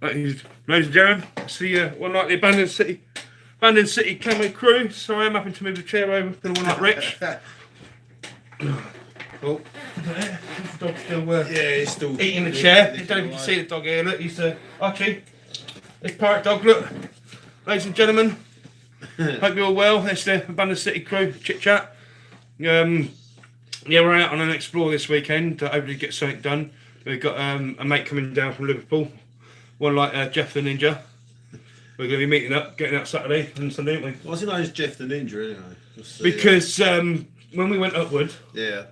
Ladies and gentlemen, it's the one night the Abandoned City Camo crew. Sorry, I'm having to move the chair over for the one night Rich. Oh, the dog's still he's still eating the chair. You don't even see the dog here. Look, he's Archie. This pirate dog. Look, ladies and gentlemen, hope you're all well. It's the Abandoned City crew chit chat. Yeah, we're out on an explore this weekend. Hopefully get something done. We've got a mate coming down from Liverpool. One like Jeff the Ninja. We're going to be meeting up, getting out Saturday and Sunday, aren't we? Why's he known as Jeff the Ninja anyway? Because when we went upward, yeah,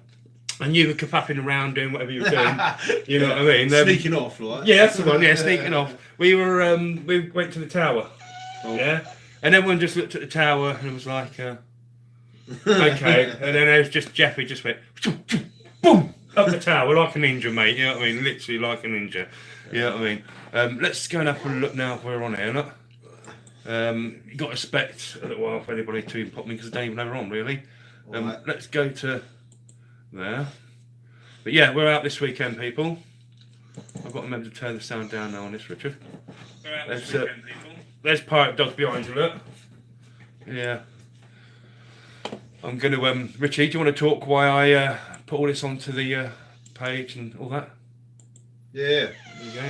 and you were kapapping around doing whatever you were doing, you know what I mean? Sneaking off, like. Yeah, that's the one. Yeah, sneaking off. We were we went to the tower. Oh. Yeah, and everyone just looked at the tower and it was like, okay. And then there was just Jeffy just went boom up the tower like a ninja, mate. You know what I mean? Literally like a ninja. You know what I mean? Let's go and have a look now if we're on here, look. You got to expect a little while for anybody to pop me because they don't even know we're on, really. Right. Let's go to there. But yeah, we're out this weekend, people. I've got to remember to turn the sound down now on this, Richard. We're out this weekend, people. There's Pirate Dog behind you, look. Yeah. I'm going to, Richie, do you want to talk why I put all this onto the page and all that? Yeah. There you go.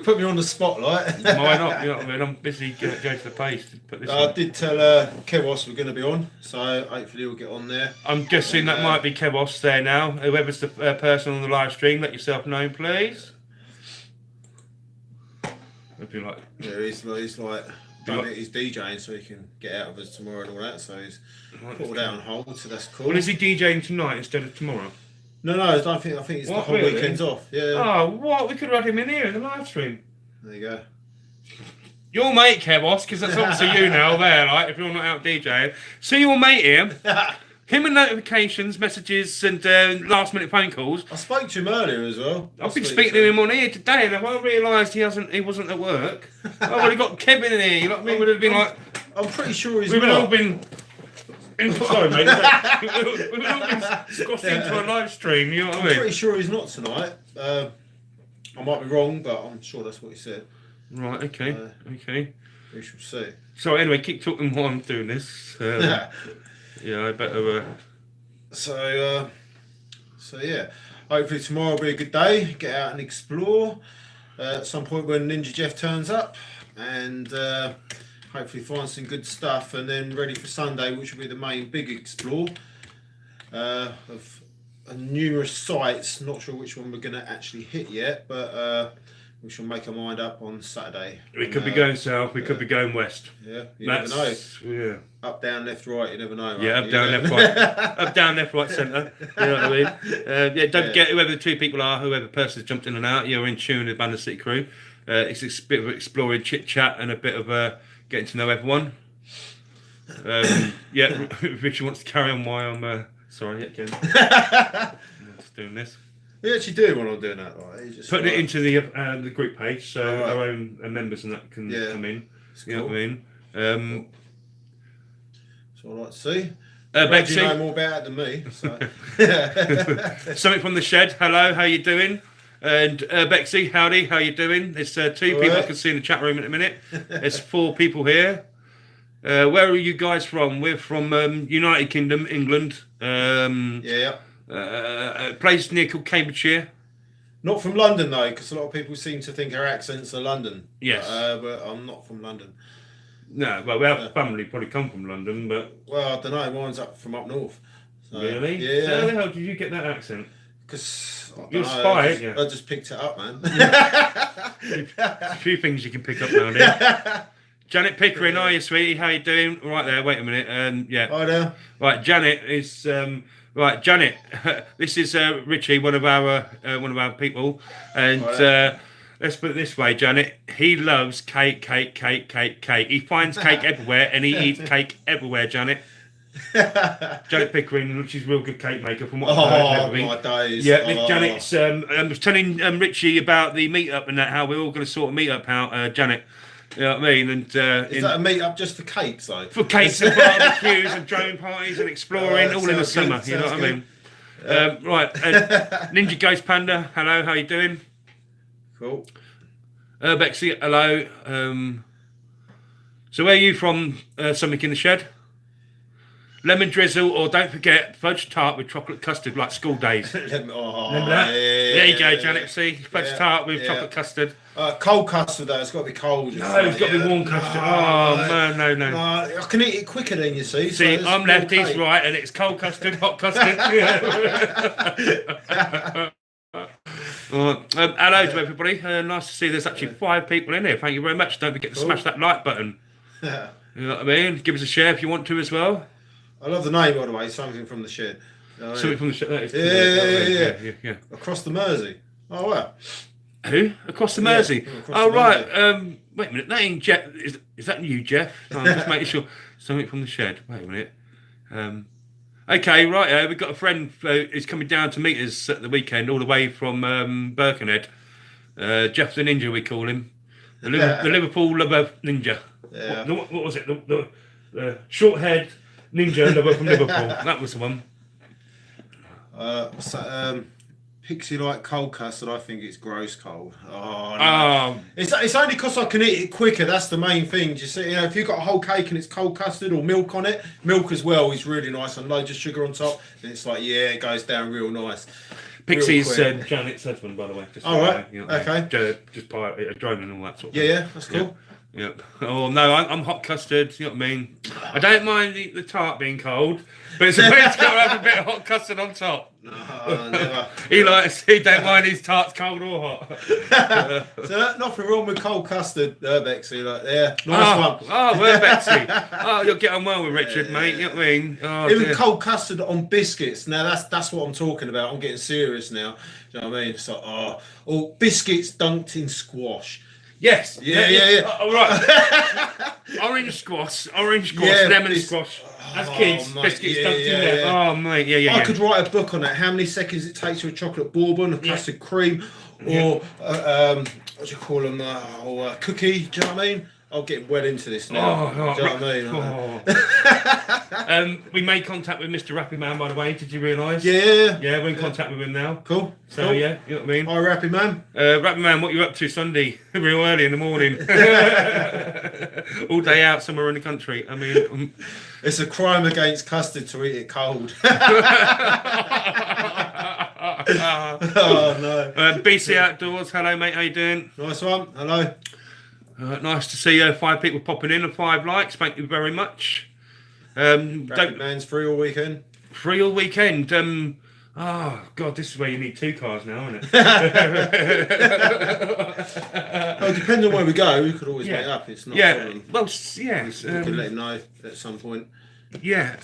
Put me on the spotlight. Why not? You know what I mean? I'm busy going to the page to put this on. I did tell Kevos we're going to be on, so hopefully we'll get on there. I'm guessing that might be Kevos there now. Whoever's the person on the live stream, let yourself know, please. I'd be like, yeah, he's like he's DJing so he can get out of us tomorrow and all that. So he's put all that on hold. So that's cool. Well, is he DJing tonight instead of tomorrow? No, I think it's the whole weekend's off. Yeah. Oh, what? We could have had him in here in the live stream. There you go. Your mate, Kevos, because that's obviously you now there, like, if you're not out DJing. See your mate here. Him and notifications, messages, and last minute phone calls. I spoke to him earlier as well. I've been speaking to him on here today, and I realised he wasn't at work. I've already got Kevin in here, you know what I mean? Would have been like... I'm pretty sure he's We've not. all been... Sorry, mate. We've all been squashed into a live stream, you know what I mean? I'm pretty sure he's not tonight. I might be wrong, but I'm sure that's what he said. Right, okay, okay. We shall see. So anyway, keep talking while I'm doing this. Yeah, I better... So yeah, hopefully tomorrow will be a good day. Get out and explore. At some point when Ninja Jeff turns up, and hopefully find some good stuff, and then ready for Sunday, which will be the main big explore of numerous sites. Not sure which one we're going to actually hit yet, but we shall make our mind up on Saturday. We could be going south, we could be going west. Yeah, you never know. Yeah. Up, down, left, right, you never know. Right? Yeah, up, down, left, right. Up, down, left, right, centre. You know what I mean? Yeah, don't forget, whoever the two people are, whoever person's jumped in and out, you're in tune with the Abandoned City crew. It's a bit of exploring, chit-chat, and a bit of getting to know everyone. Yeah, Richard wants to carry on while I'm... sorry, again. I'm just doing this. We actually do when I'm doing that, right? Just putting it into the group page so our own members and that can come in. You know what I mean? Cool. So I'd like to see. Bexy, you know more about it than me. So. Something from the shed. Hello, how you doing? And Bexy, howdy, how you doing? There's two people I can see in the chat room in a minute. There's 4 people here. Where are you guys from? We're from United Kingdom, England. Yeah. A place near called Cambridgeshire. Not from London though, because a lot of people seem to think our accents are London. Yes. But I'm not from London. No, well, our family probably come from London, but... Well, I don't know, mine's from up north. So, really? Yeah. So how the hell did you get that accent? Because... You're a spy, aren't you? I just picked it up, man. A few things you can pick up now, here. Janet Pickering, are you, sweetie? How you doing? Right there, wait a minute. Yeah. Hi there. Right, Janet is... right, Janet, this is Richie, one of our people, and let's put it this way, Janet. He loves cake. He finds cake everywhere, and he eats cake everywhere, Janet. Janet Pickering, she's a real good cake maker, from what I've heard. My days. Yeah, Janet's. I was telling Richie about the meet-up and that, how we're all going to sort of meet up out, Janet. You know what I mean? And is that a meet-up just for cakes, though? For cakes and barbecues and drone parties and exploring, all in the summer. You know what I mean? Right, Ninja Ghost Panda. Hello, how you doing? Cool. Bexy, hello. So where are you from? Something in the shed? Lemon drizzle, or don't forget fudge tart with chocolate custard, like school days. Remember that? There you go, Janet. See, fudge tart with chocolate custard. Cold custard though, it's got to be cold. No, it's got to be warm custard. No. I can eat it quicker than you see. See, so I'm left, he's right, and it's cold custard, hot custard. Hello to everybody. Nice to see there's actually 5 people in here. Thank you very much. Don't forget to smash that like button. You know what I mean? Give us a share if you want to as well. I love the name, by the way. Something from the shed. Something from the shed. Yeah. Across the Mersey. Oh wow. Who? Across the Mersey. Oh right. Wait a minute. That ain't Jeff. Is that you, Jeff? No, I'm just making sure. Something from the shed. Wait a minute. Okay, right. We've got a friend who's coming down to meet us at the weekend, all the way from Birkenhead. Jeff the Ninja, we call him. The Liverpool lover ninja. Yeah. What was it? The short-haired ninja lover from Liverpool. That was the one. What's that? Pixie like cold custard. I think it's gross cold. Oh no. It's only because I can eat it quicker. That's the main thing. Just see, if you've got a whole cake and it's cold custard or milk on it, milk as well is really nice and loads of sugar on top. And it's like it goes down real nice. Pixie's Janet's husband, by the way. Just right. Okay. Just pirate, drone and all that sort of thing. Yeah, that's cool. Yep. Oh no, I'm hot custard. You know what I mean? I don't mind the tart being cold, but it's a way to go have a bit of hot custard on top. No, never. He don't mind his tarts cold or hot. So nothing wrong with cold custard, Bexy. Nice one. Oh, well, Bexy. Oh, you'll get on well with Richard, mate. You know what I mean? Even cold custard on biscuits. Now that's what I'm talking about. I'm getting serious now. Do you know what I mean? So, or biscuits dunked in squash. Yes. Yeah. All right. Orange squash, lemon squash. As kids, biscuits dunked in there. Yeah. Oh, mate, yeah. I could write a book on that. How many seconds it takes with a chocolate bourbon, a custard cream, or what do you call them? Or a cookie. Do you know what I mean? I'll get well into this now. Do you know what I mean? We made contact with Mr. Rappy Man, by the way. Did you realise? Yeah. Yeah, we're in contact with him now. Cool. So, cool. Yeah, you know what I mean? Hi, Rappy Man. Rappy Man, what you up to Sunday? Real early in the morning. All day out somewhere in the country. I mean... It's a crime against custard to eat it cold. Oh, no. BC Outdoors, hello, mate. How you doing? Nice one. Hello. Nice to see 5 people popping in and 5 likes. Thank you very much. Man's free all weekend. Free all weekend. Oh God, this is where you need 2 cars now, isn't it? Well, depending on where we go, we could always meet up. It's not. Well, yes. We can let him know at some point. Yeah.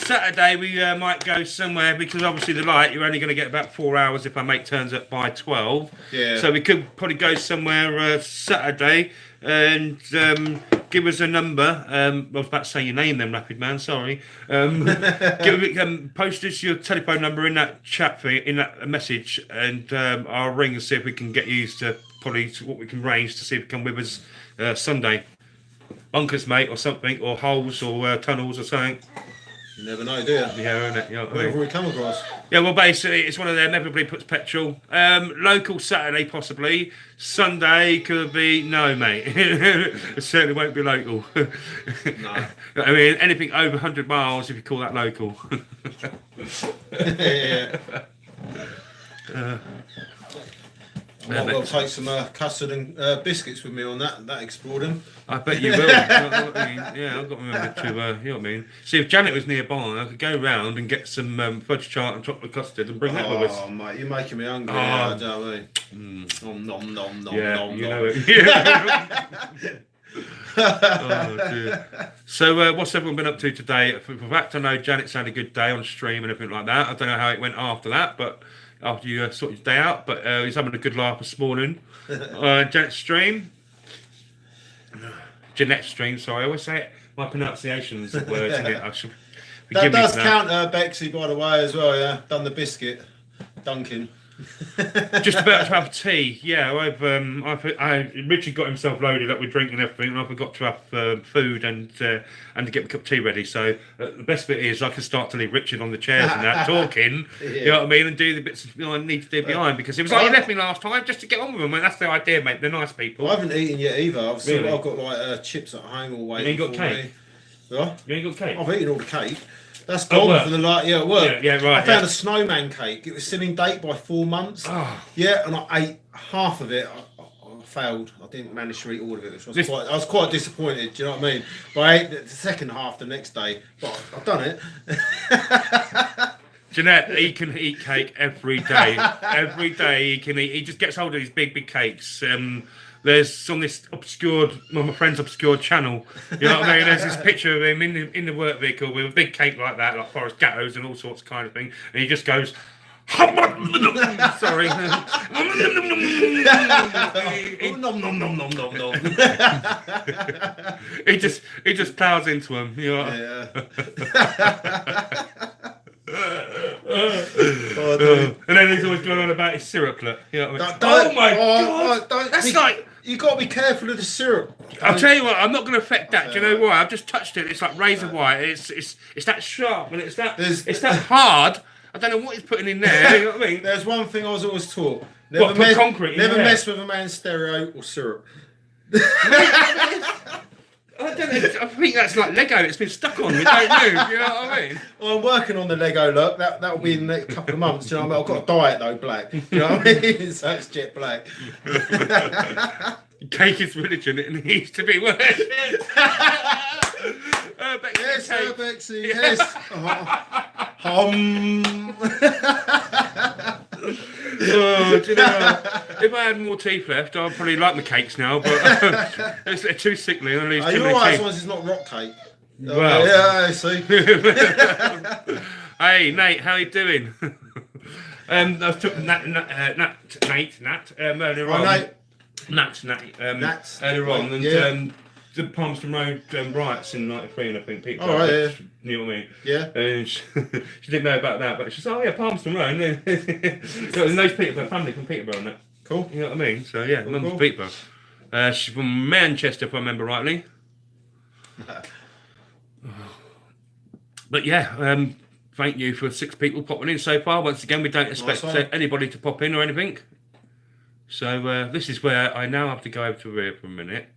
Saturday we might go somewhere because obviously the light you're only going to get about 4 hours if our mate turns up by 12. Yeah. So we could probably go somewhere Saturday and give us a number. I was about to say your name then, Rapid Man. Sorry. Post us your telephone number in that chat feed, in that message, and I'll ring and see if we can get you to probably what we can arrange to see if you come with us Sunday. Bunkers, mate, or something, or holes, or tunnels, or something. You never know, do you? Yeah, isn't it? You know what I mean? Whatever we come across. Yeah, well, basically, it's one of them. Everybody puts petrol. Local Saturday, possibly. Sunday could be no, mate. It certainly won't be local. No. I mean, anything over 100 miles, if you call that local. Yeah. I might well take some custard and biscuits with me on that exploring. I bet you will. Yeah, I've got to remember to, you know what I mean? See, if Janet was nearby, I could go round and get some fudge tart and chocolate custard and bring that with us. Oh, mate, you're making me hungry now, do you know what I mean? Nom, You know it. Yeah. Oh, dear. So, what's everyone been up to today? For fact, I know Janet's had a good day on stream and everything like that. I don't know how it went after that, but after you sort your day out, but he's having a good laugh this morning. Janet's stream. Jeanette's stream, sorry, I always say it. My pronunciations of words in it. I should that does count, Bexy, by the way, as well, yeah? Done the biscuit. Dunking. Just about to have tea. Yeah, Richard got himself loaded up with drink and everything, and I forgot to have food and to get my cup of tea ready. So the best bit is I can start to leave Richard on the chairs and that talking. Yeah. You know what I mean, and do the bits I need to do behind, because it was like he left me last time just to get on with them. And that's the idea, mate. They're nice people. I haven't eaten yet either. I've Really? got like chips at home all waiting. You ain't got for cake? Me. What? You ain't got cake? I've eaten all the cake. That's At gone work? for the like. Yeah, at work. Yeah, right. I found a snowman cake. It was still in date by 4 months. Oh. Yeah, and I ate half of it. I failed. I didn't manage to eat all of it, which was This- I was quite disappointed. Do you know what I mean? But I ate the second half the next day. But I've done it. Jeanette, he can eat cake every day. Every day he can eat. He just gets hold of these big cakes. There's on this my friend's obscure channel. You know what I mean? There's this picture of him in the work vehicle with a big cake like that, like Forrest Gattos and all sorts of kind of thing, and he just goes. Sorry. Nom nom nom nom nom nom. He just plows into him. You know? Yeah. And then he's always going on about his syruplet. You know what I mean? Don't- Oh my oh, god! That's like. You got to be careful of the syrup. I'll tell you what, I'm not going to affect that. Do you know why? I've just touched it. It's like razor wire. It's that sharp and it's that hard. I don't know what he's putting in there. You know what I mean? There's one thing I was always taught. What, put concrete in Never there? mess with a man's stereo or syrup. I don't know. I think that's like Lego. It's been stuck on. It don't move. You know what I mean? Well, I'm working on the Lego look. That'll be in the next couple of months. Do you know what I mean? I've got a diet though, black. You know what I mean? So it's jet black. Cake is religion. It needs to be worshipped. Yes, sir, Bexy. Yes. Oh, do you know, if I had more teeth left, I'd probably like my cakes now, but they're too sickly. I lose Are too you many alright as teeth. long as it's not rock cake? Well. Yeah, I see. Hey, Nate, how you doing? I was talking to Nate, earlier on. Nate. Nat, earlier on, and Yeah. the Palmerston Road riots in '93, and I think people. Oh, right, yeah. You know what I mean? Yeah. And she didn't know about that, but she said, "Oh yeah, Palmerston Road." And those Peterborough family from Peterborough, and that. Cool. You know what I mean? So yeah, mum's cool. Peterborough. She's from Manchester, if I remember rightly. But yeah, thank you for 6 people popping in so far. Once again, we don't expect Nice one. anybody to pop in or anything. So this is where I now have to go over to Rhea for a minute.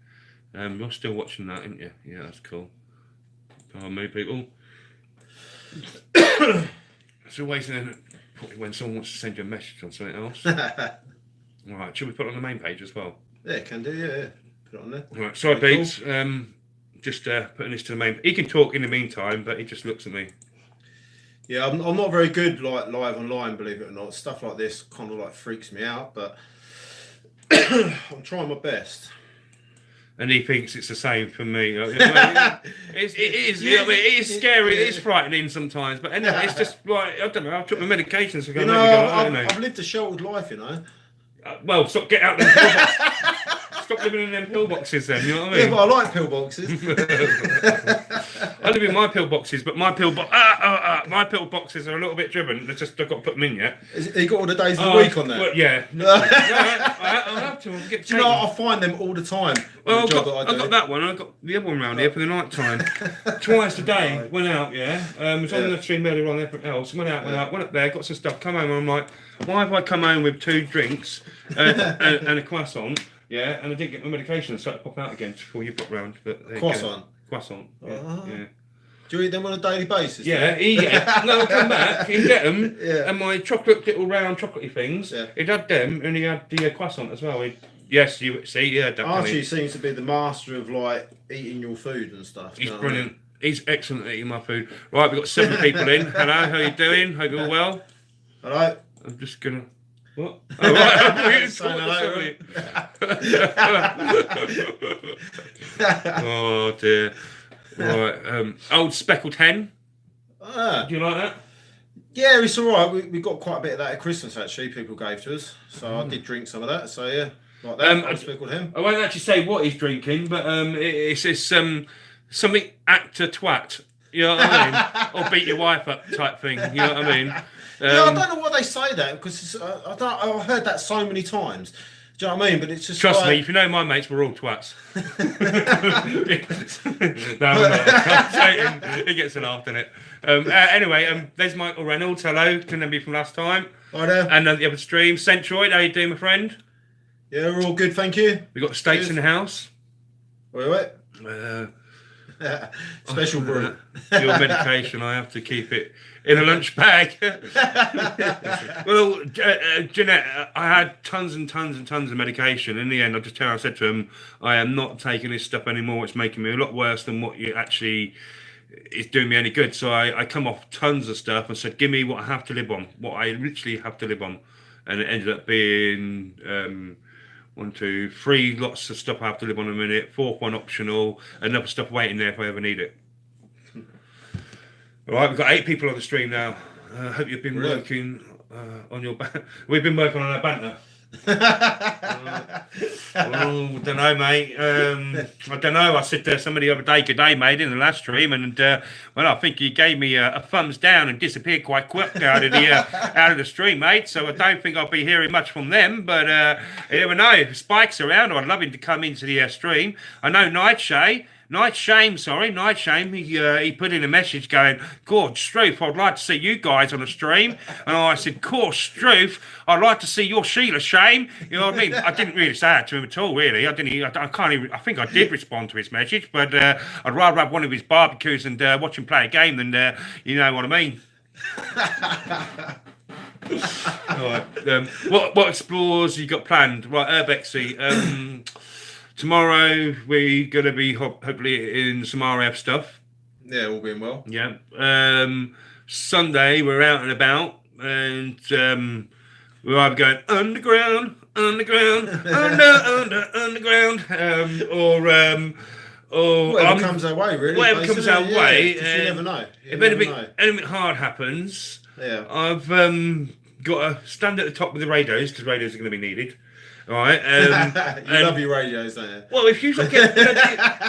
You're still watching that, aren't you? Yeah, that's cool. How many people? It's always when someone wants to send you a message on something else. All right, should we put it on the main page as well? Yeah, can do. Yeah. Put it on there. All right, sorry, Very Beats. Just putting this to the main. He can talk in the meantime, but he just looks at me. Yeah, I'm not very good like live online, believe it or not. Stuff like this kind of like freaks me out, but I'm trying my best. And he thinks it's the same for me. You know what I mean? It is. You know what I mean? It is scary. It is frightening sometimes. But anyway, it's just like I don't know. I took my medications to go. You know, I don't know. I've lived a sheltered life, you know. Well, stop. Get out. Them pillboxes. Stop living in them pillboxes, then. You know what I mean? Yeah, but I like pillboxes. I live in my pillboxes, but my my pillboxes are a little bit driven. It's just I've got to put them in yet. You got all the days of the week on there. Well, yeah. I'll have to. I'll get Do you know what? I find them all the time. Well, on I've the job got, that I do. I've got that one. I've got the other one round here for the night time. Twice a day. Went out, yeah. Was on the stream earlier on everything else. Went out, went up there, got some stuff, come home, and I'm like, why have I come home with 2 drinks and a croissant? Yeah, and I didn't get my medication, so I had to pop out again before you pop round. But there you go. Croissant. Yeah. Yeah. Do you eat them on a daily basis? Yeah, no, I'll come back, he'd get them, Yeah. and my chocolate, little round chocolatey things, Yeah. he'd had them, and he had the croissant as well. Yes, you see, yeah, definitely. Archie seems to be the master of like eating your food and stuff. He's you know what I brilliant. mean? He's excellent at eating my food. Right, we've got 7 people in. Hello, how you doing? Hope you're all well. Hello. I'm just gonna. What? Oh, right. Saying hello. Oh dear. Right. Old speckled hen. Ah, Do you like that? yeah, it's all right. We got quite a bit of that at Christmas actually. People gave to us, so I did drink some of that. So yeah, like that. I speckled him. I won't actually say what he's drinking, but it's something actor twat. You know what I mean? Or beat your wife up type thing. You know what I mean? Yeah, I don't know why they say that because I've heard that so many times. Do you know what I mean? But it's just Trust like... me, if you know my mates, we're all twats. No, I'm not. I'm joking. He gets a laugh, doesn't it? Anyway, there's Michael Reynolds. Hello, can remember you from last time. Hi there. And the other stream, Centroid. How you doing, my friend? Yeah, we're all good, thank you. We got the steaks in the house. Wait. Special brew. Your medication, I have to keep it in a lunch bag. Well, Jeanette, I had tons and tons and tons of medication. In the end, I said to him, I am not taking this stuff anymore. It's making me a lot worse than what you actually is doing me any good. So I come off tons of stuff and said, give me what I have to live on, what I literally have to live on. And it ended up being 1, 2, 3 lots of stuff I have to live on a minute, 4th one optional, another stuff waiting there if I ever need it. All right, we've got 8 people on the stream now. I hope you've been working on your... We've been working on our banter. Oh, don't know, mate. I don't know. I said to somebody the other day, "Good day, mate," in the last stream, and well, I think you gave me a thumbs down and disappeared quite quick out of the stream, mate. So I don't think I'll be hearing much from them. But you never know. If Spike's around, I'd love him to come into the stream. I know Nightshame, he put in a message going, "Course, Struth, I'd like to see you guys on the stream." And I said, "Course, Struth, I'd like to see your Sheila Shame." You know what I mean? I didn't really say that to him at all, really. I can't even, I think I did respond to his message, but I'd rather have one of his barbecues and watch him play a game than, you know what I mean. All right. What explores you got planned? Right, Urbexy. Tomorrow we're going to be hopefully in some RF stuff. Yeah, all being well. Yeah. Sunday we're out and about, and we're either going underground, underground, underground, or whatever comes our way, really. Whatever comes our way. You never know. If anything hard happens, yeah, I've got to stand at the top with the radios because radios are going to be needed. All right. You love your radios, don't you? Well, if you get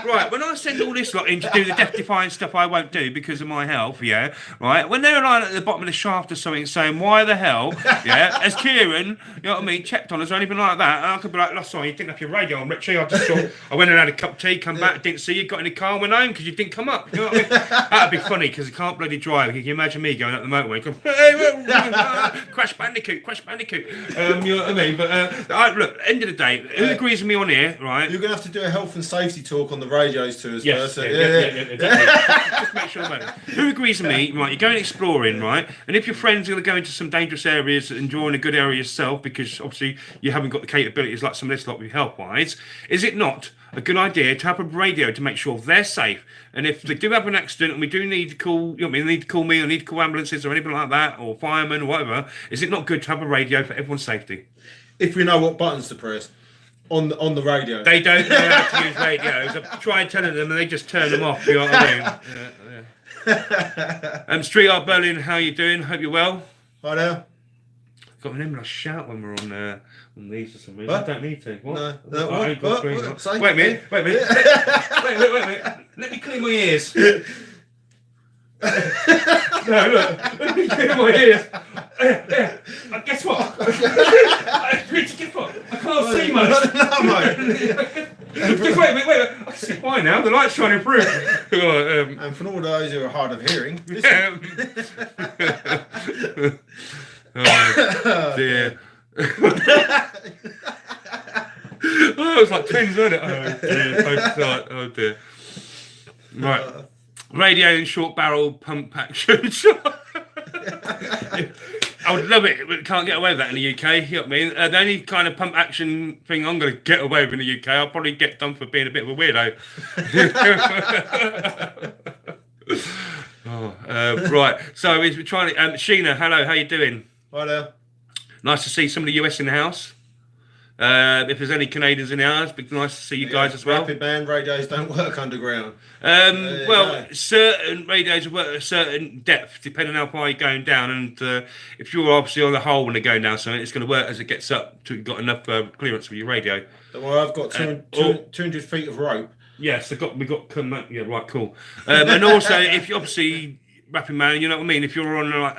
right, when I send all this lot in to do the death-defying stuff I won't do because of my health, yeah, right. When they're lying at the bottom of the shaft or something, saying why the hell, yeah, as Kieran, you know what I mean, checked on us or anything like that, I could be like, "Last time you didn't have your radio on, Richie. I just saw. I went and had a cup of tea, come back, didn't see you, got in the car, went home because you didn't come up." You know what I mean? That'd be funny because I can't bloody drive. Can you imagine me going up the motorway, going, "Hey, Crash Bandicoot, Crash Bandicoot." You know what I mean? But look, end of the day. Who agrees with me on here, right? You're going to have to do a health and safety talk on the radios to us yes, first. Exactly. Just make sure about it. Who agrees with me, right? You're going exploring, right? And if your friends are going to go into some dangerous areas and join a good area yourself, because obviously you haven't got the capabilities like some of this lot with health-wise, is it not a good idea to have a radio to make sure they're safe? And if they do have an accident and we do need to call, you know what I mean, need to call me or need to call ambulances or anything like that, or firemen or whatever, is it not good to have a radio for everyone's safety? If we know what buttons to press on the radio. They don't know how to use radios. I've tried telling them and they just turn them off. You know what I mean? Yeah. Street Art Berlin, how you doing? Hope you're well. Hi there. Got an endless shout when we're on these for some reason. What? I don't need to. What? No, What? what? Wait a minute. Wait a minute. Let me clean my ears. No, look. Let me clean my ears. Guess what? Guess what? I can't see much. No, mate. Just wait a minute. I can see fine now. The light's shining through. And for all those who are hard of hearing, listen. Oh dear. Oh, it's like twins, isn't it? Oh dear. Right. Radio and short barrel pump action. I would love it, but can't get away with that in the UK. You know what I mean? The only kind of pump action thing I'm going to get away with in the UK, I'll probably get done for being a bit of a weirdo. Right. So we're trying to. Sheena, hello. How you doing? Hi there. Nice to see some of the US in the house. If there's any Canadians in the house, it'd be nice to see you guys as well. Rapid band radios don't work underground. Certain radios work at a certain depth, depending on how far you're going down. And if you're obviously on the hole when they're going down something, it's going to work as it gets up to got enough clearance for your radio. Well, I've got 200 feet of rope. Yes, we got come. Yeah, right, cool. And also, if you obviously rapping man, you know what I mean? If you're on like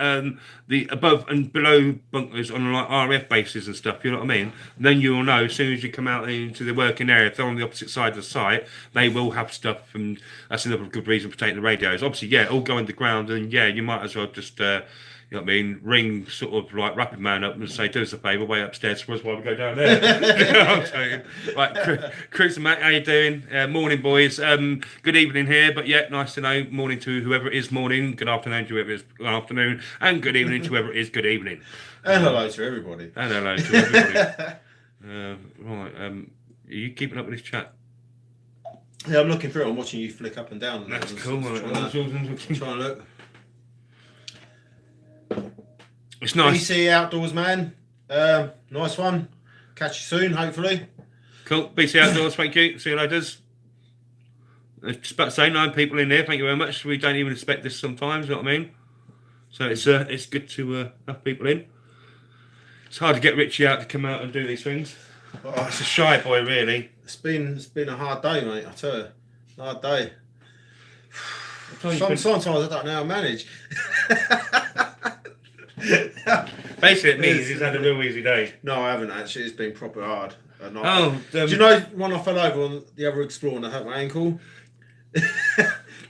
the above and below bunkers on like RF bases and stuff, you know what I mean? Then you'll know as soon as you come out into the working area, if they're on the opposite side of the site, they will have stuff, and that's another good reason for taking the radios. Obviously, yeah, all go underground, and yeah, you might as well just you know what I mean, ring sort of like Rapid Man up and say, do us a favour, way upstairs for us while we go down there. You know what I'm saying? Right, Chris and Matt, how you doing? Morning, boys. Good evening here, but yeah, nice to know. Morning to whoever it is, morning. Good afternoon to whoever it is, good afternoon. And good evening to whoever it is, good evening. And hello to everybody. And hello to everybody. Right, are you keeping up with this chat? Yeah, I'm looking through it. I'm watching you flick up and down. That's cool. Trying to look. It's nice. BC Outdoors, man. Nice one. Catch you soon, hopefully. Cool. BC Outdoors, thank you. See you later. Just about to say 9 people in there. Thank you very much. We don't even expect this sometimes. You know what I mean? So it's good to have people in. It's hard to get Richie out to come out and do these things. Oh, it's a shy boy, really. It's been a hard day, mate. I tell you, hard day. Sometimes I don't know how to manage. Basically, it means he's had a real easy day. No, I haven't actually. It's been proper hard. Do you know when I fell over on the other Explorer and I hurt my ankle?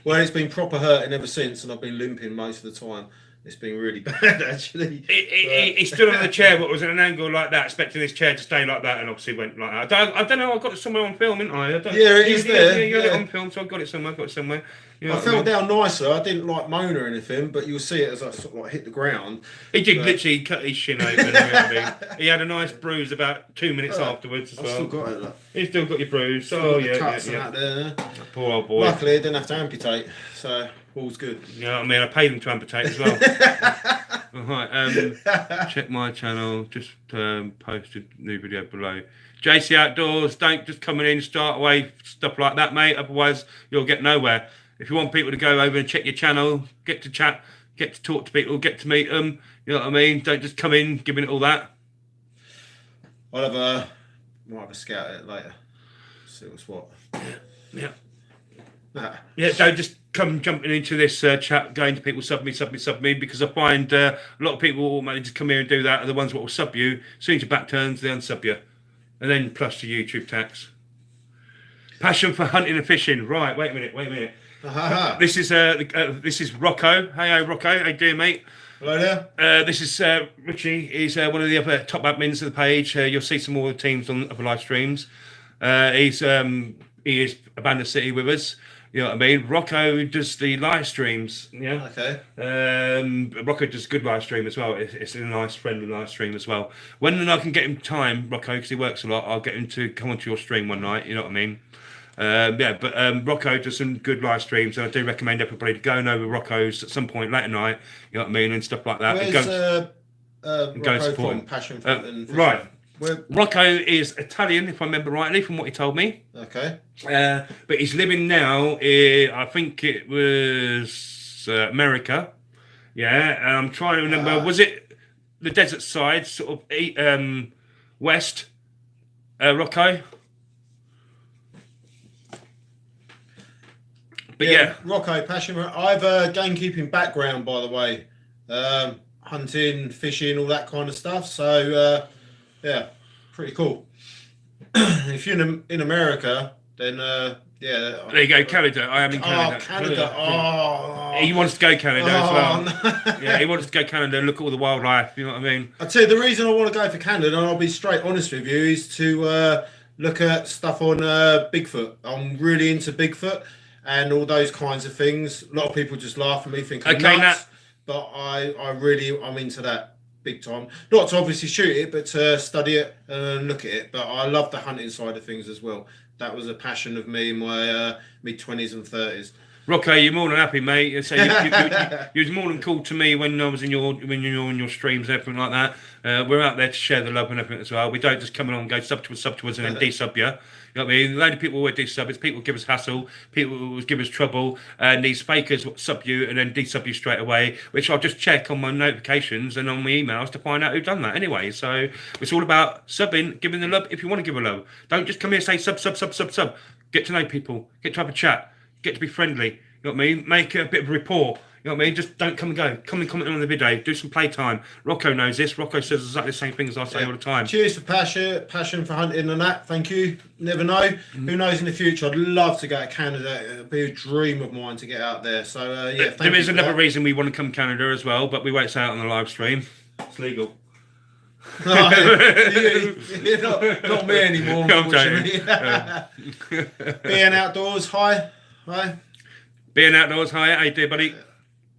Well, it's been proper hurting ever since, and I've been limping most of the time. It's been really bad, actually. He stood on the chair, but was at an angle like that, expecting this chair to stay like that, and obviously went like that. I don't know. I got it somewhere on film, didn't I? Yeah, it is there. Yeah, you got it on film, so I got it somewhere. You know I fell down nicer. I didn't like moan or anything, but you'll see it as I sort of like hit the ground. He did literally cut his shin open. You know what I mean? He had a nice bruise about 2 minutes afterwards as well. I've still got it. Look. He's still got your bruise. Still got the cuts and that there. Poor old boy. Luckily, I didn't have to amputate, so all's good. Yeah, I mean, I paid him to amputate as well. Right, check my channel. Just posted new video below. JC Outdoors, don't just come in, start away, stuff like that, mate. Otherwise, you'll get nowhere. If you want people to go over and check your channel, get to chat, get to talk to people, get to meet them, you know what I mean? Don't just come in giving it all that. Might have a scout at it later. See what's what. Yeah. Nah. Yeah, don't just come jumping into this chat, going to people, sub me, because I find a lot of people automatically just come here and do that are the ones that will sub you. As soon as your back turns, they unsub you. And then plus your YouTube tax. Passion for hunting and fishing. Right, wait a minute. This is Rocco. Hey, Rocco. How you doing, mate? Hello there. This is Richie. He's one of the other top admins of the page. You'll see some more teams on other live streams. He is Abandoned City with us. You know what I mean? Rocco does the live streams. Yeah. Okay. Rocco does good live stream as well. It's a nice friendly live stream as well. When I can get him time, Rocco, because he works a lot, I'll get him to come onto your stream one night. You know what I mean? Rocco does some good live streams, and I do recommend everybody to go and over Rocco's at some point later night, you know what I mean, and stuff like that. Where's go and support him. Passion for and right. Rocco is Italian, if I remember rightly, from what he told me. Okay. But he's living now in, I think it was America. Yeah, I'm trying to remember. Was it the desert side, sort of west, Rocco? But yeah. Rocco, passion. I have a gamekeeping background, by the way. Hunting, fishing, all that kind of stuff. So, yeah, pretty cool. If you're in America, then, yeah. There you go, Canada. I am in Canada. Oh, Canada. Oh. He wants to go Canada as well. No. Yeah, he wants to go Canada and look at all the wildlife, you know what I mean? I tell you, the reason I want to go for Canada, and I'll be straight honest with you, is to look at stuff on Bigfoot. I'm really into Bigfoot and all those kinds of things. A lot of people just laugh at me, think I'm nuts, but I'm into that big time. Not to obviously shoot it, but to study it and look at it. But I love the hunting side of things as well. That was a passion of me in my mid-20s and 30s. Rocco, you're more than happy, mate. So you was more than cool to me when I was in your streams and everything like that. We're out there to share the love and everything as well. We don't just come along and go sub to us and then desub you. You know what I mean? A load of people always desub us. People give us hassle. People give us trouble. And these fakers sub you and then desub you straight away, which I'll just check on my notifications and on my emails to find out who done that anyway. So it's all about subbing, giving the love if you want to give a love. Don't just come here and say sub. Get to know people. Get to have a chat. Get to be friendly. You know what I mean? Make a bit of rapport. You You know what I mean? Just don't come and go. Come and comment on the video. Do some playtime. Rocco knows this. Rocco says exactly the same thing as I say all the time. Cheers for passion for hunting and that. Thank you. Never know. Who knows in the future? I'd love to go to Canada. It'd be a dream of mine to get out there. So yeah, there is another reason we want to come to Canada as well, but we won't say it on the live stream. It's legal. No, you're not me anymore, unfortunately. Being outdoors, hi. Being outdoors, hi. How you doing, buddy?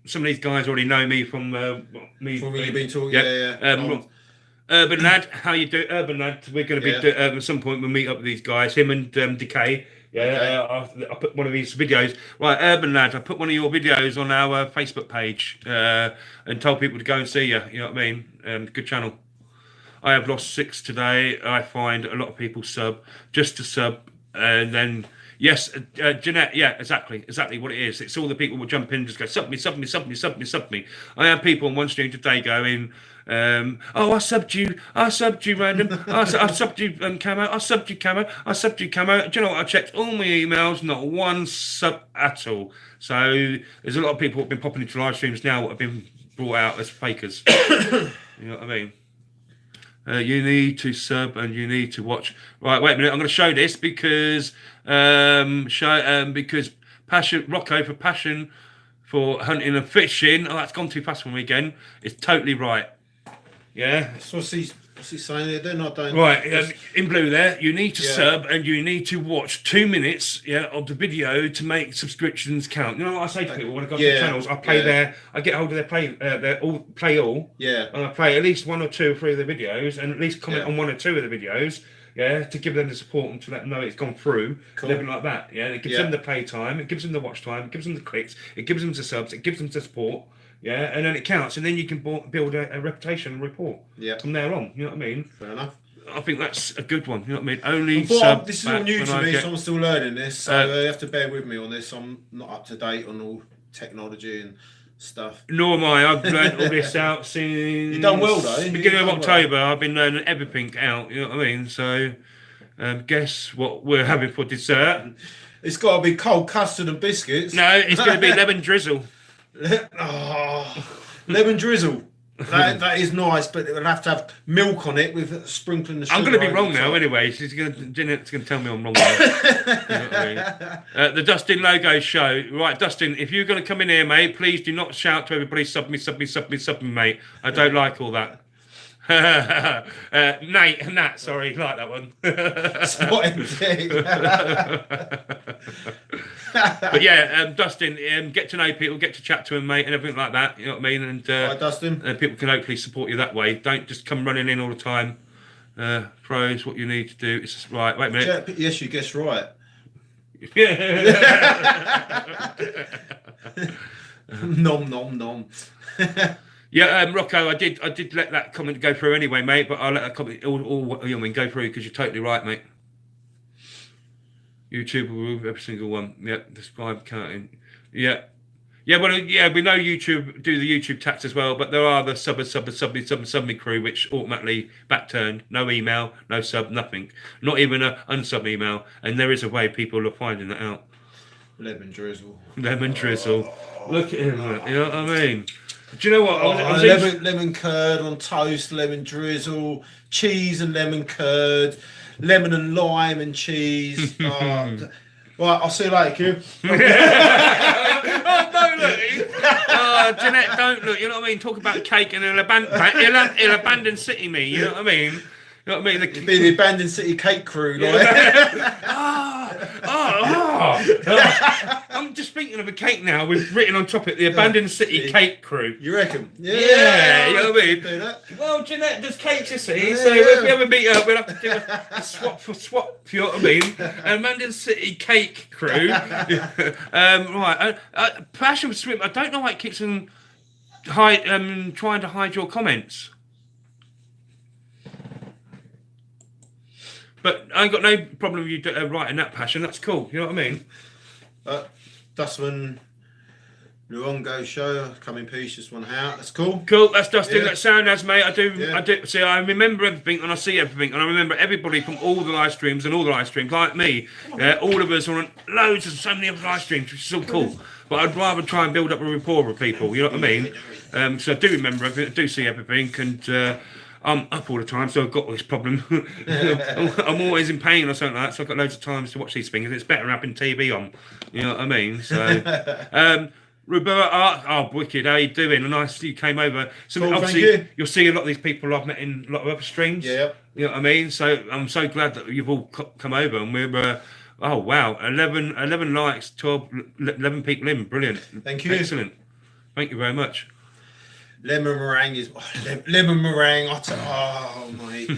Some of these guys already know me from me. From really been talking, yeah. Urban Lad, how you do? Urban Lad, we're going to be at some point we'll meet up with these guys. Him and Decay. Yeah, I put one of these videos. Right, Urban Lad, I put one of your videos on our Facebook page and told people to go and see you. You know what I mean? Good channel. I have lost 6 today. I find a lot of people sub just to sub, and then yes, Jeanette. Yeah, exactly what it is. It's all the people will jump in and just go sub me. I have people on one stream today going, oh, I subbed you, random. I subbed you, Camo. I subbed you, Camo. Do you know what? I checked all my emails, not one sub at all. So there's a lot of people who've been popping into live streams now that have been brought out as fakers. You know what I mean? You need to sub and you need to watch. Right, wait a minute. I'm going to show this because because Rocco for passion for hunting and fishing. Oh, that's gone too fast for me again. It's totally right. Yeah. So what's he saying there? They're not doing right. In blue there, you need to sub and you need to watch 2 minutes of the video to make subscriptions count. You know what I say to people when I go to the channels? I play I get hold of their play all. Yeah. And I play at least 1 or 2 or 3 of the videos and at least comment on 1 or 2 of the videos. Yeah, to give them the support and to let them know it's gone through, and everything like that. Yeah, it gives them the play time, it gives them the watch time, it gives them the clicks, it gives them the subs, it gives them the support. Yeah, and then it counts, and then you can build a reputation and report from there on. You know what I mean? Fair enough. I think that's a good one. You know what I mean? Only sub. This is all new to me, so I'm still learning this. So you have to bear with me on this. I'm not up to date on all technology and stuff. Nor am I. I've learned all this out since. You've done well though. Beginning of October, I've been learning everything out. You know what I mean? So, guess what we're having for dessert? It's got to be cold custard and biscuits. No, it's going to be lemon drizzle. Lemon drizzle. That is nice, but it will have to have milk on it with sprinkling the sugar. I'm going to be wrong now anyway. Jeanette's going to tell me I'm wrong now. You know what I mean? The Dustin Logo Show. Right, Dustin, if you're going to come in here, mate, please do not shout to everybody, sub me, mate. I don't like all that. Nat, sorry, like that one. But yeah, Dustin, get to know people, get to chat to them, mate, and everything like that. You know what I mean? And hi, Dustin. And people can hopefully support you that way. Don't just come running in all the time. Pros, what you need to do is just, right. Wait a minute. Yes, you guessed right. Nom. Yeah, Rocco, I did let that comment go through anyway, mate. But I'll let that comment go through because you're totally right, mate. YouTube will remove every single one. Yeah, describe counting. Yeah. Well, yeah, we know YouTube do the YouTube tax as well, but there are the sub me crew which automatically back turned. No email, no sub, nothing. Not even a unsub email, and there is a way people are finding that out. Lemon drizzle. Look at him, you know what I mean? Do you know what? Lemon curd on toast, lemon drizzle, cheese and lemon curd, lemon and lime and cheese. Right, I'll see you later, Q. Oh, don't look. Oh, Jeanette, don't look. You know what I mean? Talk about cake and he'll abandon city me. You know what I mean? You know what I mean? It'd be the Abandoned City Cake Crew. Like. I'm just thinking of a cake now with written on top of it, the Abandoned City Cake Crew. You reckon? Yeah, you know what I mean? Do that. Well, Jeanette does cakes, you see, so if we ever meet up, we'll have to do a swap, you know what I mean? Abandoned City Cake Crew. Right, Passion for Swim, I don't know why it keeps on trying to hide your comments. But I ain't got no problem with you writing that, Passion. That's cool. You know what I mean? Dustman Luongo show, come in peace, just one out. That's cool. Cool, that's Dustin. Yeah. That's sound as mate. I do. Yeah. See, I remember everything and I see everything, and I remember everybody from all the live streams and all the live streams, like me. All of us are on loads of so many other live streams, which is so cool. But I'd rather try and build up a rapport with people. You know what I mean? So I do remember everything. I do see everything, and I'm up all the time, so I've got this problem. I'm always in pain or something like that, so I've got loads of times to watch these things. And it's better having TV on. You know what I mean? So. Roberta, wicked, how you doing? Nice you came over. So cool, obviously you'll see a lot of these people I've met in a lot of other streams. Yeah. You know what I mean? So I'm so glad that you've all come over, and we're oh wow, 11 likes, 11 people in, brilliant. Thank you. Excellent. Thank you very much. Lemon meringue is lemon meringue. Oh mate,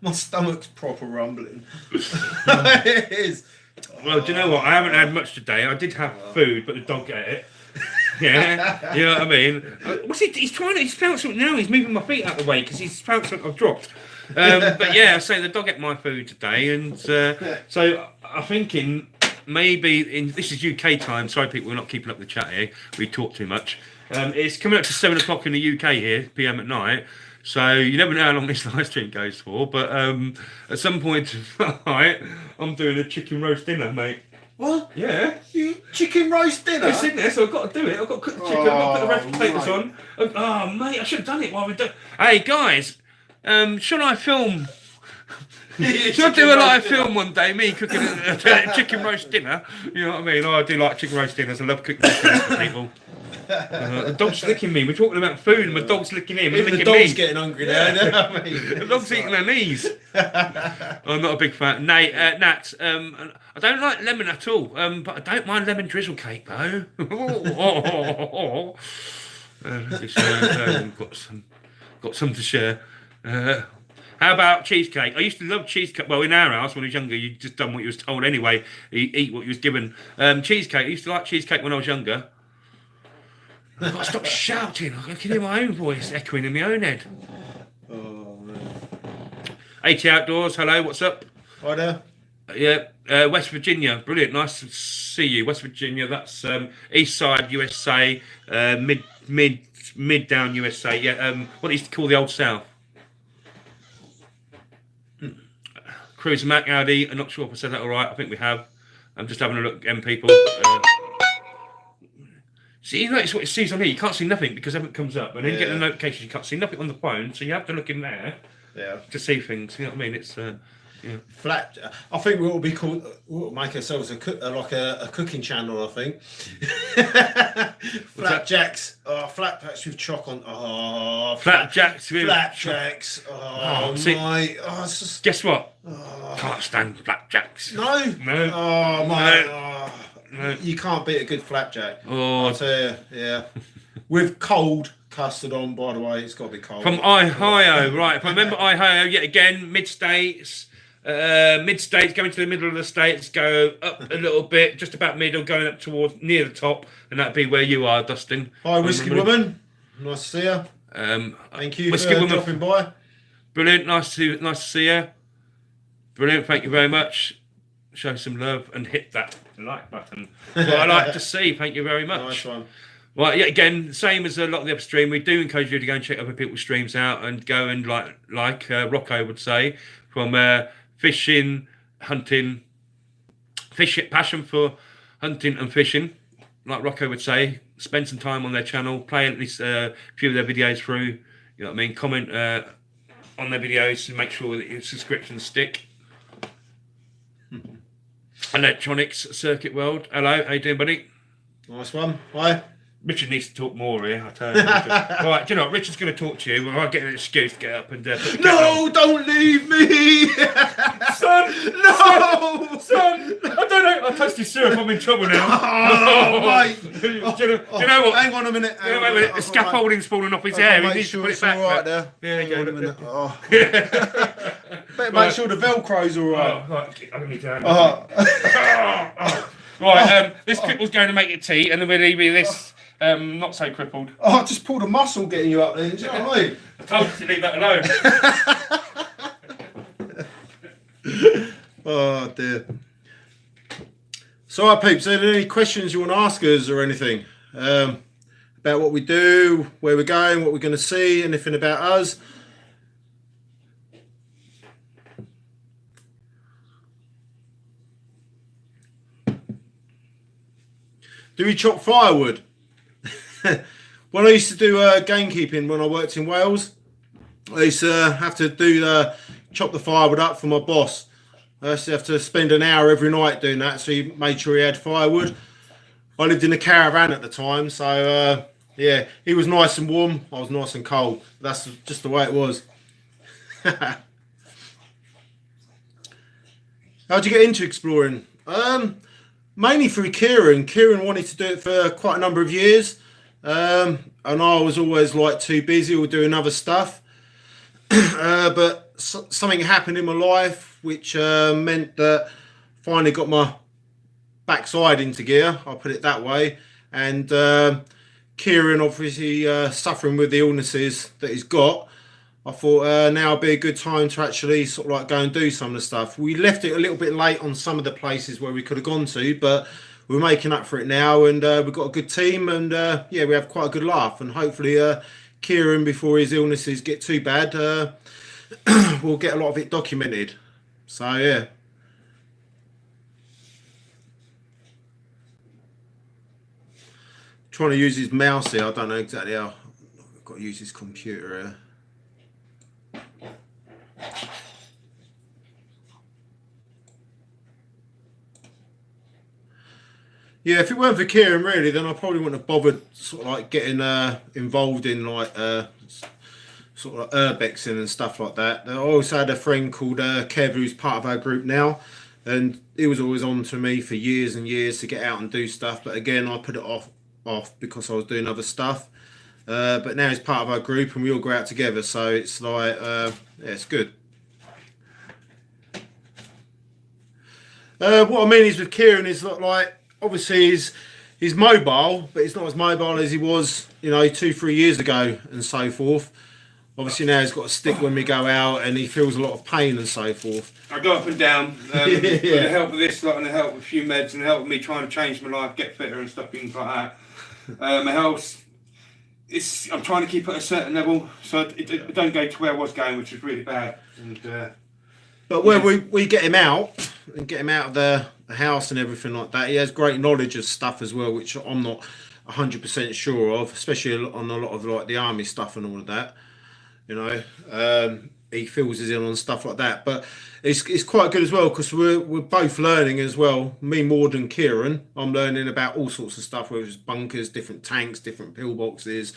my stomach's proper rumbling. It is. Well, do you know what? I haven't had much today. I did have food, but the dog ate it. Yeah, you know what I mean. What's he? He's trying to. He's found something now. He's moving my feet out of the way because he's found something I've dropped. But yeah, so the dog ate my food today, and so I'm thinking maybe this is UK time. Sorry, people, we're not keeping up the chat here. We talk too much. It's coming up to 7 o'clock in the UK here, PM at night. So you never know how long this live stream goes for, but at some point tonight, I'm doing a chicken roast dinner, mate. What? Yeah. You chicken roast dinner? It's in there, so I've got to do it. I've got to cook the chicken. I've got to put the red potatoes on. Oh, mate, I should have done it while we're doing. Hey guys, should I film? Should I do a live film one day? Me cooking a chicken roast dinner. You know what I mean? Oh, I do like chicken roast dinners. I love cooking dinners for people. The dog's licking me. We're talking about food, and my dog's licking him. Even the dog's getting hungry now. You know what I mean? The dog's eating their knees. I'm not a big fan. Nat, I don't like lemon at all, but I don't mind lemon drizzle cake though. Got some to share. How about cheesecake? I used to love cheesecake. Well, in our house when I was younger, you just done what you was told anyway. You eat what you was given. Cheesecake. I used to like cheesecake when I was younger. I've got to stop shouting. I can hear my own voice echoing in my own head. Oh man. 80 Outdoors, hello, what's up? Hi there. Yeah, West Virginia, brilliant, nice to see you. West Virginia, that's east side USA, mid down USA. Yeah, what they used to call the Old South. Cruiser Mac Audi, I'm not sure if I said that all right. I think we have. I'm just having a look at people. See, notice what it sees on here. You can't see nothing because everything comes up, and then you get the notifications. You can't see nothing on the phone, so you have to look in there. Yeah. To see things. You know what I mean? It's yeah. Flat. I think we'll be called. We'll make ourselves a cooking channel. I think. Flapjacks. Oh, flapjacks with choc on. Oh, flapjacks with flapjacks. Oh, see, my. Oh, it's just... Guess what? Oh. Can't stand flapjacks. No. No. Oh my. No. Oh. No. You can't beat a good flapjack. Oh, I tell you, yeah. With cold custard on, by the way, it's got to be cold. From Ohio, right? If I remember Ohio, yet again, mid-states, going to the middle of the states, go up a little bit, just about middle, going up towards near the top, and that'd be where you are, Dustin. Hi, Whiskey Woman. Nice to see you. Thank you for dropping by. Brilliant, nice to see you. Brilliant, thank you very much. Show some love and hit that like button. That's what I like to see. Thank you very much. Nice one. Well, yeah, again, same as a lot of the other stream, we do encourage you to go and check other people's streams out and go and like Rocco would say, from fishing, hunting, passion for hunting and fishing, like Rocco would say. Spend some time on their channel, play at least a few of their videos through. You know what I mean? Comment on their videos to make sure that your subscriptions stick. Electronics Circuit World. Hello, how you doing, buddy? Nice one. Hi. Richard needs to talk more here, I tell you. Right, do you know what? Richard's going to talk to you. Well, I'll get an excuse to get up and... no, don't leave me! Son! No! Son! I don't know. I touched his syrup. I'm in trouble now. Oh, mate. Do you know what? Hang on a minute. Wait a minute. The scaffolding's falling off his hair. He needs to put it back. All right there. Yeah, hang on a minute. Oh. Better Right. make sure the Velcro's all right. Oh, right. I need to Right, this cripple's going to make it tea, and then we'll leave you this not so crippled. Oh, I just pulled a muscle getting you up there. Do you know what I mean? I told you to leave that alone. Oh dear. So, all right, peeps, are there any questions you want to ask us or anything about what we do, where we're going, what we're going to see, anything about us? Do we chop firewood? When I used to do gamekeeping when I worked in Wales, I used to have to chop the firewood up for my boss. I used to have to spend an hour every night doing that, so he made sure he had firewood. I lived in a caravan at the time, so yeah, he was nice and warm, I was nice and cold. That's just the way it was. How'd you get into exploring? Mainly through Kieran. Kieran wanted to do it for quite a number of years, and I was always like too busy or doing other stuff. But something happened in my life which meant that finally got my backside into gear, I'll put it that way. And Kieran obviously suffering with the illnesses that he's got, I thought now would be a good time to actually sort of like go and do some of the stuff. We left it a little bit late on some of the places where we could have gone to, but we're making up for it now, and we've got a good team, and yeah, we have quite a good laugh, and hopefully Kieran, before his illnesses get too bad, we'll get a lot of it documented. So yeah. Trying to use his mouse here, I don't know exactly how. I've got to use his computer here. Yeah, if it weren't for Kieran, really, then I probably wouldn't have bothered sort of like getting involved in like sort of like urbexing and stuff like that. I also had a friend called Kev, who's part of our group now, and he was always on to me for years and years to get out and do stuff. But again, I put it off because I was doing other stuff. But now he's part of our group, and we all go out together. So it's like, yeah, it's good. What I mean is with Kieran is like, obviously he's mobile, but he's not as mobile as he was, 2-3 years ago and so forth. Obviously now he's got a stick when we go out, and he feels a lot of pain and so forth. I go up and down with the help of this lot and the help of a few meds and the help of me trying to change my life, get fitter and stuff, things like that. My health, I'm trying to keep it at a certain level, so it don't go to where I was going, which is really bad. And but where we get him out and get him out of the house and everything like that, he has great knowledge of stuff as well, which I'm not 100% sure of, especially on a lot of like the army stuff and all of that. He fills us in on stuff like that, but it's quite good as well, because we're both learning as well. Me more than Kieran. I'm learning about all sorts of stuff, whether it's bunkers, different tanks, different pillboxes,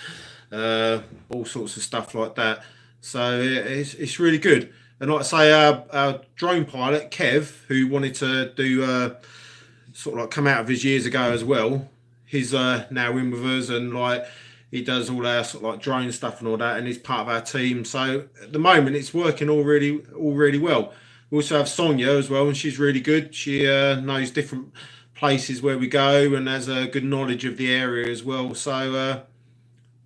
all sorts of stuff like that. So it's really good. And like I say, our drone pilot Kev, who wanted to do sort of like come out of his years ago as well, he's now in with us, and like he does all our sort of like drone stuff and all that, and he's part of our team. So at the moment, it's working all really well. We also have Sonia as well, and she's really good. She knows different places where we go and has a good knowledge of the area as well. So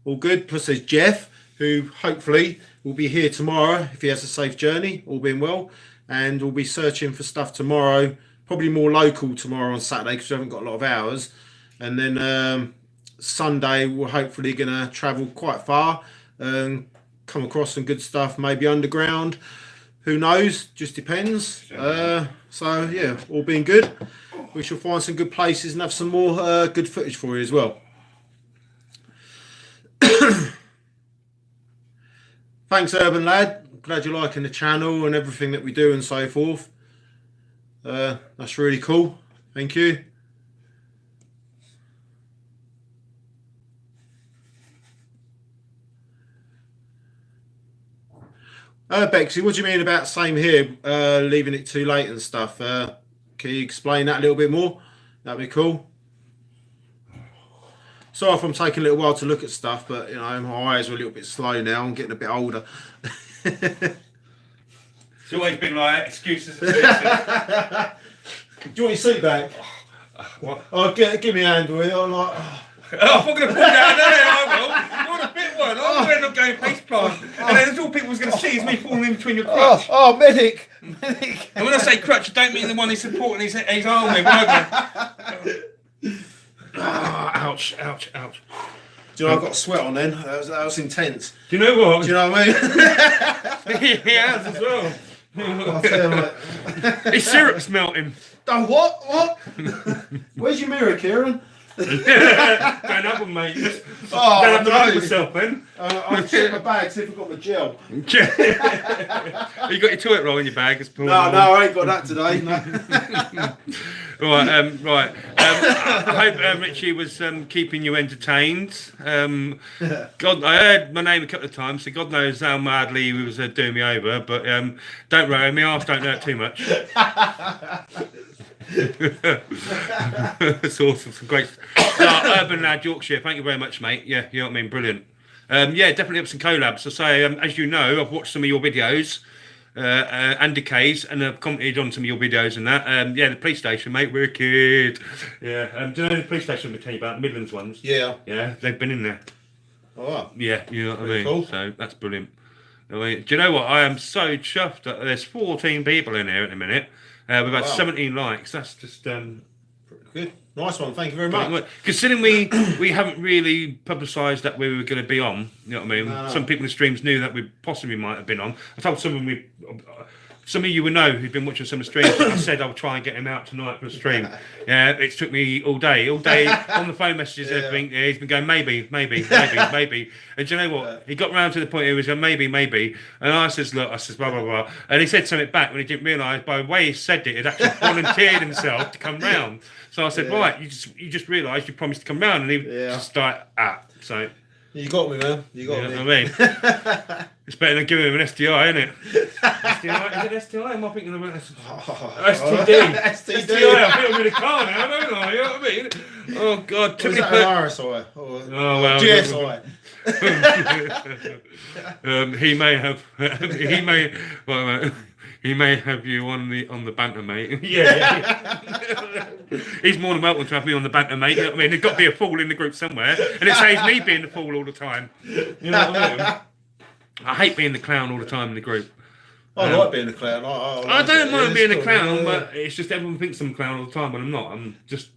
all good. Plus there's Jeff, who hopefully will be here tomorrow if he has a safe journey, all being well, and we'll be searching for stuff tomorrow, probably more local tomorrow on Saturday because we haven't got a lot of hours, and then Sunday we're hopefully going to travel quite far and come across some good stuff, maybe underground, who knows, just depends. So yeah, all being good, we shall find some good places and have some more good footage for you as well. Thanks, Urban Lad. Glad you're liking the channel and everything that we do and so forth. That's really cool. Thank you. Bexy, what do you mean about same here, leaving it too late and stuff? Can you explain that a little bit more? That'd be cool. Sorry if I'm taking a little while to look at stuff, but my eyes are a little bit slow now. I'm getting a bit older. It's always been like excuses. Do you want your seat back? What? Oh, give me a hand with it. I'm like, I'm not going to pull down there, I will. You want a bit one? I'm going to end up going face plant. And then that's all people was going to see is me falling in between your crutch. medic. And when I say crutch, I don't mean the one he's supporting his arm with. Ouch, ouch, ouch. Do you know, I've got sweat on then. That was intense. Do you know what? Do you know what I mean? He has as well. I'll tell you, mate. His syrup's melting. Oh, what? What? Where's your mirror, Kieran? Don't have them, mate. Oh, Don't have to no. look at myself then. I'll check my bag, see if I've got my gel. You got your toilet roll in your bag? It's No, I ain't got that today. No. Right. I hope Richie was keeping you entertained. God, I heard my name a couple of times, so God knows how madly he was doing me over. But don't worry, my arse don't hurt too much. It's awesome, some great. Urban Lad Yorkshire, thank you very much, mate. Yeah, you know what I mean, brilliant. Yeah, definitely have some collabs. So say, as you know, I've watched some of your videos. And decays, and I've commented on some of your videos and that. Yeah, the police station, mate, wicked. Yeah, do you know the police station we tell you about, the Midlands ones? Yeah. Yeah, they've been in there. Oh. Yeah, you know what I mean? Cool. So that's brilliant. I mean, do you know what? I am so chuffed that there's 14 people in here at the minute. We've had 17 likes. That's just good. Nice one. Thank you very much. Considering we haven't really publicised that we were going to be on, you know what I mean? No. Some people in the streams knew that we possibly might have been on. I told some of you will know who've been watching some of the streams. I said I'll try and get him out tonight for a stream. Yeah, it took me all day on the phone messages. Everything. Yeah, he's been going maybe. And do you know what? He got round to the point where he was going maybe. And I says, look, blah blah blah. And he said something back when he didn't realise by the way he said it, he'd actually volunteered himself to come round. So I said, right, you just realised you promised to come round, and he just like so. You got me, man. You got me. I mean, it's better than giving him an STI, isn't it? STI? Is it STI? Am I thinking of STD? STI. I feel I'm in a car now, don't I? You know what I mean? Oh God! Was that an RSI? Or GSI? He may have. He may have you on the banter, mate. Yeah. He's more than welcome to have me on the banter, mate. You know what I mean? There's got to be a fool in the group somewhere, and it saves me being the fool all the time. You know what I mean? I hate being the clown all the time in the group. I like being a clown. I don't mind being a clown, but it's just everyone thinks I'm a clown all the time, but I'm not. I'm just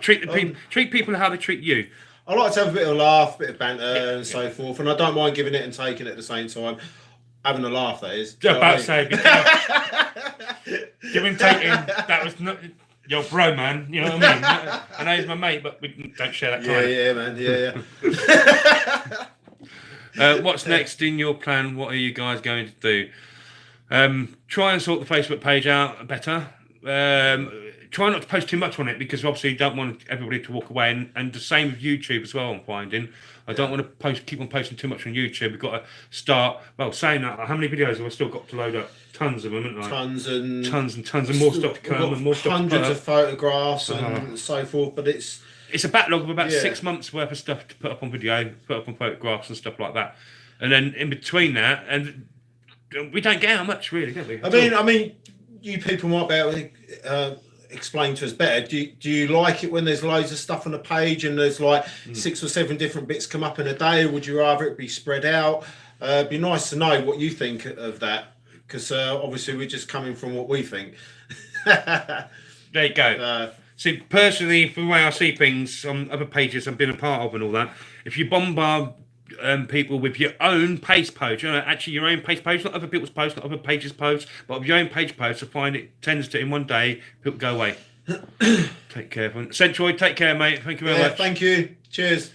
treat people how they treat you. I like to have a bit of laugh, a bit of banter, and so forth, and I don't mind giving it and taking it at the same time. Having a laugh, that is. About to say, give him taking. That was not your bro, man. You know what I mean? I know he's my mate, but we don't share that time. Yeah, man. Yeah. What's next in your plan? What are you guys going to do? Try and sort the Facebook page out better. Try not to post too much on it because obviously you don't want everybody to walk away, and the same with YouTube as well. I'm finding I don't want to keep on posting too much on YouTube. We've got to start. Well, saying that, how many videos have I still got to load up? Tons of them, haven't I? Tons and more stuff to come, and more stuff. Hundreds of photographs and so forth, but it's a backlog of about 6 months worth of stuff to put up on video, put up on photographs and stuff like that. And then in between that, and we don't get how much really, do we? I mean, you people might be able to explain to us better. Do you like it when there's loads of stuff on the page and there's like 6 or 7 different bits come up in a day, or would you rather it be spread out? It'd be nice to know what you think of that, because obviously we're just coming from what we think. There you go. See, personally, the way I see things on other pages I've been a part of and all that, if you bombard people with your own page post, actually your own page post, not other people's posts, not other pages posts, but of your own page posts, I find it tends to in one day people go away. Take care, Centroid. Take care, mate. Thank you very much. Thank you. Cheers.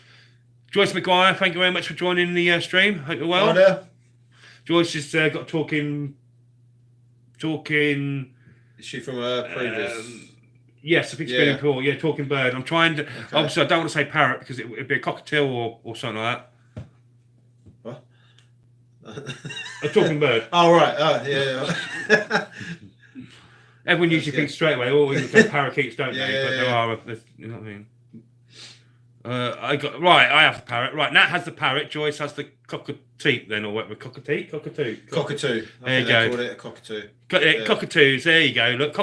Joyce McGuire, thank you very much for joining the stream. Hope you're well. Hi there. Joyce has got talking. Is she from previous? Yes, I think it's been important. Yeah, talking bird. I'm trying to. Okay. Obviously, I don't want to say parrot because it'd be a cockatiel or something like that. What? A talking bird. Oh right. Oh yeah. Everyone usually thinks straight away, oh, we can parakeets, don't they? Yeah, but there are, you know what I mean. I have the parrot. Right, Nat has the parrot. Joyce has the cockatoo. Then, or what? Cockatoo. Cockatoo. There you go. Called it a cockatoo. Cockatoos. There you go. Look,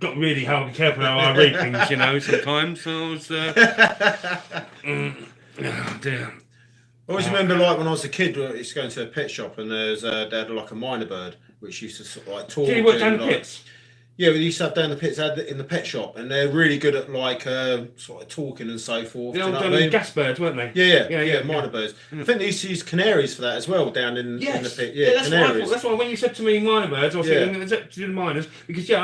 got really hard to be careful how I read things, sometimes. So I was, oh dear. I always remember, like when I was a kid, I used to go into a pet shop and they had like a minor bird which used to sort of like talk. Did you work down the pits? Yeah, we used to have down the pits in the pet shop, and they're really good at like sort of talking and so forth. The Do you old know what I mean? gas birds, weren't they? Yeah, minor birds. I think they used to use canaries for that as well down in the pit. Yeah, that's what I canaries. thought. That's why when you said to me minor birds, I was thinking, is it to do the miners? Because it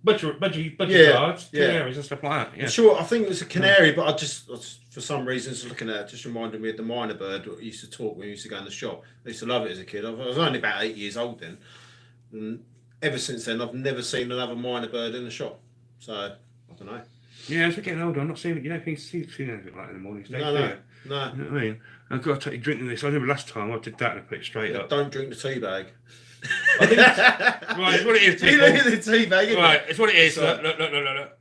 was budgie guards, canaries and stuff like that. Yeah. Sure, I think it was a canary, but I just for some reasons looking at it, just reminded me of the minor bird that used to talk when we used to go in the shop. I used to love it as a kid. I was only about 8 years old then. And ever since then, I've never seen another minor bird in the shop. So, I don't know. Yeah, as we're getting older, I'm not seeing it. You don't think you see anything like that in the mornings, do you? No. You know what I mean? I've got to take you drinking this. I remember last time I did that and I put it straight up. Don't drink the tea bag. Right, it's what it is. You look at the tea bag, right, it's what it is. So, look.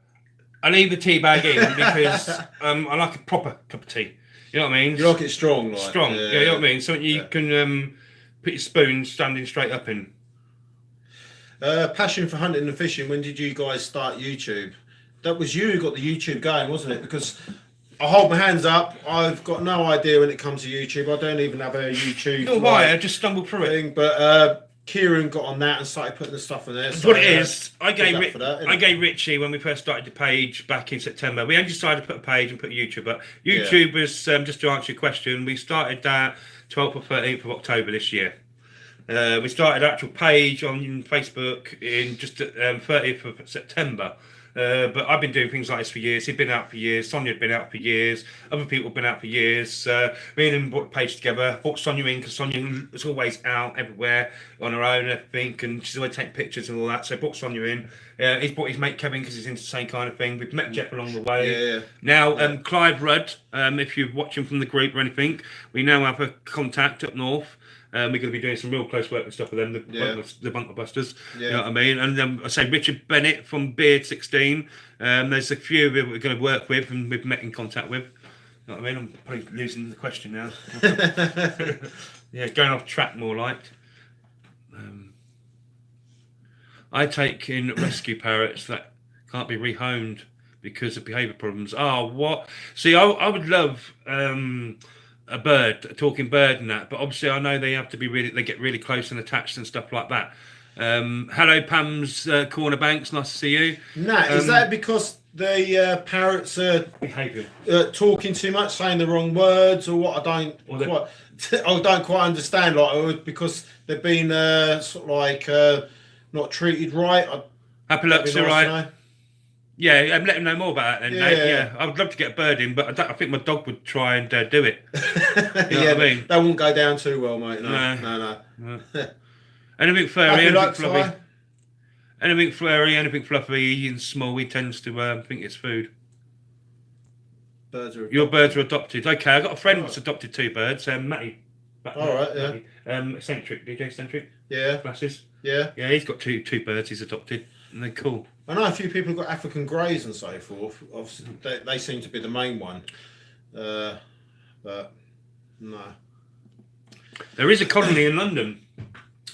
I leave the tea bag in because I like a proper cup of tea. You know what I mean? You like it strong, like. Strong, yeah, you know what I mean? Something you can put your spoon standing straight up in. Passion for hunting and fishing. When did you guys start YouTube? That was you who got the YouTube going, wasn't it? Because I hold my hands up. I've got no idea when it comes to YouTube. I don't even have a YouTube. No, why? I just stumbled through it. But Kieran got on that and started putting the stuff in there. That's what it is. I gave Richie, when we first started the page back in September, we only decided to put a page and put YouTube up. YouTube was, just to answer your question, we started that 12th or 13th of October this year. We started an actual page on Facebook in just 30th of September. But I've been doing things like this for years. He'd been out for years. Sonia had been out for years. Other people have been out for years. Me and him bought the page together. Brought Sonia in because Sonia is always out everywhere on her own, I think, and she's always taking pictures and all that. So I brought Sonia in. He's brought his mate Kevin because he's into the same kind of thing. We've met Jeff along the way. Yeah. Now, Clive Rudd, if you're watching from the group or anything, we now have a contact up north. We're going to be doing some real close work and stuff with them, the Bunker Busters. You know what I mean? And I say Richard Bennett from Beard 16. There's a few that we're going to work with and we've met in contact with. You know what I mean? I'm probably losing the question now. Yeah, going off track more like. I take in rescue parrots that can't be rehomed because of behaviour problems. Oh, what? See, I would love... a talking bird and that, but obviously I know they have to be they get really close and attached and stuff like that. Hello Pam's Corner Banks, nice to see you. Nat, is that because the parrots are talking too much, saying the wrong words, or what? I don't quite understand. Like, because they've been sort of like not treated right. Happy luck's all right. Yeah, let him know more about that then, Nate. Yeah, I would love to get a bird in, but I think my dog would try and do it. You know what I mean? That won't go down too well, mate. No. Anything furry, anything fluffy. Anything furry, anything fluffy and small, he tends to think it's food. Your birds are adopted. Okay, I've got a friend that's adopted 2 birds. Matty. Alright, yeah. Eccentric, DJ Eccentric. Yeah. Glasses. Yeah. Yeah, he's got two birds he's adopted, and they're cool. I know a few people have got African greys and so forth. Obviously, they seem to be the main one. But no. There is a colony in London.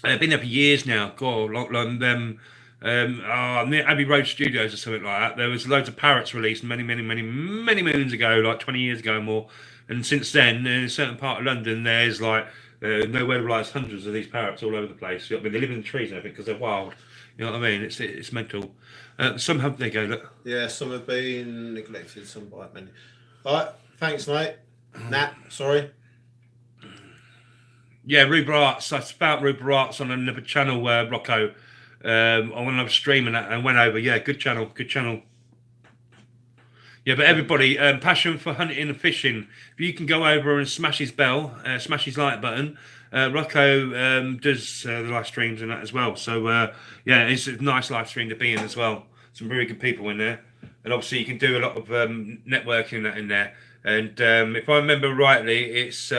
They've been there for years now. God, near Abbey Road Studios or something like that. There was loads of parrots released many moons ago, like 20 years ago or more. And since then, in a certain part of London, there's like nowhere to realize hundreds of these parrots all over the place. I mean, they live in the trees and everything because they're wild. You know what I mean? It's mental. Some have, there you go, look. Yeah, some have been neglected, some bite many. All right, thanks, mate. Nat, sorry. Yeah, Ruber Arts. I found Ruber Arts on another channel, Rocco, on another stream and went over. Yeah, good channel. Yeah, but everybody, passion for hunting and fishing. If you can go over and smash his bell, smash his like button. Rocco does the live streams and that as well. So, yeah, it's a nice live stream to be in as well. Some really good people in there. And obviously you can do a lot of networking that in there. And if I remember rightly, it's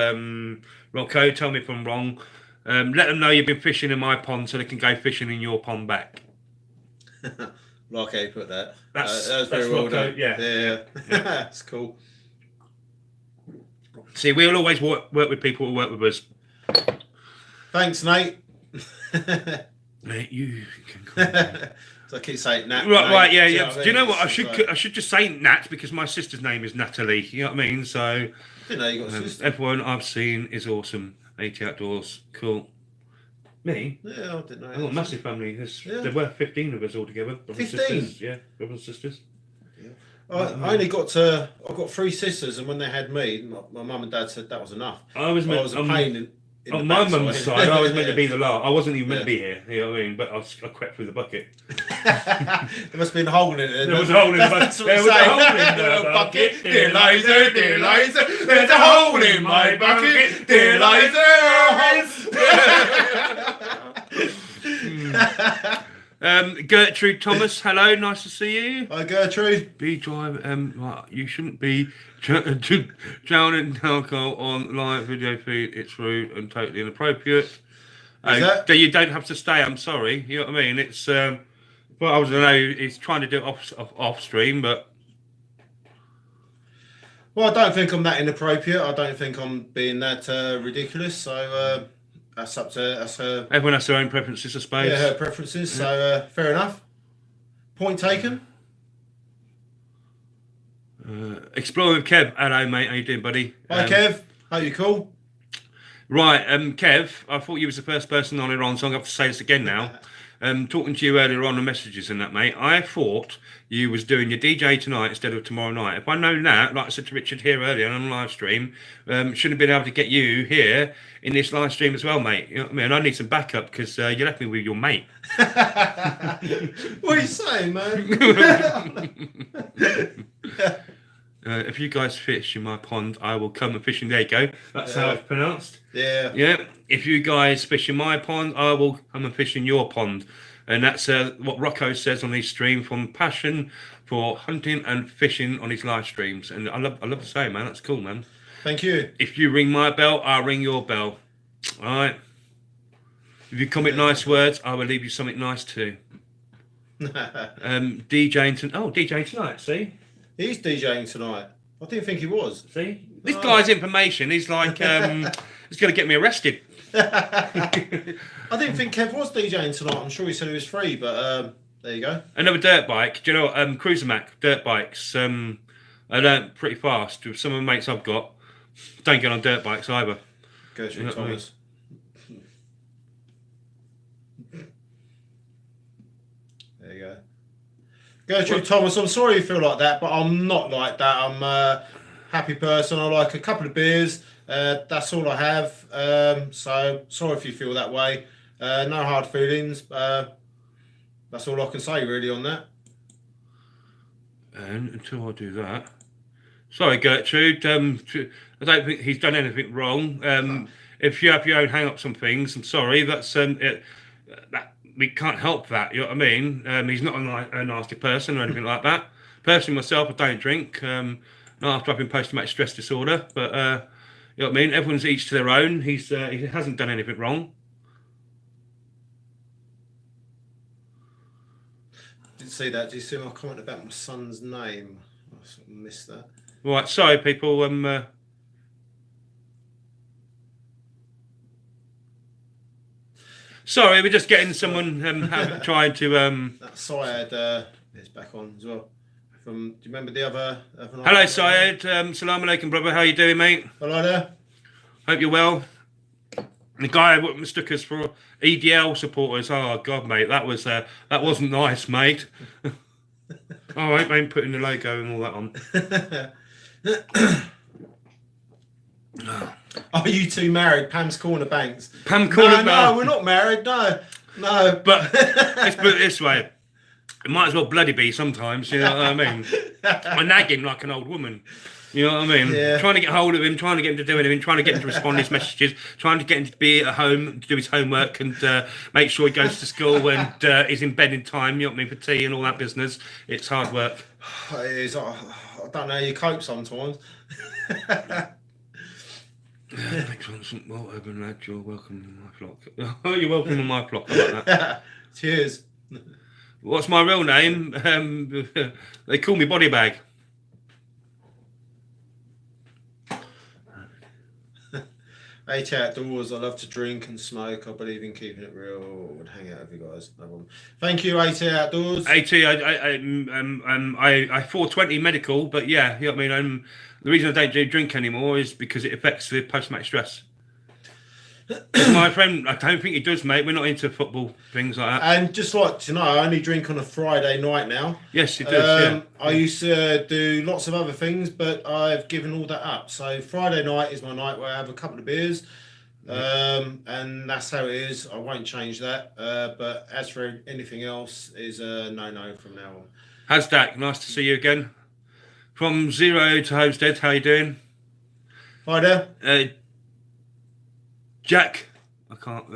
Rocco, tell me if I'm wrong. Let them know you've been fishing in my pond so they can go fishing in your pond back. Like how you put that. That's very well Rocco, done. Yeah. That's cool. See, we'll always work with people who work with us. Thanks, Nate. Mate, you can call me. So I keep saying Nat. Right, yeah. Do you know what? I should just say Nat because my sister's name is Natalie. You know what I mean? So I didn't know you got a sister. Everyone I've seen is awesome. AT Outdoors, cool. Me? Yeah, I didn't know. I've got a massive family. There were 15 of us all together. 15? Yeah, brothers and sisters. I got 3 sisters, and when they had me, my mum and dad said that was enough. I was a pain in on the my backside. mum's side, I was meant to be the last. I wasn't even meant to be here, you know what I mean? But I crept through the bucket. There must have been a hole in it. There was a hole in the bucket. There was a hole in the bucket. Dear Liza, dear Liza, there's a hole in my bucket. Dear Liza. Gertrude Thomas, hello, nice to see you. Hi, Gertrude. Be driving. You shouldn't be drowning alcohol on live video feed. It's rude and totally inappropriate. You don't have to stay. I'm sorry. You know what I mean? It's. Well, I don't know. He's trying to do it off stream, but. Well, I don't think I'm that inappropriate. I don't think I'm being that ridiculous. So. That's up to her. Everyone has their own preferences, I suppose. Yeah, her preferences. So fair enough. Point taken. Exploring with Kev. Hello, mate. How you doing, buddy? Hi, Kev. How you cool? Right, Kev. I thought you was the first person on here on, so I'm going to have to say this again now. Talking to you earlier on the messages and that, mate. I thought you was doing your DJ tonight instead of tomorrow night. If I'd known that, like I said to Richard here earlier on the live stream, shouldn't have been able to get you here in this live stream as well, mate. You know what I mean? I need some backup because you left me with your mate. What are you saying, man? If you guys fish in my pond, I will come and fish in. There you go. That's how it's pronounced. Yeah. Yeah. If you guys fish in my pond, I will come and fish in your pond. And that's what Rocco says on his stream, from passion for hunting and fishing on his live streams. And I love to say, man, that's cool, man. Thank you. If you ring my bell, I'll ring your bell. All right. If you comment nice words, I will leave you something nice too. DJing tonight, see? He's DJing tonight. I didn't think he was. See? This guy's information is like, it's going to get me arrested. I didn't think Kev was DJing tonight. I'm sure he said he was free, but there you go. Another dirt bike. Do you know what? Cruiser Mac dirt bikes. I learnt pretty fast with some of the mates I've got. Don't get on dirt bikes either. Gertrude Thomas. There you go. Gertrude Thomas, I'm sorry you feel like that, but I'm not like that. I'm a happy person. I like a couple of beers. That's all I have. So sorry if you feel that way. No hard feelings. That's all I can say really on that. And until I do that, sorry, Gertrude. I don't think he's done anything wrong. If you have your own hang-ups on things, I'm sorry. That's we can't help that. You know what I mean? He's not a nasty person or anything like that. Personally, myself, I don't drink. Not after I've been post-traumatic stress disorder, but you know what I mean. Everyone's each to their own. He hasn't done anything wrong. Didn't see that. Did you see my comment about my son's name? I sort of missed that. Right, sorry, people. Sorry, we're just getting someone trying to. That Syed is back on as well. Do you remember the other? Hello, Syed. Salam alaikum, brother. How you doing, mate? Hello there. Hope you're well. The guy who mistook us for EDL supporters. Oh God, mate, that wasn't nice, mate. All right, mate, putting the logo and all that on. Are you two married? Pam's Corner Banks. Pam Corner. No, we're not married. No. But let's put it this way: it might as well bloody be sometimes. You know what I mean? I nag him like an old woman. You know what I mean? Yeah. Trying to get hold of him, trying to get him to do anything, trying to get him to respond to his messages, trying to get him to be at home, to do his homework, and make sure he goes to school and is in bed in time. You know what I mean? For tea and all that business. it's hard work. It is. I don't know how you cope sometimes. Well, urban lad, you're welcome in my flock. Oh, you're welcome in my flock. I like that. Cheers. What's my real name? They call me Body Bag. AT Outdoors. I love to drink and smoke. I believe in keeping it real. I would hang out with you guys. No problem. Thank you, AT Outdoors. AT, I 420 medical, but yeah, you know what I mean. The reason I don't do drink anymore is because it affects the post-traumatic stress. My friend, I don't think he does, mate. We're not into football things like that. And just like, you know, I only drink on a Friday night now. Yes, he does. I used to do lots of other things, but I've given all that up. So Friday night is my night where I have a couple of beers. And that's how it is. I won't change that. But as for anything else, is a no from now on. How's Dak? Nice to see you again. From Zero to Homestead, how you doing? Hi there. Jack, I can't,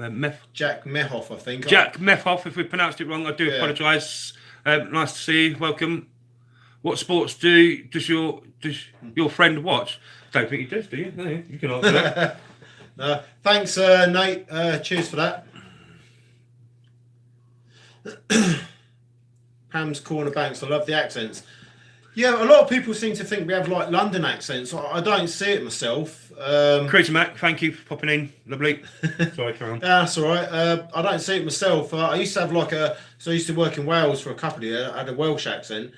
Jack Mehoff, I think. Jack Mehoff, if we pronounced it wrong, I do apologise. Nice to see you, welcome. What sports does your friend watch? Don't think he does, do you? No, you can answer that. Thanks, Nate. Cheers for that. Pam's Corner Banks. I love the accents. Yeah, a lot of people seem to think we have like London accents. I don't see it myself. Crazy Mac, thank you for popping in. Lovely. Sorry, Karen. That's all right. I don't see it myself. I used to have so I used to work in Wales for a couple of years. I had a Welsh accent.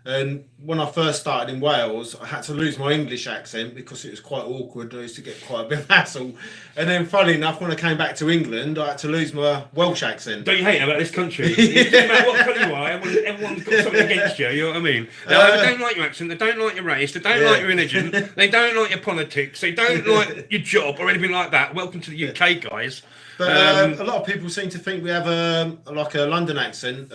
And when I first started in Wales, I had to lose my English accent because it was quite awkward. I used to get quite a bit of hassle. And then, funny enough, when I came back to England, I had to lose my Welsh accent. Don't you hate about this country? It doesn't matter what country you are, everyone's got something against you, you know what I mean? They don't like your accent, they don't like your race, they don't like your religion, they don't like your politics, they don't like your job or anything like that. Welcome to the UK, guys. But a lot of people seem to think we have a London accent.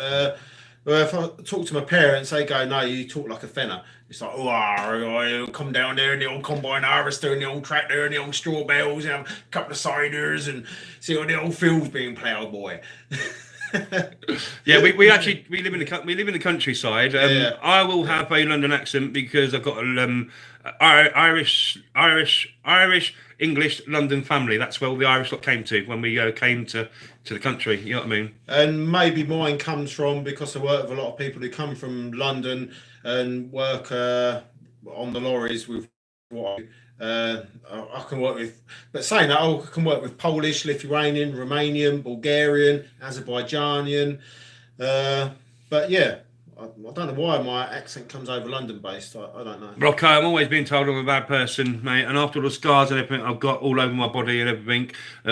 Well, if I talk to my parents, they go, "No, you talk like a fenner." It's like, "Oh, come down there in the old combine harvester and the old tractor and the old straw bales and have a couple of ciders and see all the old fields being ploughed, boy." Yeah, we live in the countryside. I will have a London accent because I've got Irish, English, London family. That's where all the Irish lot came to when we came to the country. You know what I mean? And maybe mine comes from because I work with a lot of people who come from London and work on the lorries with what I can work with. But saying that, I can work with Polish, Lithuanian, Romanian, Bulgarian, Azerbaijanian. But yeah. I don't know why my accent comes over London based. I don't know. Rocco, I'm always being told I'm a bad person, mate. And after all the scars and everything I've got all over my body and everything,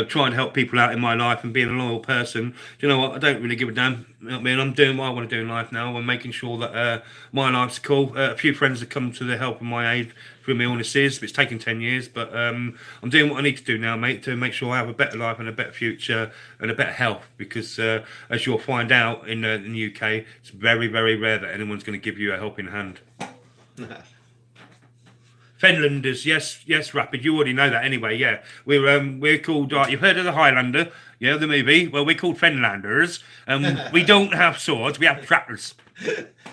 trying to help people out in my life and being a loyal person, do you know what? I don't really give a damn. You know what I mean? I'm doing what I want to do in life now. I'm making sure that my life's cool. A few friends have come to the help of my aid through my illnesses. It's taken 10 years, but I'm doing what I need to do now, mate, to make sure I have a better life and a better future and a better health. Because as you'll find out in the UK, it's very, very rare that anyone's going to give you a helping hand. Fenlanders, yes, Rapid. You already know that anyway. Yeah, we're called. You've heard of the Highlander? Yeah, the movie. Well, we're called Fenlanders. We don't have swords. We have tractors.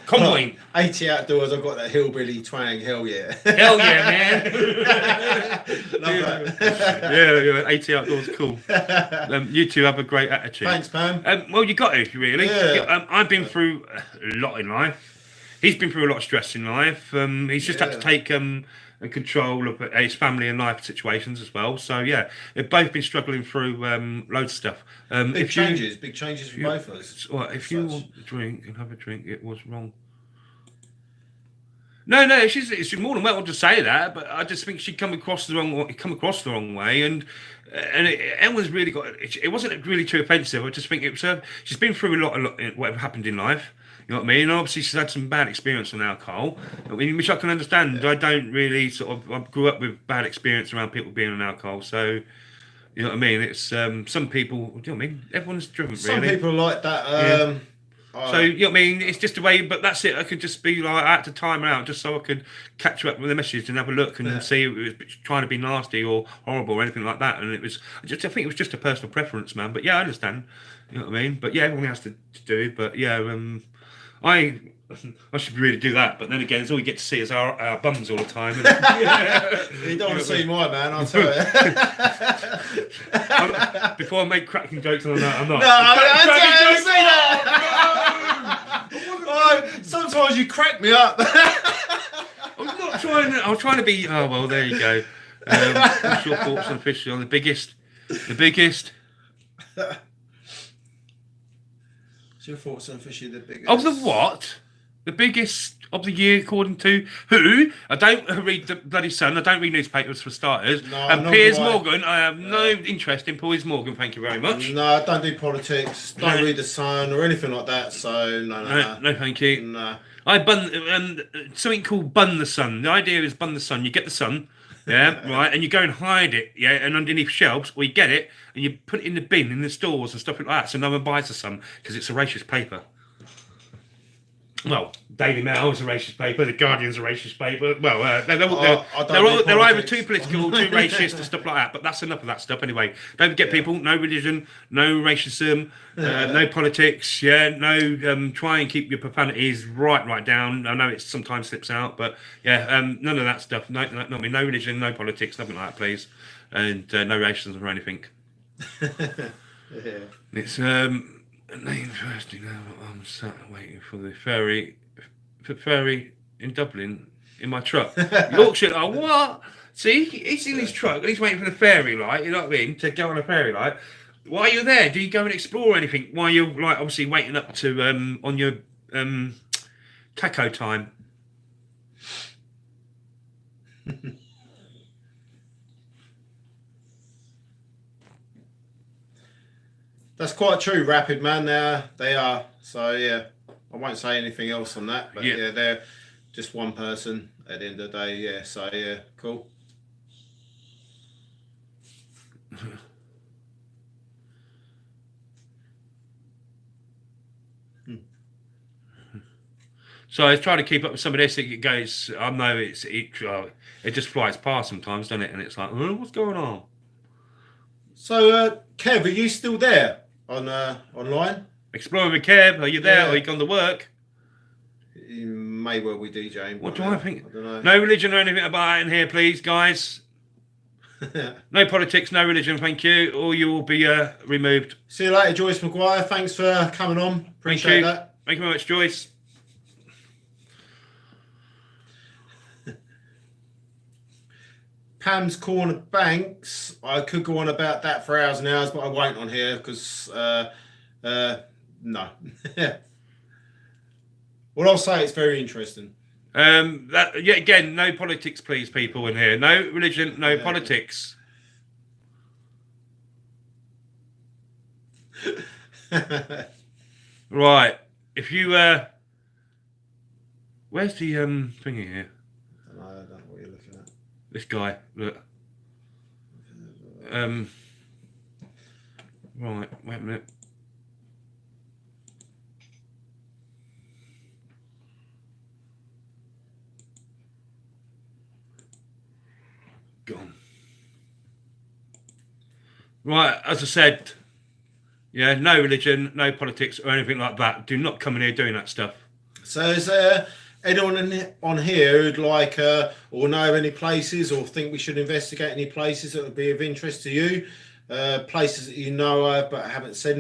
Come on. 80 outdoors. I've got that hillbilly twang. Hell yeah. Hell yeah, man. Love that. Yeah, 80 outdoors. Cool. You two have a great attitude. Thanks, Pam. Well, you got it, really. Yeah. I've been through a lot in life. He's been through a lot of stress in life. He's just had to take control of his family and life situations as well. So yeah, they've both been struggling through loads of stuff. Big changes for both of us. Well, if you want a drink and have a drink, it was wrong. No, it's more than welcome to say that, but I just think she'd come across the wrong way, and everyone's really got it. Wasn't really too offensive. I just think it was she's been through a lot whatever happened in life. You know what I mean? And obviously she's had some bad experience on alcohol, which I can understand. Yeah. I don't really I grew up with bad experience around people being on alcohol, so you know what I mean. It's some people. Do you know what I mean? Everyone's driven. Some really. People like that. Yeah. So you know what I mean? It's just a way, but that's it. I could just be like, I had to time her out just so I could catch up with the message and have a look and see if it was trying to be nasty or horrible or anything like that. And it was I think it was just a personal preference, man. But yeah, I understand. You know what I mean? But yeah, everyone has to do it. But yeah, I should really do that, but then again, all you get to see is our bums all the time. You don't want to see my man, I'll tell you. Before I make cracking jokes on that, I'm not. No, I don't say that. Oh, sometimes you crack me up. I'm not trying. I'm trying to be. Oh well, there you go. What's your thoughts on fish on the biggest? What's your thoughts on fishy the biggest? Of the what? The biggest of the year, according to who? I don't read the bloody Sun. I don't read newspapers for starters. No, And nor Piers do I. Morgan, I have no interest in Piers Morgan. Thank you very much. No, I don't do politics. Don't No. read the Sun or anything like that. So No, thank you. no. I bun something called bun the sun. The idea is bun the sun. You get the sun, yeah, right, and you go and hide it, yeah, and underneath shelves, or you get it and you put it in the bin in the stores and stuff like that, so no one buys the sun because it's a racist paper. Well, Daily Mail is a racist paper. The Guardian's a racist paper. Well, they're either too political, too racist, and stuff like that. But that's enough of that stuff anyway. Don't forget, people. No religion, no racism, no politics. Yeah, no. Try and keep your profanities right down. I know it sometimes slips out, but yeah, none of that stuff. No, no religion, no politics, nothing like that, please, and no racism or anything. Yeah. It's name first, I'm sat waiting for the ferry in Dublin in my truck. Yorkshire, oh what? See, he's in his truck and he's waiting for the ferry light, you know what I mean, to go on a ferry light. While you're there, do you go and explore anything while you're like obviously waiting up to on your taco time? That's quite true, Rapid Man. They are. So yeah, I won't say anything else on that. But yeah, they're just one person at the end of the day. Yeah. So yeah, cool. So I try to keep up with some of this. It goes. I know it just flies past sometimes, doesn't it? And it's like, oh, what's going on? So Kev, are you still there on online? Exploring with Kev, are you there? Or are you gone to work? You may well be DJing. What do I think? I don't know. No religion or anything about it in here, please, guys. No politics, no religion, thank you. Or you will be removed. See you later, Joyce Maguire. Thanks for coming on. Appreciate that. Thank you very much, Joyce. Pam's Corner Banks. I could go on about that for hours and hours, but I won't on here because no. Well, I'll say it's very interesting. Again, no politics, please, people in here. No religion, no politics. Right. If you where's the thingy here? I don't know what you're looking at. This guy, look. Right, wait a minute. Gone. Right, as I said, yeah, no religion, no politics or anything like that. Do not come in here doing that stuff. So is there anyone on here who'd like or know any places or think we should investigate any places that would be of interest to you? Places that you know of but haven't said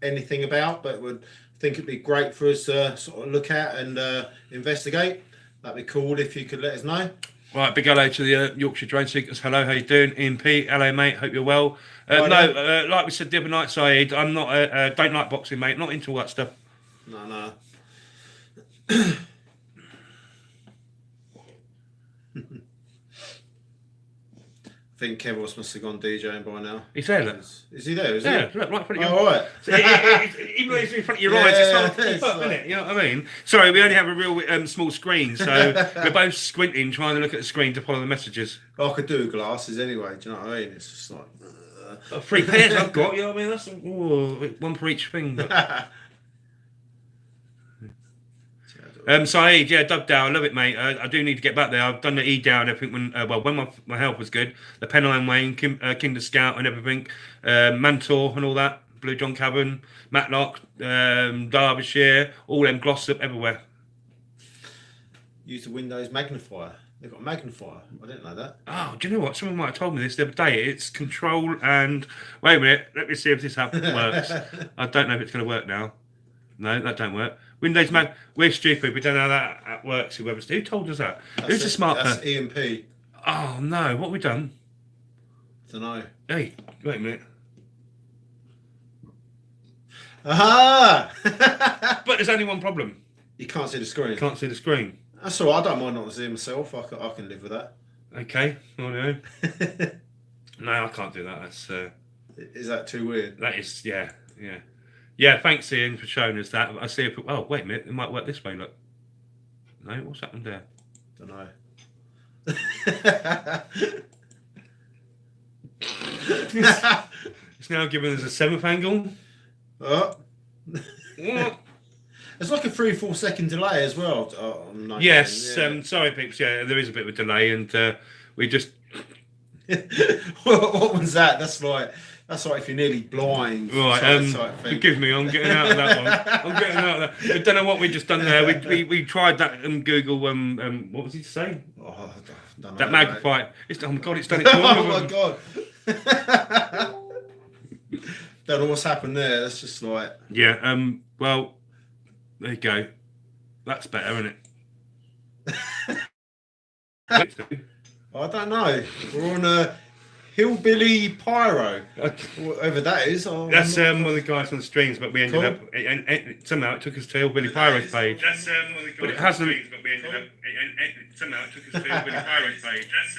anything about but would think it'd be great for us to sort of look at and investigate? That'd be cool if you could let us know. Right, big hello to the Yorkshire Drone Seekers. Hello, how you doing? Ian P, hello mate, hope you're well. Like we said the other night, Saeed, I'm not, don't like boxing, mate, not into all that stuff. No. I think Kev must have gone DJing by now. He's there, look. Is he there? Yeah, look, right in front of you. Oh, all right. Even though it's in front of your eyes, it's hard to keep up, isn't it? You know what I mean? Sorry, we only have a real small screen, so we're both squinting, trying to look at the screen to follow the messages. I could do glasses anyway, do you know what I mean? It's just like... 3 pairs I've got, you know what I mean? That's one for each thing. But... Saeed, yeah, Dubdown, I love it, mate. I do need to get back there. I've done the E-Down, everything when my health was good. The Pennine Wayne, Kinder Scout and everything. Mantor and all that. Blue John Cavern, Matlock, Derbyshire, all them Glossop, everywhere. Use the Windows magnifier. They've got a magnifier. I didn't know that. Oh, do you know what? Someone might have told me this the other day. It's control and... Wait a minute. Let me see if this works. I don't know if it's going to work now. No, that don't work. Windows Mag, we're stupid. We don't know how that works. Who told us that? Who's a smart person? That's EMP. Oh no, what have we done? I don't know. Hey, wait a minute. Aha! But there's only one problem. You can't see the screen. Can't see the screen. That's all right. I don't mind not seeing myself. I can live with that. Okay. Oh no. No, I can't do that. That's. Is that too weird? That is. Yeah. Yeah. Yeah. Thanks, Ian, for showing us that. I see. Oh, wait a minute. It might work this way. Look. No. What's happened there? Don't know. It's now giving us a 7th angle. Oh. What? It's like a 3-4 second delay as well. Yes. Yeah. Sorry, peeps. Yeah, there is a bit of a delay, and we just. What was that? That's like if you're nearly blind. Right. Type thing. Forgive me. I'm getting out of that one. I'm getting out of that. I don't know what we just done there. We tried that and Google. What was he saying? Oh, I don't know, That magnifier. It's, oh my god! It's done it. Oh my god. Don't know what's happened there. That's just like. Yeah. Well, there you go. That's better, isn't it? I don't know. We're on a hillbilly pyro. Whatever that is. That's one of the guys on the streams, but we ended up. And somehow it took us to Hillbilly Pyro's page. That's one of the guys. But it hasn't. But we ended up. Somehow it took us to Hillbilly Pyro's page. That's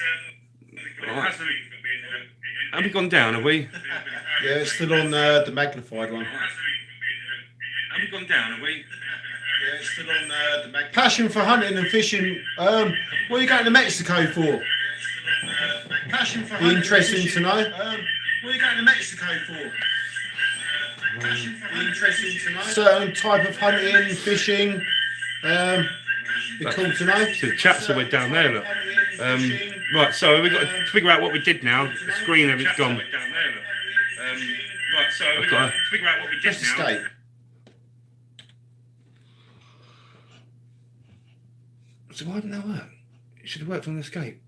have we gone down? Have we? Yeah, it's still on the magnified one. Have we gone down? Have we? Yeah, it's still on the magnified. Passion for hunting and fishing. What are you going to Mexico for? Passion for hunting. Interesting to know. What are you going to Mexico for? Interesting to know. Certain type of hunting, fishing. Be cool to know. So the chaps that went down there, look. Right, so we've got to figure out what we did now. The screen of it's gone. Right, so we've got to figure out what we did Just now. escape. So why didn't that work? It should have worked on the escape.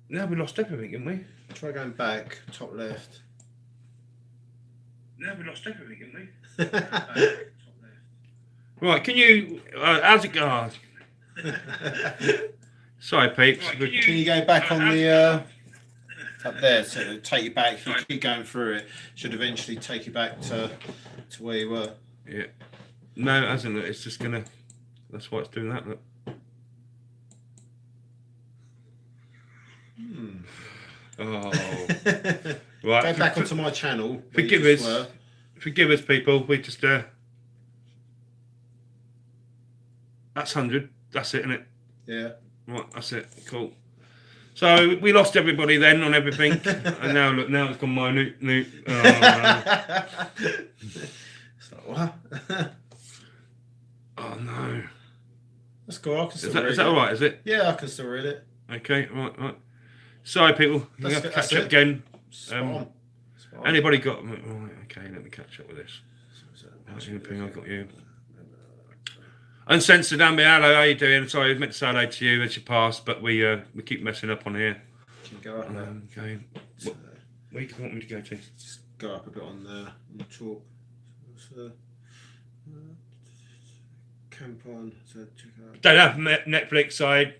Now we lost everything, haven't we? Try going back, top left. Now we lost everything, haven't we? Right, can you... how's it going? Sorry, peeps. Right, can you go back on the... up there, so it'll take you back. If you keep going through it, should eventually take you back to where you were. Yeah. No, it hasn't. It's just going to... That's why it's doing that, look. Oh. Right. Go back onto my channel. Forgive us. Forgive us, people. We just... That's 100. That's it, isn't it? Yeah. Right, that's it. Cool. So we lost everybody then on everything, and now look, now it's gone minute. Oh, no. So what? Oh no. That's cool. I can still read Is that all right? Is it? Yeah, I can still read it. Okay. Right. Sorry, people. We have to catch up again. Spot on. Anybody got? Right, okay, let me catch up with this. That's the thing I got you. Uncensored Amber, hello, how you doing? Sorry, I was meant to say hello to you as you passed, but we keep messing up on here. Can you go up there? Okay. Where do you want me to go to? Just go up a bit on the chalk. Camp on. So check out. Don't have Netflix. I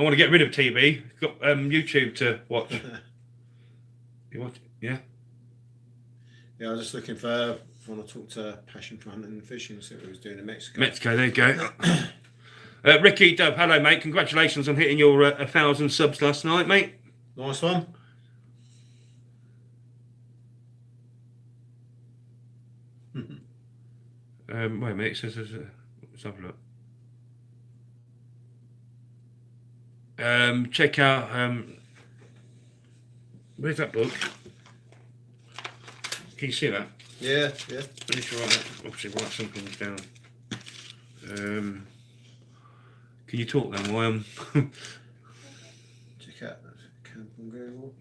want to get rid of TV. Got YouTube to watch. You watch? Yeah. Yeah, I was just looking for. Want to talk to Passion for Hunting and Fishing, see what he was doing in Mexico. Mexico, there you go. Ricky Dub, hello mate. Congratulations on hitting your 1,000 subs last night, mate. Nice one. Wait a minute, it says let's have a look. Check out where's that book? Can you see that? Yeah. I need to obviously write something down. Can you talk then? Why Check out Camp on Google.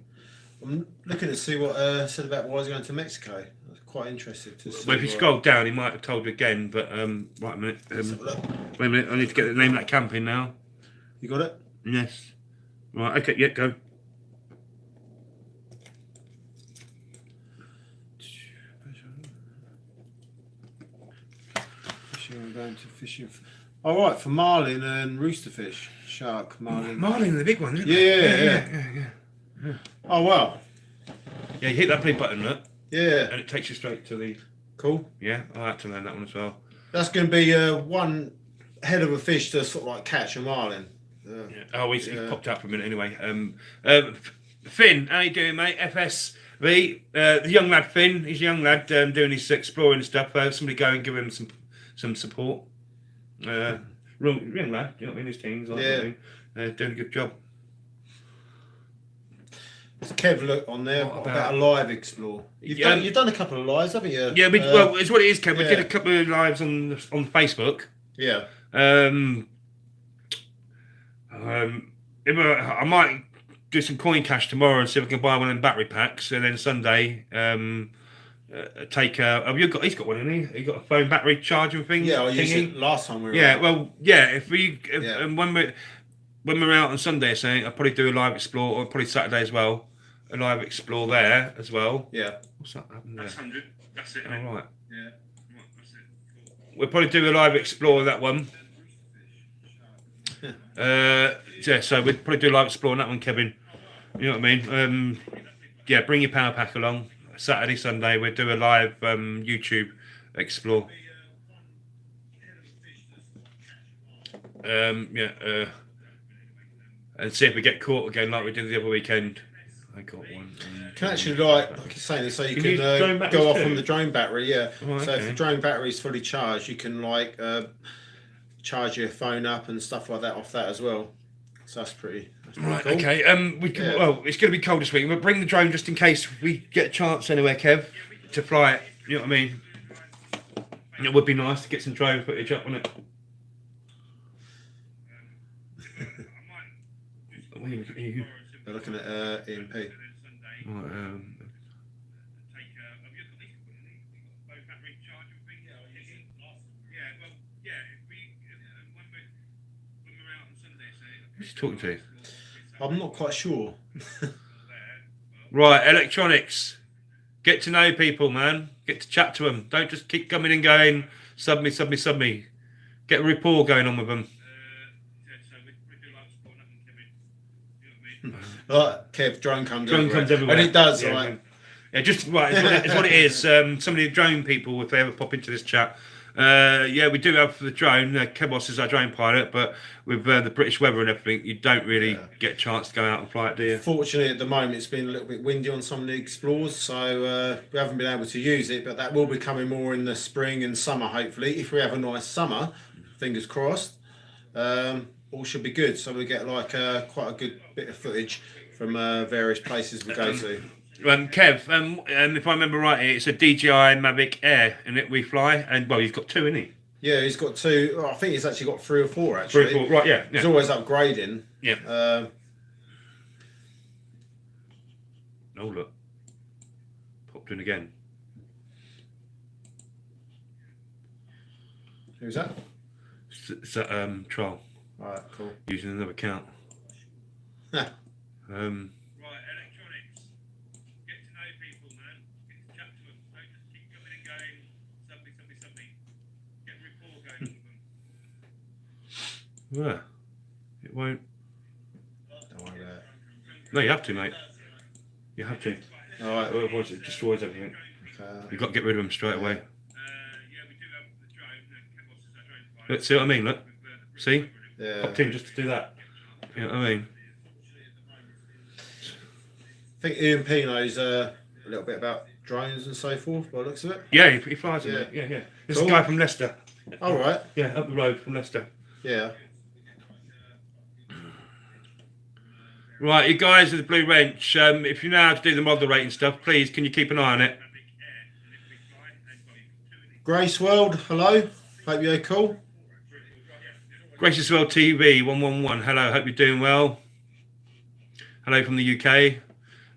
I'm looking to see what said about why he's going to Mexico. I was quite interested to see. Well, if you scroll down, he might have told you again. But wait a minute. Wait a minute. I need to get the name of that camping now. You got it? Yes. Right. Okay. Yeah. Go. I'm going to fishing. All right, for marlin and roosterfish, shark, marlin. Marlin, the big one, isn't it? Yeah. Oh wow. Yeah, you hit that play button, look. Yeah. And it takes you straight to the. Cool. Yeah, I had to learn that one as well. That's going to be one head of a fish to sort of like catch a marlin. Yeah. Oh, he popped out for a minute anyway. Finn, how you doing, mate? FSV, the young lad Finn. He's a young lad doing his exploring and stuff. Somebody go and give him some support. Young lad, you know what I mean? His team's like, doing a good job. There's Kev look on there about a live explore. You've done a couple of lives, haven't you? Yeah, well, it's what it is, Kev. We did a couple of lives on Facebook. Yeah. I might do some coin cash tomorrow and see if I can buy one of them battery packs, and then Sunday take he's got one, hasn't he? He got a phone battery charging thing. Yeah, I used it last time we were Yeah, out. well, yeah. And when we're out on Sunday or something, I'll probably do a live explore, or probably Saturday as well. A live explore there as well. Yeah. What's that happened there? That's 100. That's it. All right. Yeah. Right, that's it. Cool. We'll probably do a live explore that one. So we'd probably do a live explore on that one, Kevin. You know what I mean? Yeah, bring your power pack along. Saturday, Sunday, we'll do a live YouTube explore. And see if we get caught again like we did the other weekend. I got one. Can actually like you're saying, so you can go off on the drone battery. Yeah. Oh, So if okay. the drone battery is fully charged, you can like charge your phone up and stuff like that off that as well. So that's pretty Right, cool. okay. Well, it's going to be cold this week, but bring the drone just in case we get a chance anywhere, Kev, to fly it. You know what I mean? It would be nice to get some drone footage up on it. They're looking at EMP. Right, who's he talking to? I'm not quite sure. Right, electronics. Get to know people, man. Get to chat to them. Don't just keep coming and going, sub me. Get a rapport going on with them. Like Kev, drone comes everywhere. and it does. Yeah, like, yeah, just right. It's what it is. Some of the drone people, if they ever pop into this chat, yeah, we do have for the drone. Kebos is our drone pilot, but with the British weather and everything, you don't really get a chance to go out and fly it, do you? Fortunately, at the moment, it's been a little bit windy on some of the explores, so we haven't been able to use it. But that will be coming more in the spring and summer, hopefully. If we have a nice summer, fingers crossed, all should be good. So we get like quite a good bit of footage from various places we go to. Kev, if I remember right, it's a DJI Mavic Air, and it we fly, and well, you've got two, isn't he? Yeah, he's got two. I think he's actually got 3 or 4 actually. 3 or 4, right? Yeah. He's always upgrading. Yeah. Oh look, popped in again. Who's that? It's that troll All right, cool. using another account. Right, electronics. Get to know people, man. Get to chat to them. Don't just keep coming and going. Somebody. Get rapport going with them. Yeah. It won't. Don't worry about it. No, you have to, mate. You have to. All right. Otherwise, it destroys everything. You've got to get rid of them straight away. Yeah, we do have the drone. Kebos is our drone pilot. Look, see what I mean? Look. See? Yeah. Popped in just to do that. You know what I mean? I think EMP knows a little bit about drones and so forth by the looks of it. Yeah, he flies them. Yeah. Yeah. This Cool. guy from Leicester. All right. Yeah, up the road from Leicester. Yeah. Right, you guys with the Blue Wrench, if you know how to do the moderating stuff, please, can you keep an eye on it? Grace World, hello. Hope you're cool. Gracious World TV 111. Hello, hope you're doing well. Hello from the UK.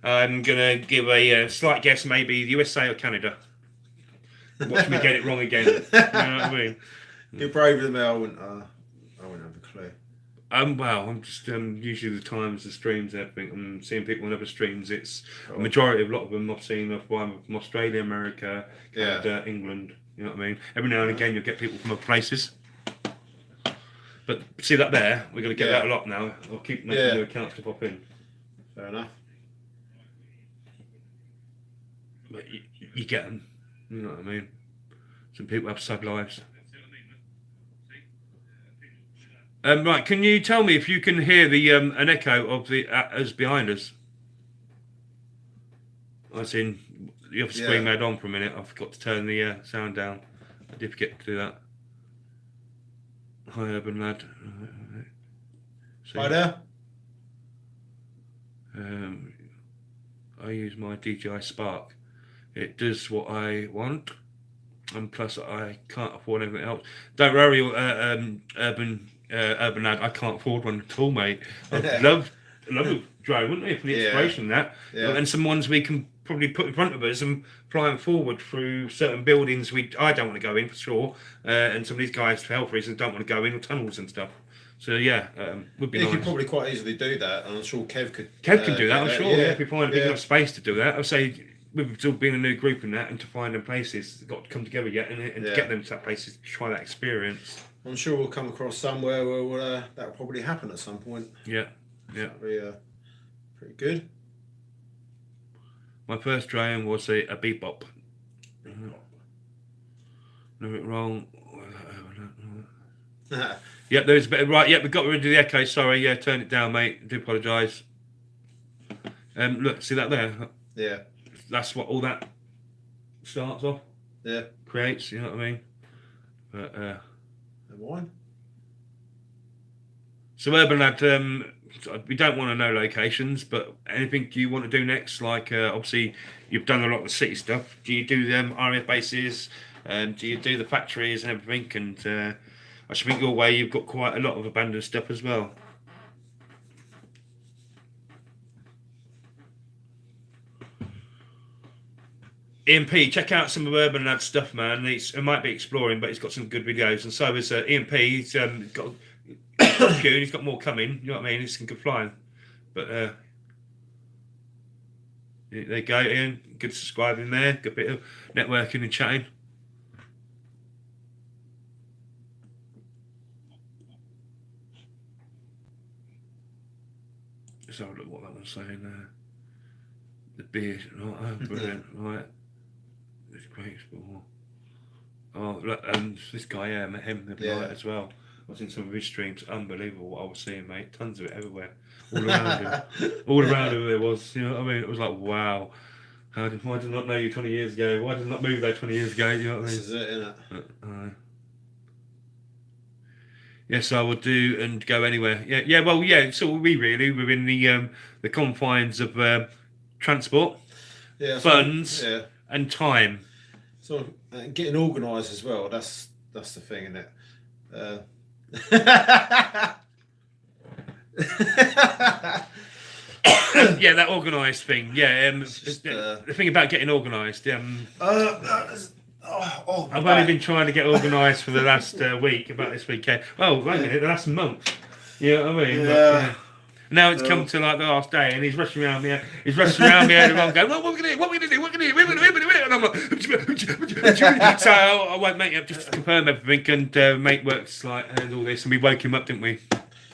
I'm gonna give a slight guess, maybe USA or Canada. Watch me get it wrong again. You know what I mean? You're braver than me. I wouldn't have a clue. Well, I'm just usually the times, the streams, everything. I'm seeing people on other streams. It's a majority of a lot of them I've seen from Australia, America, Canada, England. You know what I mean? Every now and again, you'll get people from other places. But see that there? We're going to get that a lot now. I'll keep making new accounts to pop in. Fair enough. But you get them. You know what I mean? Some people have sad lives. That's what I mean, man. See? People do that. Right, can you tell me if you can hear the an echo of the us behind us? I seen the other screen Yeah. had on for a minute. I forgot to turn the sound down. I did forget to do that. Hi, urban lad. So, Hi there. I use my DJI Spark. It does what I want, and plus I can't afford anything else. Don't worry, urban lad. I can't afford one at all, mate. I'd love a drone, wouldn't we, for the Yeah. inspiration and that, Yeah. and some ones we can probably put in front of us and fly them forward through certain buildings I don't want to go in for sure, and some of these guys for health reasons don't want to go in, or tunnels and stuff. So yeah, would be You nice. could probably quite easily do that, and I'm sure Kev could. Kev can do that, I'm sure. Yeah, if we find a big Yeah. enough space to do that. I'd say we've still been a new group in that, and to find them places, got to come together yet, and Yeah. get them to that places to try that experience. I'm sure we'll come across somewhere where that'll probably happen at some point. Yeah, yeah. That'll be pretty good. My first drone was a bebop. Nothing wrong. Yep, there's a bit right. Yep, we got rid of the echo. Sorry, yeah, turn it down, mate. I do apologise. Look, see that there? Yeah. That's what all that starts off. Yeah. Creates. You know what I mean? But And wine. so urban lad, we don't want to know locations, but anything you want to do next? Like obviously, you've done a lot of the city stuff. Do you do them RAF bases? Do you do the factories and everything? And I should think your way, you've got quite a lot of abandoned stuff as well. EMP, check out some of Urban Lad's stuff, man. It might be exploring, but he's got some good videos. And so is EMP. He's got he's got more coming. You know what I mean? He's some good flying. But there you go, Ian. Good subscribing there. Good bit of networking and chatting. Let's have a look what that was saying there. The beard, right? Brilliant, right? It's great explore. Oh, look, this guy, yeah, I met him the other Yeah. night as well. I was in some of his streams. Unbelievable what I was seeing, mate. Tons of it everywhere, all around him. All around him there was. You know what I mean? It was like, wow. Why did I not know you 20 years ago? Why did I not move there 20 years ago? You know what I mean? This is it, isn't it? Yes, I would do and go anywhere. Yeah. Well, yeah. So we really within the confines of transport, Yeah. funds, Yeah. and time. So getting organised as well. That's the thing, isn't it? Yeah, that organised thing. Yeah, just, the thing about getting organised. Oh, I've only been trying to get organised for the last week, about this weekend. Well, wait a minute, the last month. You know what I mean? Yeah. Now it's come to like the last day, and he's rushing around me. He's rushing around me, and I'm going, "What are we gonna do? What are we gonna do? What are we gonna do?" And I'm like, so I won't make up just to confirm everything, and mate works like and all this, and we woke him up, didn't we?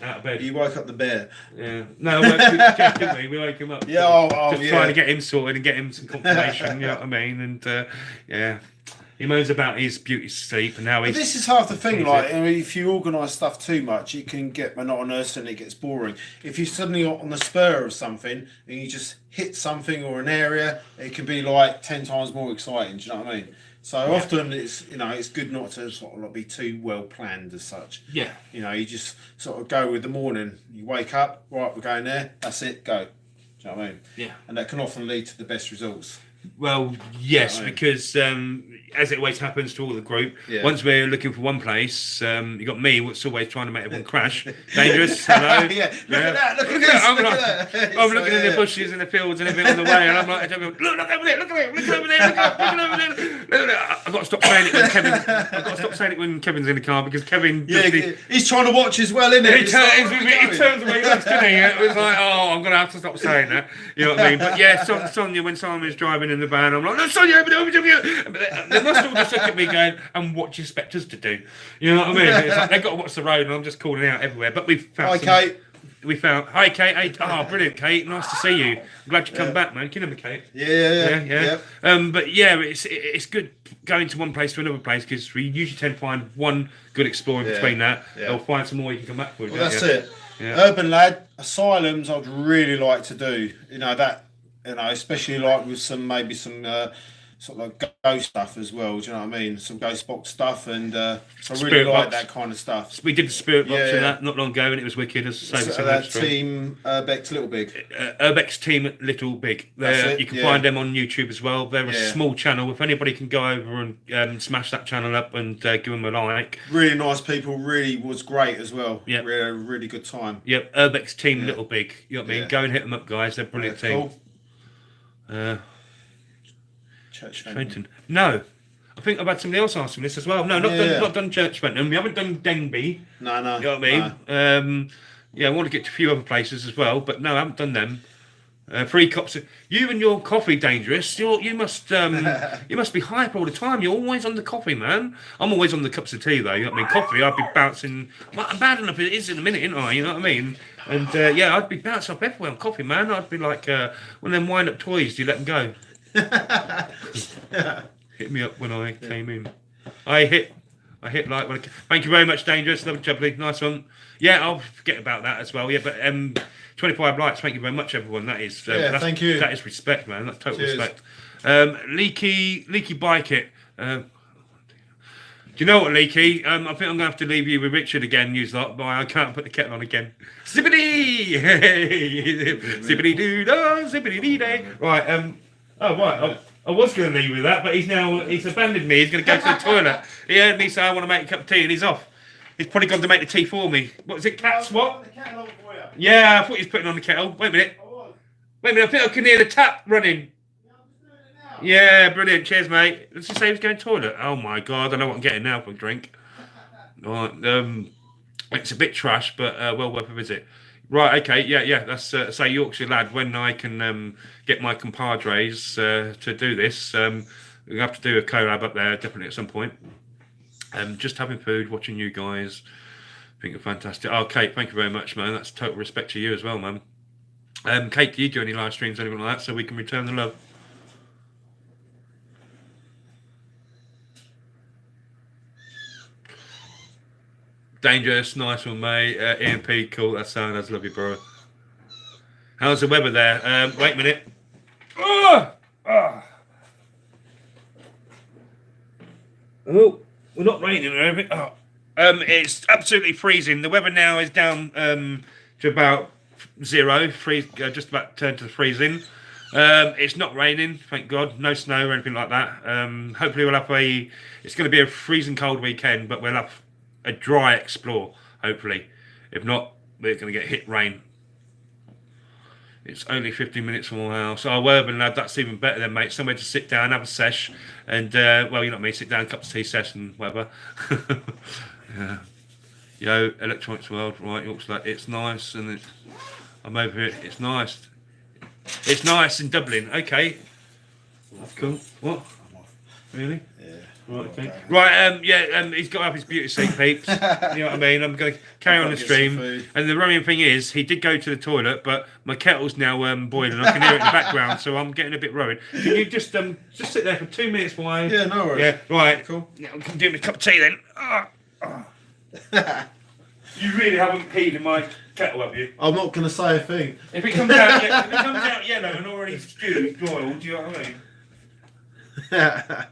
Out of bed. You woke up the bear. Yeah. No, we Jeff, didn't we? We woke him up. Yeah. Just trying to get him sorted and get him some confirmation. You know what I mean? And yeah. He moans about his beauty sleep and how But he's. this is half the thing. Like, I mean, if you organise stuff too much, it can get monotonous and it gets boring. If you're suddenly on the spur of something and you just hit something or an area, it can be like 10 times more exciting. Do you know what I mean? So often it's it's good not to sort of like be too well planned as such. Yeah. You know, you just sort of go with the morning. You wake up, right, we're going there. That's it, go. Do you know what I mean? Yeah. And that can often lead to the best results. Well, yes, Right. because as it always happens to all the group, Yeah. once we're looking for one place, you got me, what's always trying to make everyone crash. Dangerous, hello. Yeah, look at that, look at that, this, I'm, look like, at that. I'm So, looking in yeah. the bushes and the fields and everything on the way, and I'm like, look over there, look over there, look over there, look over there. I've got to stop saying it when Kevin's in the car, because Kevin Yeah, just he's trying to watch as well, isn't he it? turns away, looks, doesn't he? It was like, oh, I'm going to have to stop saying that. You know what I mean? But yeah, Sonia, when Simon's driving in the van, I'm like, no, Sonia, over there. They must all just look at me going, and what do you expect us to do? You know what I mean? It's like, they've got to watch the road, and I'm just calling out everywhere. But we've found Okay. we found. Hi, Kate. Hey, oh, brilliant, Kate. Nice to see you. I'm glad you come back, man. Can you hear me, Kate? Yeah. But yeah, it's good going to one place to another place because we usually tend to find one good explorer between that. Yeah. Or find some more you can come back with. Well, that's it. Yeah. Urban lad asylums, I'd really like to do. You know that. You know, especially like with maybe some sort of like ghost stuff as well. Do you know what I mean? Some ghost box stuff, and I really like that kind of stuff. We did the Spirit Box and that not long ago, and it was wicked. As I say, So that team Beck's Little Big. Urbex Team Little Big. You can find them on YouTube as well. They're a small channel. If anybody can go over and smash that channel up and give them a like. Really nice people. Really was great as well. Yeah, really good time. Yep, Urbex Team Little Big. You know what I mean? Go and hit them up, guys. They're a brilliant team. Cool. Church Fenton. No, I think I've had somebody else asking this as well. No, not done Church Fenton. We haven't done Denby. No. You know what I mean? I want to get to a few other places as well, but no, I haven't done them. Free cops. You and your coffee, Dangerous. You must be hyper all the time. You're always on the coffee, man. I'm always on the cups of tea though. You know what I mean? Coffee, I'd be bouncing. Well, I'm bad enough it is in a minute, isn't I? You know what I mean? And I'd be bouncing up everywhere on coffee, man. I'd be like one of them wind-up toys. Do you let them go? Hit me up when I came in. I hit like when thank you very much, Dangerous. Lovely jubbly. Nice one. Yeah, I'll forget about that as well. Yeah, but 25 likes. Thank you very much, everyone. That is thank you. That is respect, man. That's total respect. Leaky Bike It. Do you know what, Leaky? I think I'm going to have to leave you with Richard again, news lot, but I can't put the kettle on again. Zippity! Zippity doo da, zippity dee day. Right, I was going to leave you with that, but he's abandoned me. He's going to go to the toilet. He heard me say I want to make a cup of tea, and he's off. He's probably gone to make the tea for me. What is it, Cat's what? Yeah, I thought he was putting on the kettle. Wait a minute. Wait a minute, I think I can hear the tap running. Yeah, brilliant. Cheers, mate. Let's just say he was going to the toilet. Oh my God, I know what I'm getting now for a drink. Right, it's a bit trash, but well worth a visit. Right, okay, yeah. That's say Yorkshire lad. When I can get my compadres to do this, we have to do a collab up there definitely at some point. Just having food, watching you guys. I think you're fantastic. Oh, Kate, thank you very much, man. That's total respect to you as well, man. Kate, do you do any live streams, anything like that, so we can return the love? Dangerous, nice one, mate. EMP, cool. That sound, that's lovely, bro. How's the weather there? Wait a minute. Oh, we're not raining or anything. It's absolutely freezing. The weather now is down to about zero, just about turned to freezing. It's not raining, thank God. No snow or anything like that. Hopefully we'll have it's going to be a freezing cold weekend, but we'll have a dry explore, hopefully. If not, we're going to get hit rain. It's only 15 minutes from our house. Oh, Urban lad, that's even better then, mate. Somewhere to sit down, have a sesh, and, well, you know what I mean, sit down, cup of tea session, whatever. Yeah. Yo, Electronics World, right, looks like it's nice, and I'm over here, it's nice. It's nice in Dublin, okay. That's cool. What? Really? Yeah. Right, okay. Right, he's got up his beauty suit, peeps. You know what I mean? I'm going to carry on the stream. And the worrying thing is, he did go to the toilet, but my kettle's now boiling. I can hear it in the background, so I'm getting a bit worried. Can you just sit there for 2 minutes while I... Yeah, no worries. Yeah, right. Cool. Yeah, I'm doing my cup of tea then. You really haven't peed in my kettle, have you? I'm not going to say a thing. If it comes out, yellow and already stewed, boiled, do you know what I mean?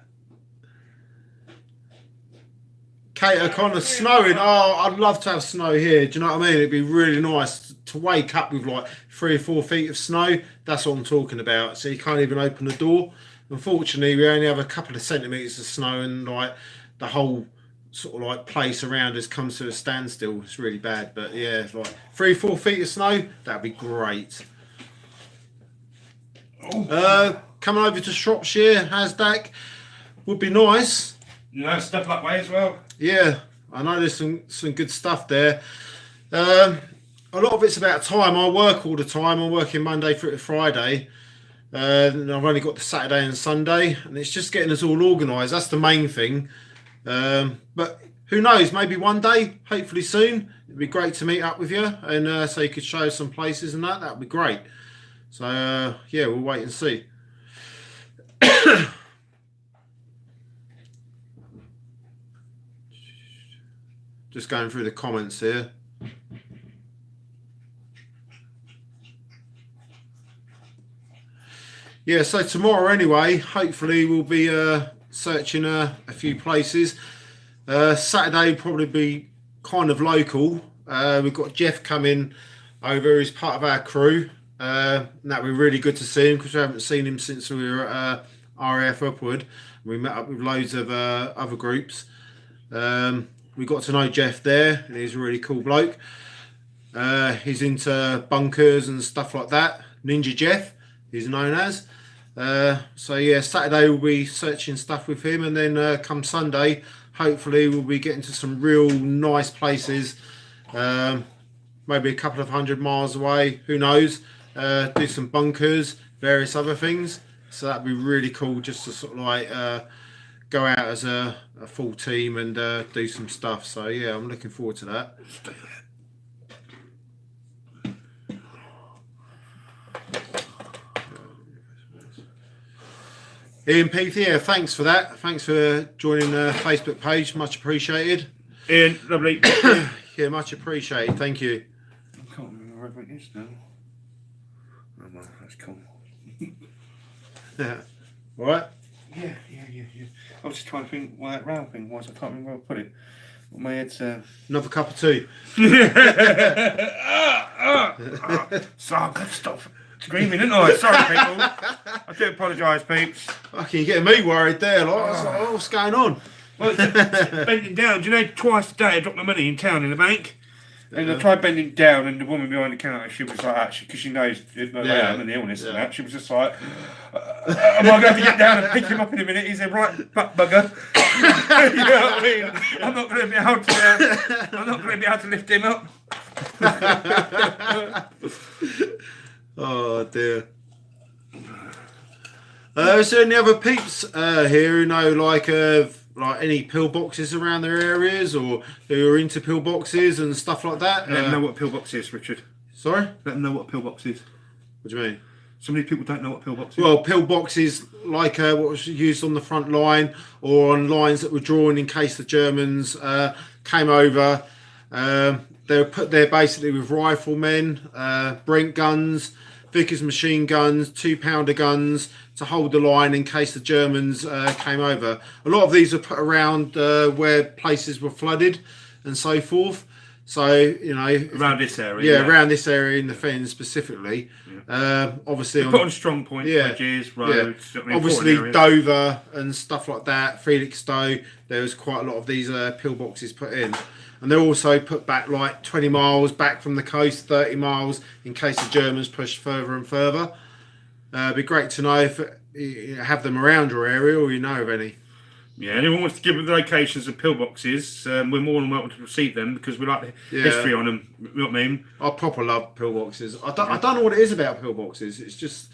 Kate, kind of snowing. Oh, I'd love to have snow here. Do you know what I mean? It'd be really nice to wake up with like 3 or 4 feet of snow. That's what I'm talking about. So you can't even open the door. Unfortunately, we only have a couple of centimetres of snow, and like the whole sort of like place around us comes to a standstill. It's really bad. But yeah, like 3 or 4 feet of snow, that'd be great. Coming over to Shropshire, Hasdack, would be nice. You know, stuff that way as well. Yeah, I know there's some good stuff there. A lot of it's about time. I work all the time. I'm working Monday through to Friday. And I've only got the Saturday and Sunday, and it's just getting us all organised. That's the main thing. But who knows? Maybe one day, hopefully soon. It'd be great to meet up with you, and so you could show us some places and that. That'd be great. So yeah, we'll wait and see. Just going through the comments here. Yeah, so tomorrow anyway, hopefully we'll be searching a few places. Saturday will probably be kind of local. We've got Jeff coming over, he's part of our crew. And that'd be really good to see him because we haven't seen him since we were at RAF Upward. We met up with loads of other groups. We got to know Jeff there, and he's a really cool bloke. He's into bunkers and stuff like that. Ninja Jeff, he's known as. So yeah, Saturday we'll be searching stuff with him, and then come Sunday, hopefully we'll be getting to some real nice places. Maybe a couple of 100 miles away, who knows. Do some bunkers, various other things. So that'd be really cool, just to sort of like go out as a full team and do some stuff. So yeah, I'm looking forward to that. Ian Peith, yeah, thanks for that. Thanks for joining the Facebook page. Much appreciated. Ian, lovely. Yeah, much appreciated. Thank you. I can't remember where it is now. Oh, no, that's cool. Yeah. All right. Yeah. I was just trying to think why that round thing was. I can't remember where I put it. My head's... Another cup of tea. So I'm going to stop screaming, didn't I? Sorry, people. I do apologise, peeps. Fucking, you're getting me worried there. Like, I was like, oh, what's going on? Well, it's bending down. Do you know, twice a day I drop my money in town in the bank? And I tried bending down, and the woman behind the counter, she was like, actually, because she knows that I am and the illness and that, she was just like, am I going to get down and pick him up in a minute? He said, right, butt bugger. You know what I mean? I'm not going to be able to lift him up. Oh dear. Is there any other peeps here who know like any pillboxes around their areas, or who are into pillboxes and stuff like that? Let them know what a pillbox is, Richard. Sorry? Let them know what a pillbox is. What do you mean? So many people don't know what pillbox is. Well, pillboxes like what was used on the front line or on lines that were drawn in case the Germans came over. They were put there basically with riflemen, Brent guns, Vickers machine guns, 2-pounder guns to hold the line in case the Germans came over. A lot of these were put around where places were flooded and so forth. So, you know... Around this area. Yeah, around this area in the Fen specifically. Yeah. Obviously... Put on strong points, bridges, roads... Yeah. Obviously Dover and stuff like that, Felixstowe, there was quite a lot of these pillboxes put in. And they're also put back like 20 miles back from the coast, 30 miles, in case the Germans push further and further. It'd be great to know if you have them around your area or you know of any. Yeah, anyone wants to give the locations of pillboxes, we're more than welcome to receive them because we like the history on them. You know what I mean? I proper love pillboxes. I don't know what it is about pillboxes. It's just,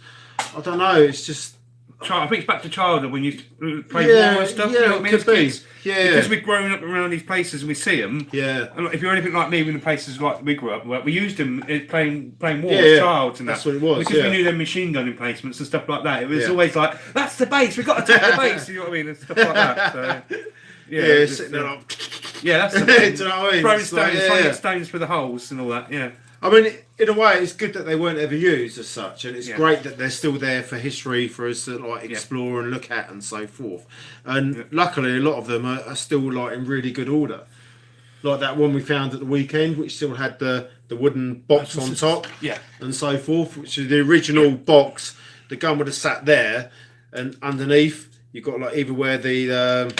I don't know, it's just... I think it's back to childhood when you used to play war and stuff. Yeah, you know what I mean? it could be. Yeah. Because we're growing up around these places and we see them. Yeah. And if you're anything like me, in the places like we grew up, we used them playing war as childs and that's what it was. Because we knew them machine gun emplacements and stuff like that. It was always like, that's the base, we've got to take the base. You know what I mean? And stuff like that. So, sitting there like... Yeah, that's the thing. Do you know what I mean? Throwing stones, stones for the holes and all that, yeah. I mean, in a way, it's good that they weren't ever used as such, and it's great that they're still there for history for us to like explore and look at and so forth. And luckily, a lot of them are still like in really good order. Like that one we found at the weekend, which still had the wooden box on top, and so forth, which is the original box. The gun would have sat there, and underneath you got like either where the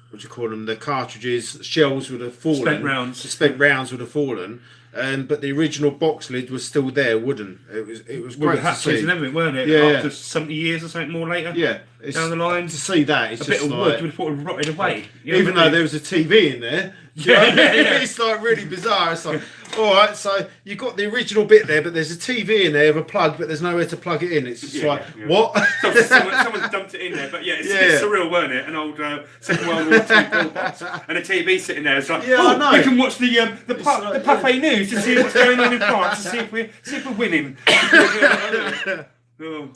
what do you call them? The cartridges, shells would have fallen. Spent rounds. The spent rounds would have fallen. But the original box lid was still there, wooden. It was great to see. And everything, weren't it? Yeah, After 70 years or something more later. Yeah, down the line to see that. It's a just bit of wood would have rotted away. Even though there was a TV in there. It's like really bizarre. It's like All right, so you've got the original bit there, but there's a TV in there with a plug, but there's nowhere to plug it in. It's just what? So someone's dumped it in there, but yeah, it's surreal, weren't it? An old Second World War II pillbox, and a TV sitting there. It's like, I know. We can watch the Parfait News to see what's going on in France, to see if we're winning. Oh.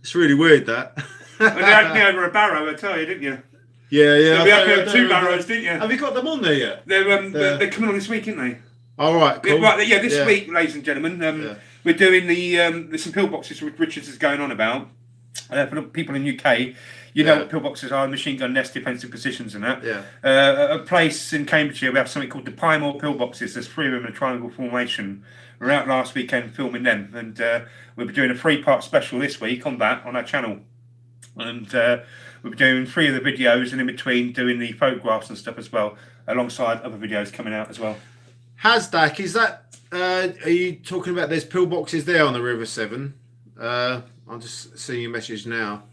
It's really weird that. And they had me over a barrow, I tell you, didn't you? Yeah. We had me over 2 barrows, didn't you? Have you got them on there yet? They're coming on this week, aren't they? All right, cool. Right, this week, ladies and gentlemen, we're doing the some pillboxes which Richards is going on about. For the people in UK, you know what pillboxes are, machine gun nest defensive positions and that. Yeah. A place in Cambridgeshire, we have something called the Pymore pillboxes. There's 3 of them in a triangle formation. We were out last weekend filming them, and we'll be doing a 3-part special this week on that on our channel. And we'll be doing 3 of the videos, and in between doing the photographs and stuff as well, alongside other videos coming out as well. Hasdak, is that? Are you talking about there's pillboxes there on the River Severn? I'm just seeing your message now.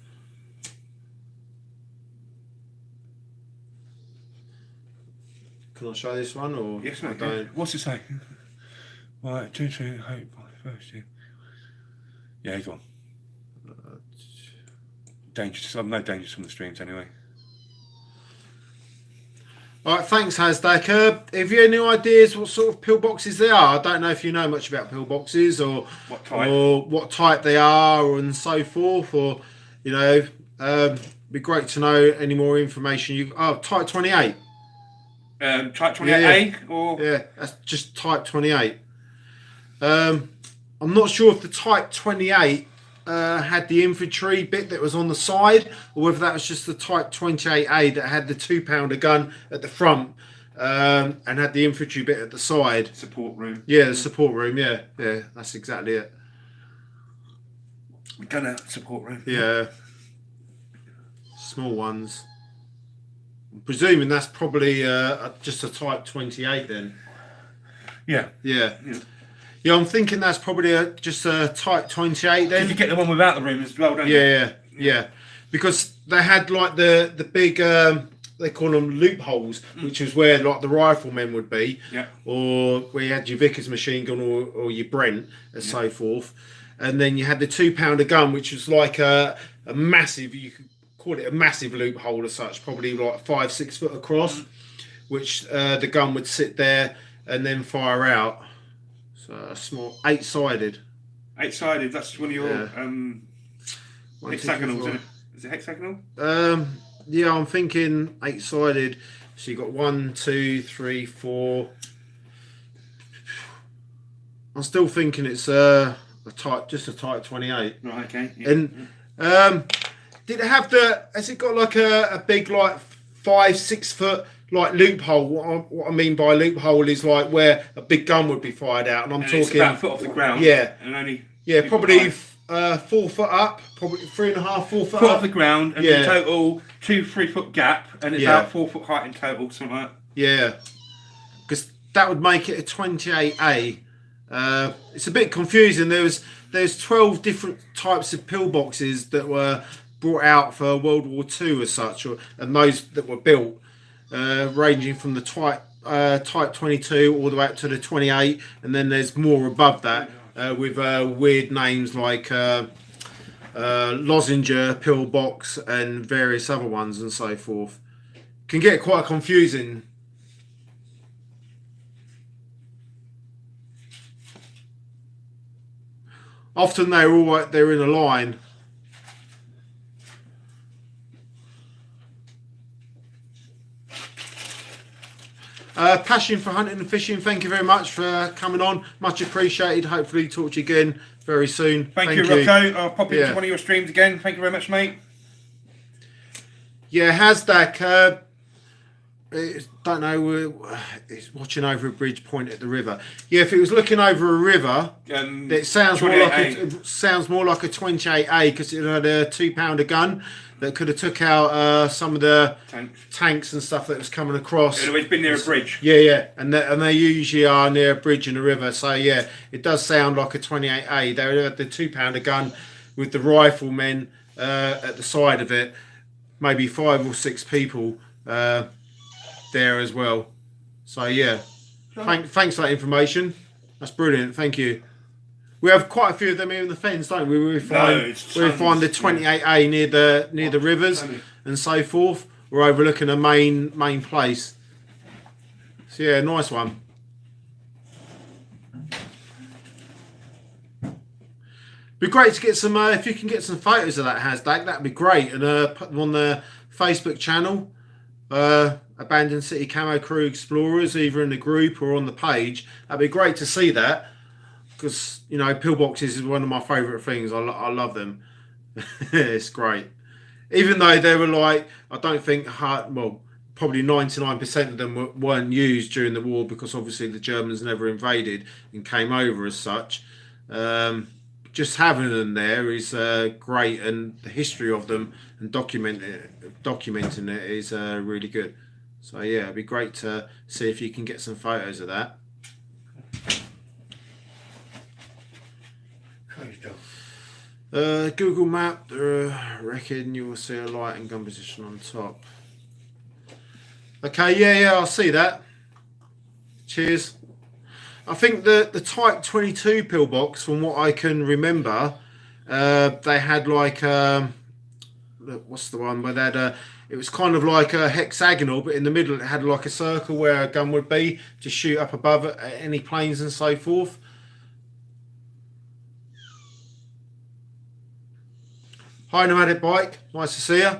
Can I show this one or? Yes, mate. What's it say? Right, 2, 3, 8, 5, 1. Yeah, go on. Dangerous. I'm no dangerous from the streams anyway. All right, thanks, Hasdak. Have you any ideas what sort of pillboxes they are? I don't know if you know much about pillboxes or what type they are and so forth. Or, be great to know any more information. Type 28. Type 28A or that's just Type 28. I'm not sure if the Type 28 had the infantry bit that was on the side, or whether that was just the Type 28A that had the 2-pounder gun at the front and had the infantry bit at the side. Support room. Yeah, the support room. Yeah, that's exactly it. Gunner support room. Yeah, small ones. I'm presuming that's probably just a Type 28 then. Yeah. Yeah, I'm thinking that's probably just a Type 28 then. Did you get the one without the room as well, don't you? Yeah. Because they had like the big, they call them loopholes, which is where like the riflemen would be. Yeah. Or where you had your Vickers machine gun or your Brent and so forth. And then you had the 2-pounder gun, which was like a massive, you could call it a massive loophole as such, probably like 5-6 foot across, which the gun would sit there and then fire out. So a small 8-sided. 8-sided. That's one of your hexagonals, isn't it? Is it hexagonal? Yeah, I'm thinking 8-sided. So you got 1, 2, 3, 4. I'm still thinking it's just a Type 28. Right. Okay. Yeah. And did it have has it got like a big like 5-6 foot like loophole? What I mean by loophole is like where a big gun would be fired out, and I'm talking it's about a foot off the ground. Yeah, and only probably 4 foot up, probably 3.5, 4 foot up up off the ground, and in total 2-3 foot gap, and it's about 4 foot height in total, something like that. Yeah, because that would make it a 28A. It's a bit confusing. There's 12 different types of pillboxes that were brought out for World War II as such, and those that were built. Ranging from the Type 22 all the way up to the 28, and then there's more above that with weird names like Lozinger, Pillbox, and various other ones and so forth. Can get quite confusing. Often they're in a line. Passion for hunting and fishing, thank you very much for coming on. Much appreciated. Hopefully talk to you again very soon. Thank you, Rocco. I'll pop into one of your streams again. Thank you very much, mate. Yeah, Hasdak, don't know, it's watching over a bridge point at the river. Yeah, if it was looking over a river, it sounds more like a 28A because it had a 2-pounder gun that could have took out some of the tanks and stuff that was coming across. It's always been near a bridge. Yeah, and they usually are near a bridge and a river. So yeah, it does sound like a 28A. They had the 2-pounder gun with the riflemen at the side of it, maybe 5 or 6 people there as well. So yeah, Thanks for that information. That's brilliant. Thank you. We have quite a few of them here in the fens, don't we? We find the 28A near the rivers and so forth. We're overlooking a main place. So yeah, nice one. Be great to get some. If you can get some photos of that Hashtag, that'd be great, and put them on the Facebook channel. Abandoned City Camo Crew Explorers, either in the group or on the page. That'd be great to see that, because you know, pillboxes is one of my favourite things. I love them. It's great, even though they were like, I don't think probably 99% of them weren't used during the war, because obviously the Germans never invaded and came over as such. Just having them there is great, and the history of them and documenting it is really good. So yeah, it'd be great to see if you can get some photos of that. Google Map, reckon you will see a light and gun position on top. Okay, yeah, I'll see that. Cheers. I think the Type 22 pillbox, from what I can remember, they had like what's the one where they had it was kind of like a hexagonal, but in the middle it had like a circle where a gun would be to shoot up above it at any planes and so forth. Hi, Nomadic Bike. Nice to see you.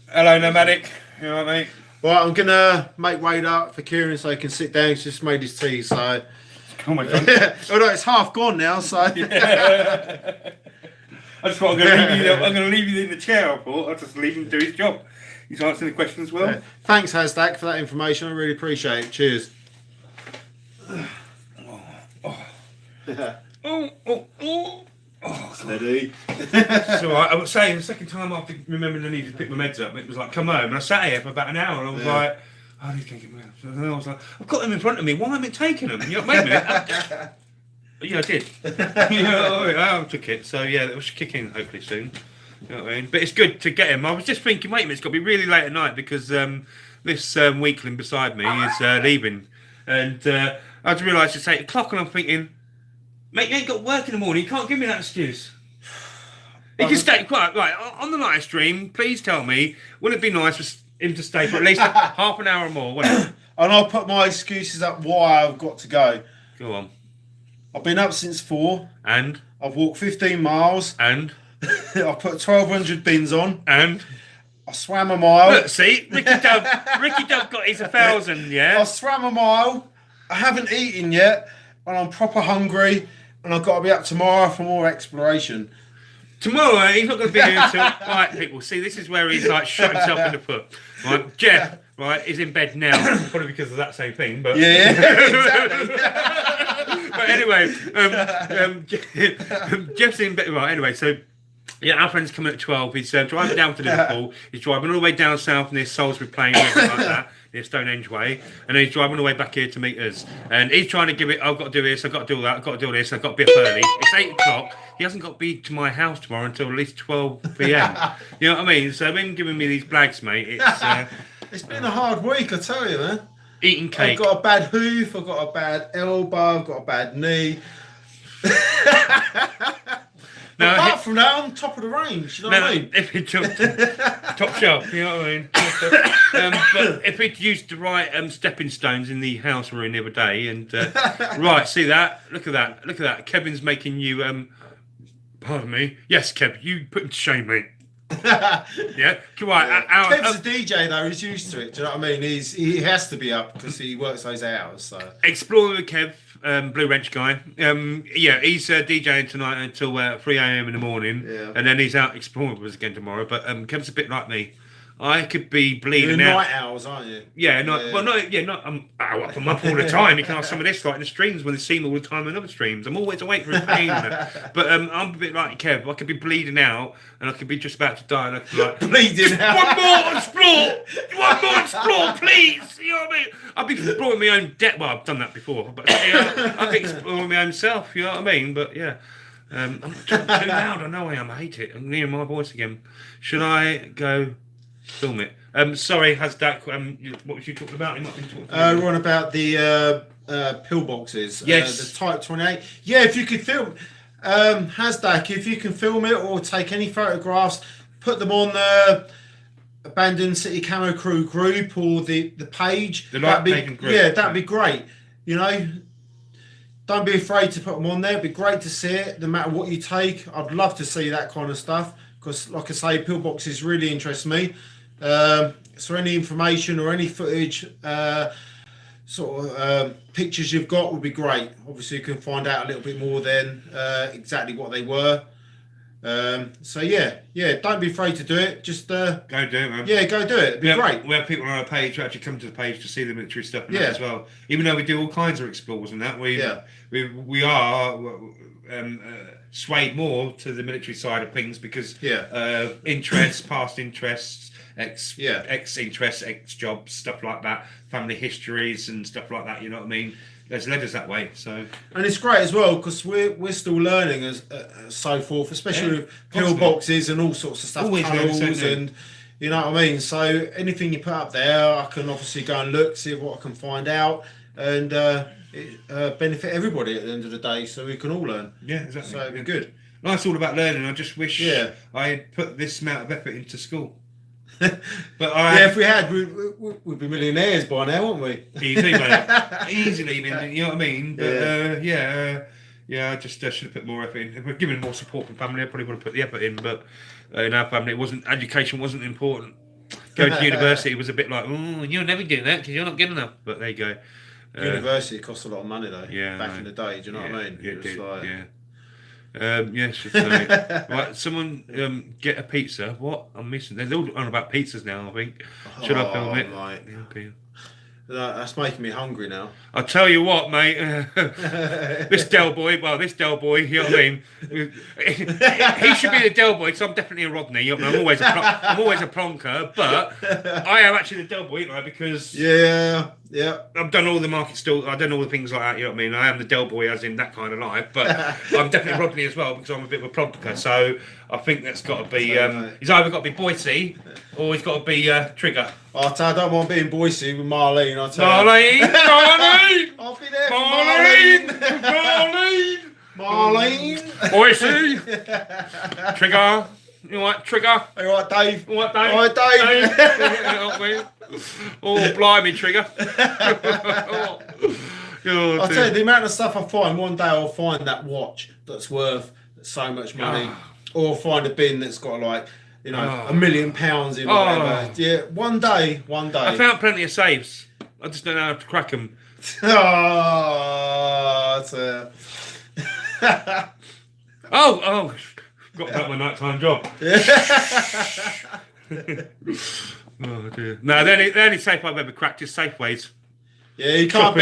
Hello, Nomadic. You know what I mean? Right, I'm going to make way up for Kieran so he can sit down. He's just made his tea, so... Oh my God. Although it's half gone now, so... Yeah. I just thought I'm going to leave you in the chair, I thought. I'll just leave him do his job. He's answering the questions well. Yeah. Thanks, Hashtag, for that information. I really appreciate it. Cheers. Steady. So I was saying, the second time after remembering I needed to pick my meds up, it was like, come home. And I sat here for about an hour and I was like, I need to get my meds. And then I was like, I've got them in front of me. Why am I taking them? You know, wait a minute. Yeah, I did. I took it. So yeah, it was kicking hopefully soon. You know what I mean? But it's good to get him. I was just thinking, wait a minute, it's got to be really late at night because this weakling beside me is leaving. And I just realised it's 8 o'clock and I'm thinking, mate, you ain't got work in the morning. You can't give me that excuse. You can stay quiet. Right, on the night stream, please tell me, wouldn't it be nice for him to stay for at least half an hour or more? Wouldn't it? And I'll put my excuses up why I've got to go. Go on. I've been up since 4. And? I've walked 15 miles. And? I've put 1,200 bins on. And? I swam a mile. Look, see? Ricky Dove got his 1,000, yeah? I swam a mile. I haven't eaten yet. And I'm proper hungry. And I've got to be up tomorrow for more exploration. Tomorrow, he's not going to be here until... Right, people, see, this is where he's like shot himself in the foot. Right, Jeff, right, is in bed now. Probably because of that same thing, but... Yeah, exactly. But anyway, Jeff's in bed... Right, anyway, so... Yeah, our friend's coming at 12. He's driving down to Liverpool. He's driving all the way down south near Salisbury Plain, everything like that, near Stonehenge Way. And then he's driving all the way back here to meet us. And he's trying to give it, I've got to do this, I've got to do that, I've got to do this, I've got to be up early. It's 8 o'clock. He hasn't got to be to my house tomorrow until at least 12 p.m. You know what I mean? So him giving me these blags, mate, it's... It's been a hard week, I tell you, man. Eating cake. I've got a bad hoof, I've got a bad elbow, I've got a bad knee. No, apart from that, I'm top of the range. You know what I mean? If he jumped top shelf, you know what I mean. But if he'd used the right stepping stones in the house we were in the other day, and right, see that? Look at that! Look at that! Kevin's making you. Pardon me. Yes, Kev, you put him to shame, mate. Yeah, come on. Kev's a DJ though; he's used to it. Do you know what I mean? He has to be up because he works those hours. So Explorer with Kev. Blue Wrench guy. Yeah, he's DJing tonight until 3 a.m. in the morning, and then he's out exploring with us again tomorrow. But Kev's a bit like me. I could be bleeding You're out. night owls, aren't you? Yeah, I'm up all the time. You can ask some of this like in the streams when they see me all the time in other streams. I'm always awake for his pain. But I'm a bit like Kev. I could be bleeding out and I could be just about to die and I could be like bleeding out. One more explore, please. You know what I mean? I'd be exploring my own death. Well, I've done that before, but I'd be exploring my own self. You know what I mean? But yeah. I'm too loud. I know I am. I hate it. I'm hearing my voice again. Should I go Film it. Sorry, Hasdak. What was you talking about? You might be talking about We're on about the pillboxes. Yes. The Type 28. Yeah, if you could film, Hasdak, if you can film it or take any photographs, put them on the Abandoned City Camo Crew group or the page. The like page and group. Yeah, that'd be great. You know, don't be afraid to put them on there. It'd be great to see it, no matter what you take. I'd love to see that kind of stuff because, like I say, pillboxes really interest me. So any information or any footage, pictures you've got would be great. Obviously, you can find out a little bit more then exactly what they were. So yeah, don't be afraid to do it. Just go do it, man. Yeah, go do it. It'd be great. We have people on our page who actually come to the page to see the military stuff and Yeah. that as well. Even though we do all kinds of explores and that, we are swayed more to the military side of things because interests, past interests, ex interests, ex jobs, stuff like that, family histories and stuff like that. You know what I mean? Has led us that way. So, and it's great as well because we're still learning as so forth, especially with pillboxes and all sorts of stuff, tunnels and you know what I mean. So anything you put up there, I can obviously go and look, see what I can find out, and benefit everybody at the end of the day. So we can all learn. Yeah, exactly. So it'd be good. Life's all about learning. I just wish I had put this amount of effort into school. But if we had, we'd be millionaires by now, wouldn't we? Easily, mate. Easily, you know what I mean? But I just should have put more effort in. If we're giving more support from family, I probably would have put the effort in. But in our family, education wasn't important. Going to university was a bit like, oh, you'll never do that because you're not good enough. But there you go. University cost a lot of money though. Yeah, back in the day, do you know what I mean? Yeah, it was like, yes, right, someone get a pizza. What? I'm missing. They're all on about pizzas now, I think. Should I film it? Mate. Yeah, okay. That's making me hungry now. I'll tell you what, mate. This Del Boy, you know what I mean? He should be the Del Boy because I'm definitely a Rodney. You know, I'm always a plonker, but I am actually the Del Boy, you know, because I've done all the market still. I've done all the things like that. You know what I mean? I am the Del Boy, as in that kind of life, but I'm definitely Rodney as well because I'm a bit of a plonker. So I think that's got to be. He's either got to be Boise or he's got to be Trigger. I don't want being Boise with Marlene. Marlene! I'll be there for Marlene! Boise! Trigger! You all right, Trigger? You all right, Dave? All right, Dave? All right, Dave? Oh, blimey, Trigger. I'll tell you, the amount of stuff I find, one day I'll find that watch that's worth so much money. Or find a bin that's got like, you know, £1 million in or whatever. Yeah, one day. I found plenty of safes. I just don't know how to crack them. Got about my nighttime job. Oh dear. No, the only safe I've ever cracked is Safeways. Yeah, you can't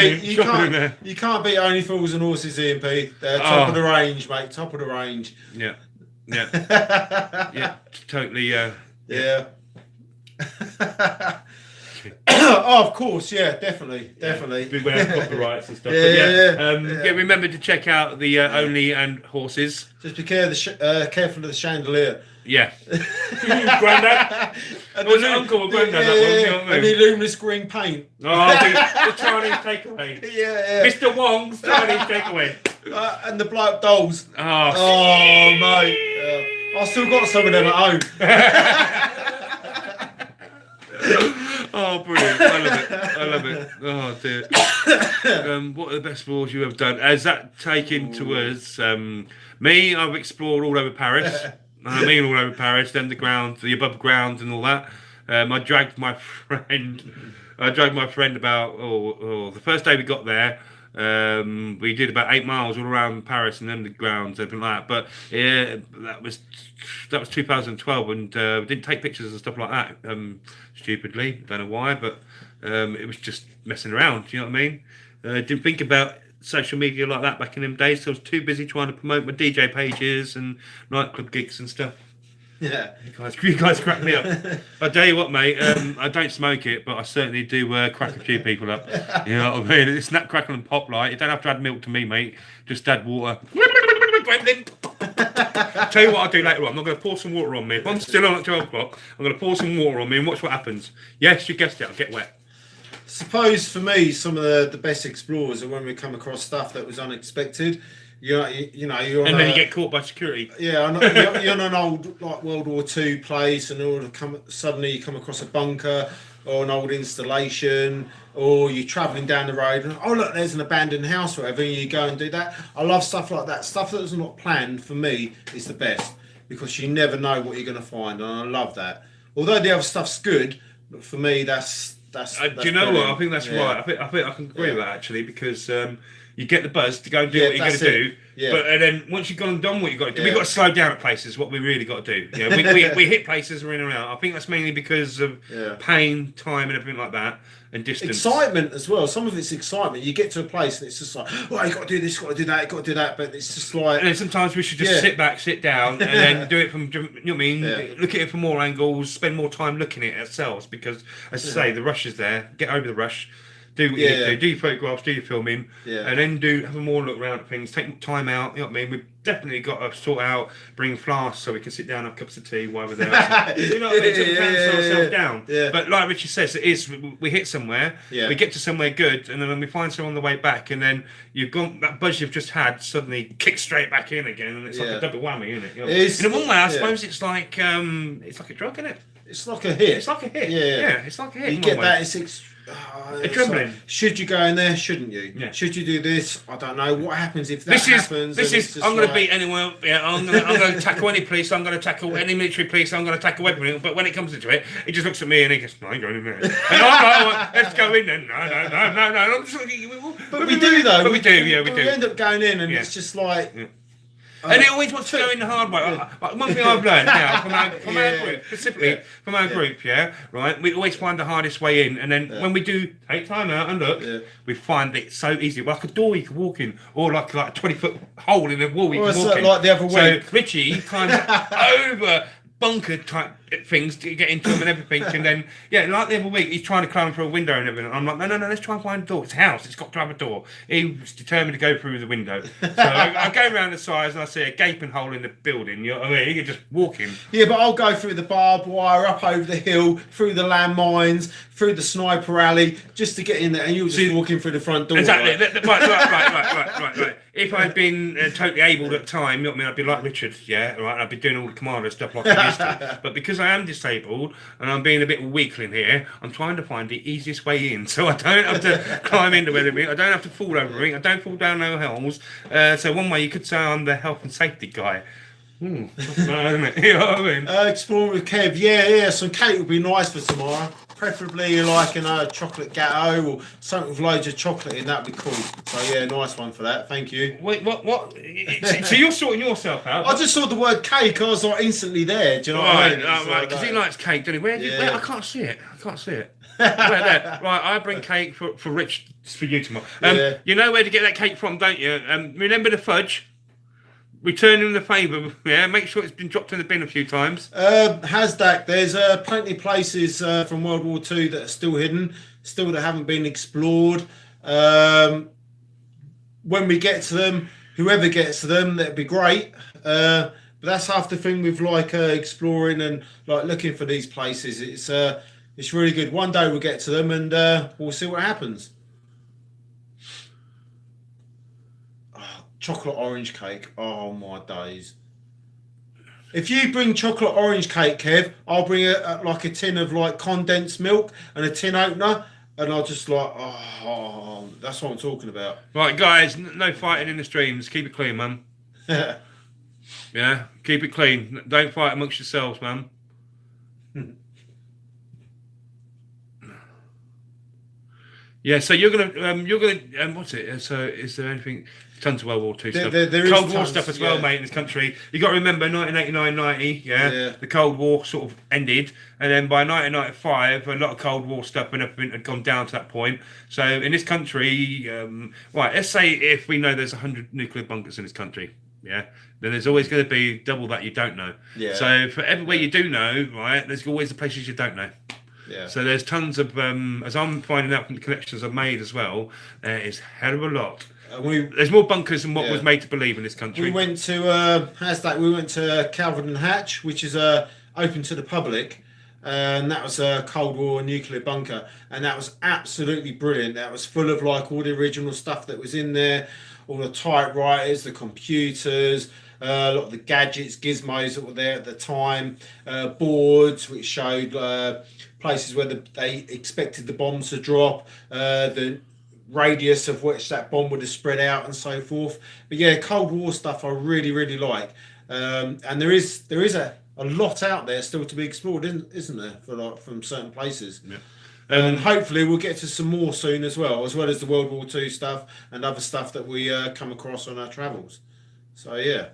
beat Only Fools and Horses, EMP. They're top of the range, mate. Top of the range. Yeah. Totally. Yeah. Oh, of course, definitely. Beware of copyrights and stuff. Remember to check out the Only and Horses. Just be careful of the chandelier. Yeah. Granddad. Was it uncle or granddad? And the luminous green paint. Oh, the Chinese takeaway. Yeah. Mr. Wong's Chinese takeaway. And the blow up dolls. Oh, mate. I've still got some of them at home. Oh, brilliant. I love it. Oh, dear. What are the best explores you have done? Has that taken towards me? I've explored all over Paris. All over Paris, then the ground, the above ground and all that. I dragged my friend about, the first day we got there, we did about 8 miles all around Paris and then the grounds, everything like that. But that was 2012 and we didn't take pictures and stuff like that, stupidly. Don't know why, but it was just messing around, you know what I mean? Didn't think about social media like that back in them days, so I was too busy trying to promote my DJ pages and nightclub gigs and stuff. Yeah. You guys crack me up. I tell you what, mate, I don't smoke it, but I certainly do crack a few people up. You know what I mean? It's snap, crackle and pop, like. You don't have to add milk to me, mate. Just add water. Tell you what I'll do later on. I'm going to pour some water on me. If I'm still on at 12 o'clock, I'm going to pour some water on me and watch what happens. Yes, you guessed it. I'll get wet. Suppose for me, some of the best explorers are when we come across stuff that was unexpected. You're on And then you get caught by security. Yeah, you're on an old like World War II place, and suddenly you come across a bunker or an old installation, or you're travelling down the road and look, there's an abandoned house or whatever, and you go and do that. I love stuff like that. Stuff that's not planned for me is the best, because you never know what you're going to find, and I love that. Although the other stuff's good, but for me that's do you know what? I think that's right. I think I can agree with that, actually, because you get the buzz to go and do what you're going to do. Yeah. But and then once you've gone and done what you've got to do, we've got to slow down at places. What we really got to do. We hit places, we're in and out. I think that's mainly because of pain, time, and everything like that, and distance. Excitement as well. Some of it's excitement. You get to a place and it's just like, you got to do this, got to do that, you got to do that. But it's just like. And then sometimes we should just sit back, sit down, and then do it from. You know what I mean? Yeah. Look at it from more angles. Spend more time looking at it ourselves, because, as I say, the rush is there. Get over the rush. Do what you need to do. Do your photographs, do your filming, and then have a more look around at things. Take time out. You know what I mean? We've definitely got to sort out, bring flasks so we can sit down, have cups of tea while we're there. You know what I mean? So we can slow ourselves down. Yeah. But like Richie says, it is. We hit somewhere. Yeah. We get to somewhere good, and then we find someone on the way back, and then you've gone that buzz you've just had suddenly kicks straight back in again, and it's like a double whammy, isn't it? You know? In one way, I suppose it's like a drug, isn't it? It's like a hit. It's like a hit. Yeah, it's like a hit. You get that. Adrenaline. Like, should you go in there? Shouldn't you? Yeah. Should you do this? I don't know. What happens if that happens? I'm going to beat anyone. Yeah, I'm going to tackle any police. I'm going to tackle any military police. I'm going to tackle everything. But when it comes into it, he just looks at me and he goes, "No, I ain't going in there." And I'm like, "Let's go in then." No. I'm just like, but we do though. But we do. Yeah, we do. We end up going in, and it's just like. Yeah. And it always wants to go in the hard way. Like, one thing I've learned now from our group, specifically from our group, right? We always find the hardest way in, and then when we do take time out and look, we find it so easy. Like a door you can walk in, or like a 20-foot hole in the wall you can walk in. Like the other way. So Richie climbs over bunker type things to get into them and everything, and then like the other week he's trying to climb through a window and everything. I'm like, no, let's try and find a door. It's a house, it's got to have a door. He was determined to go through the window. So I go around the sides and I see a gaping hole in the building. You know what I mean? You're just walking. Yeah, but I'll go through the barbed wire, up over the hill, through the landmines, through the sniper alley, just to get in there, and you're just walking through the front door. Exactly. Right. If I'd been totally able at the time, you know what I mean, I'd be like Richard, right? I'd be doing all the commando stuff like I used to. But because I am disabled and I'm being a bit weakling here, I'm trying to find the easiest way in, so I don't have to climb into anything. I don't have to fall over anything. I don't fall down no holes. So one way you could say I'm the health and safety guy. Isn't it? You know what I mean? Exploring with Kev, some cake would be nice for tomorrow. Preferably like a chocolate gâteau or something with loads of chocolate in. That'd be cool. So nice one for that. Thank you. Wait, what? So you're sorting yourself out? I just saw the word cake. I was like instantly there. Do you know what I mean? Right. Because he likes cake, doesn't he? Where? I can't see it. Right, I bring cake for Rich for you tomorrow. You know where to get that cake from, don't you? Remember the fudge? Return him the favour, make sure it's been dropped in the bin a few times. Hasdak, there's plenty of places from World War II that are still hidden, still that haven't been explored. When we get to them, whoever gets to them, that'd be great. But that's half the thing with exploring and looking for these places. It's really good. One day we'll get to them and we'll see what happens. Chocolate orange cake. Oh my days. If you bring chocolate orange cake, Kev, I'll bring a tin of condensed milk and a tin opener, and I'll just that's what I'm talking about. Right, guys, no fighting in the streams. Keep it clean, man. Keep it clean. Don't fight amongst yourselves, man. Yeah, so you're gonna what's it? So is there anything? Tons of World War II stuff. There Cold War stuff as well, mate, in this country. You got to remember 1989-90, the Cold War sort of ended, and then by 1995, a lot of Cold War stuff and everything had gone down to that point. So in this country, let's say if we know there's 100 nuclear bunkers in this country, then there's always going to be double that you don't know. Yeah. So for everywhere you do know, right, there's always the places you don't know. Yeah. So there's tons of, as I'm finding out from the connections I've made as well, there is a hell of a lot There's more bunkers than what Yeah. was made to believe in this country. We went to we went to Calvert and Hatch, which is open to the public, and that was a Cold War nuclear bunker, and that was absolutely brilliant. That was full of like all the original stuff that was in there, all the typewriters, the computers, a lot of the gadgets, gizmos that were there at the time, boards which showed places where they expected the bombs to drop, the radius of which that bomb would have spread out and so forth. But yeah, Cold War stuff I really, really like. And there is a lot out there still to be explored, isn't there, from certain places. Yeah. And hopefully we'll get to some more soon as well as the World War II stuff and other stuff that we come across on our travels. So yeah.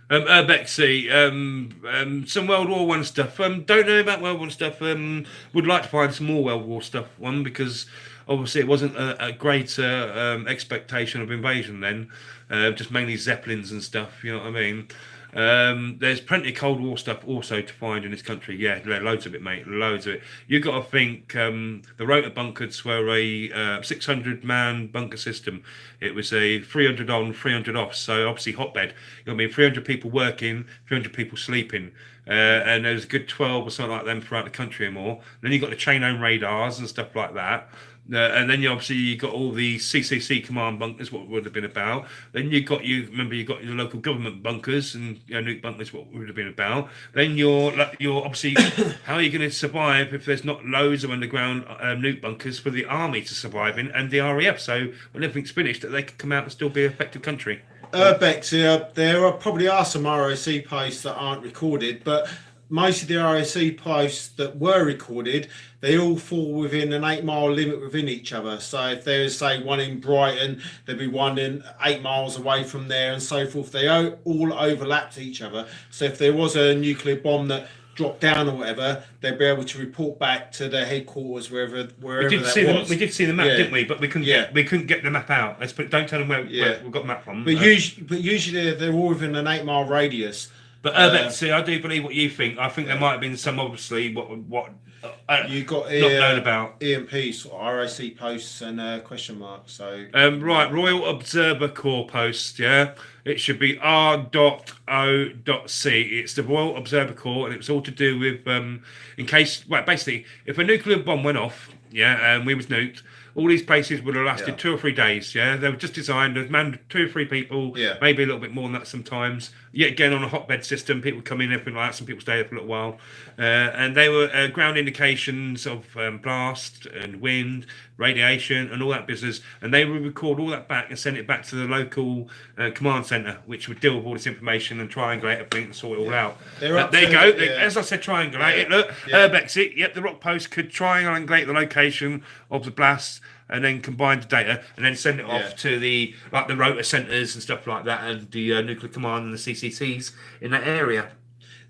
Bexy, some World War One stuff. Don't know about World War stuff. Would like to find some more World War stuff. One, because obviously it wasn't a great expectation of invasion then. Just mainly Zeppelins and stuff. You know what I mean? There's plenty of Cold War stuff also to find in this country. Yeah, loads of it, mate. Loads of it. You've got to think the rotor bunkers were a 600-man bunker system. It was a 300 on, 300 off. So obviously hotbed. You know what I mean? 300 people working, 300 people sleeping. And there's a good 12 or something like them throughout the country and more. Then you've got the chain-own radars and stuff like that. And then you got all the CCC command bunkers, what would have been about. Then you got your local government bunkers and nuke bunkers, what would have been about. Then you're obviously how are you going to survive if there's not loads of underground nuke bunkers for the army to survive in and the RAF? So when everything's finished, that they could come out and still be an effective country. Bex, there probably are some ROC posts that aren't recorded, but most of the ROC posts that were recorded, they all fall within an 8-mile limit within each other. So if there is, say, one in Brighton, there'd be one in 8 miles away from there and so forth. They all overlapped each other. So if there was a nuclear bomb that dropped down or whatever, they'd be able to report back to their headquarters wherever we did see the map, didn't we? But we couldn't get the map out. Don't tell them where we got the map from. But usually they're all within an 8-mile radius. But see, I do believe what you think. I think there might have been some, obviously, what you got not known about EMP sort of ROC posts and question marks. So right, Royal Observer Corps post. Yeah, it should be R.O.C. It's the Royal Observer Corps, and it's all to do with in case. Well, basically, if a nuclear bomb went off, and we was nuked. All these places would have lasted 2 or 3 days. Yeah, they were just designed to man 2 or 3 people. Yeah. Maybe a little bit more than that sometimes. Yet again, on a hotbed system, people come in, everything like that. Some people stay there for a little while, and they were ground indications of blast and wind, radiation, and all that business. And they would record all that back and send it back to the local command centre, which would deal with all this information and triangulate everything and sort it all out. There you go. As I said, triangulate it. Look, Brexit. Yep, the rock post could triangulate the location of the blast and then combine the data and then send it off to the rotor centres and stuff like that, and the nuclear command and the CCCs in that area.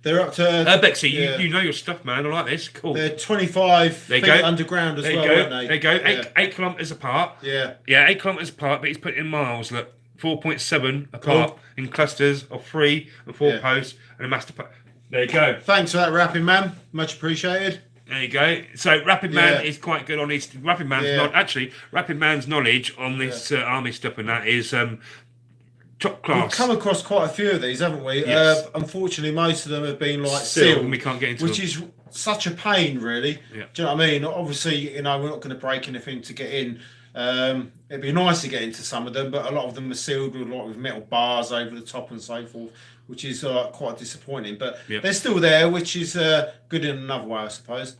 They're up to Bexy, you know your stuff, man. I like this. Cool. They're 25 feet underground as well, aren't they? There you go. 8 kilometres apart. Yeah. Yeah, 8 kilometres apart, but he's put in miles. Look, 4.7 apart in clusters of 3 and 4 posts and a master. There you go. Thanks for that, Rapping Man. Much appreciated. There you go. So Rapid Man is quite good on his Rapid Man's knowledge on this army stuff and that is top class. We've come across quite a few of these, haven't we? Yes. Unfortunately, most of them have been like sealed, sealed, and we can't get into which them. is such a pain, really. Yeah. Do you know what I mean? Obviously, we're not going to break anything to get in. It'd be nice to get into some of them, but a lot of them are sealed with metal bars over the top and so forth, which is quite disappointing. But they're still there, which is good in another way, I suppose.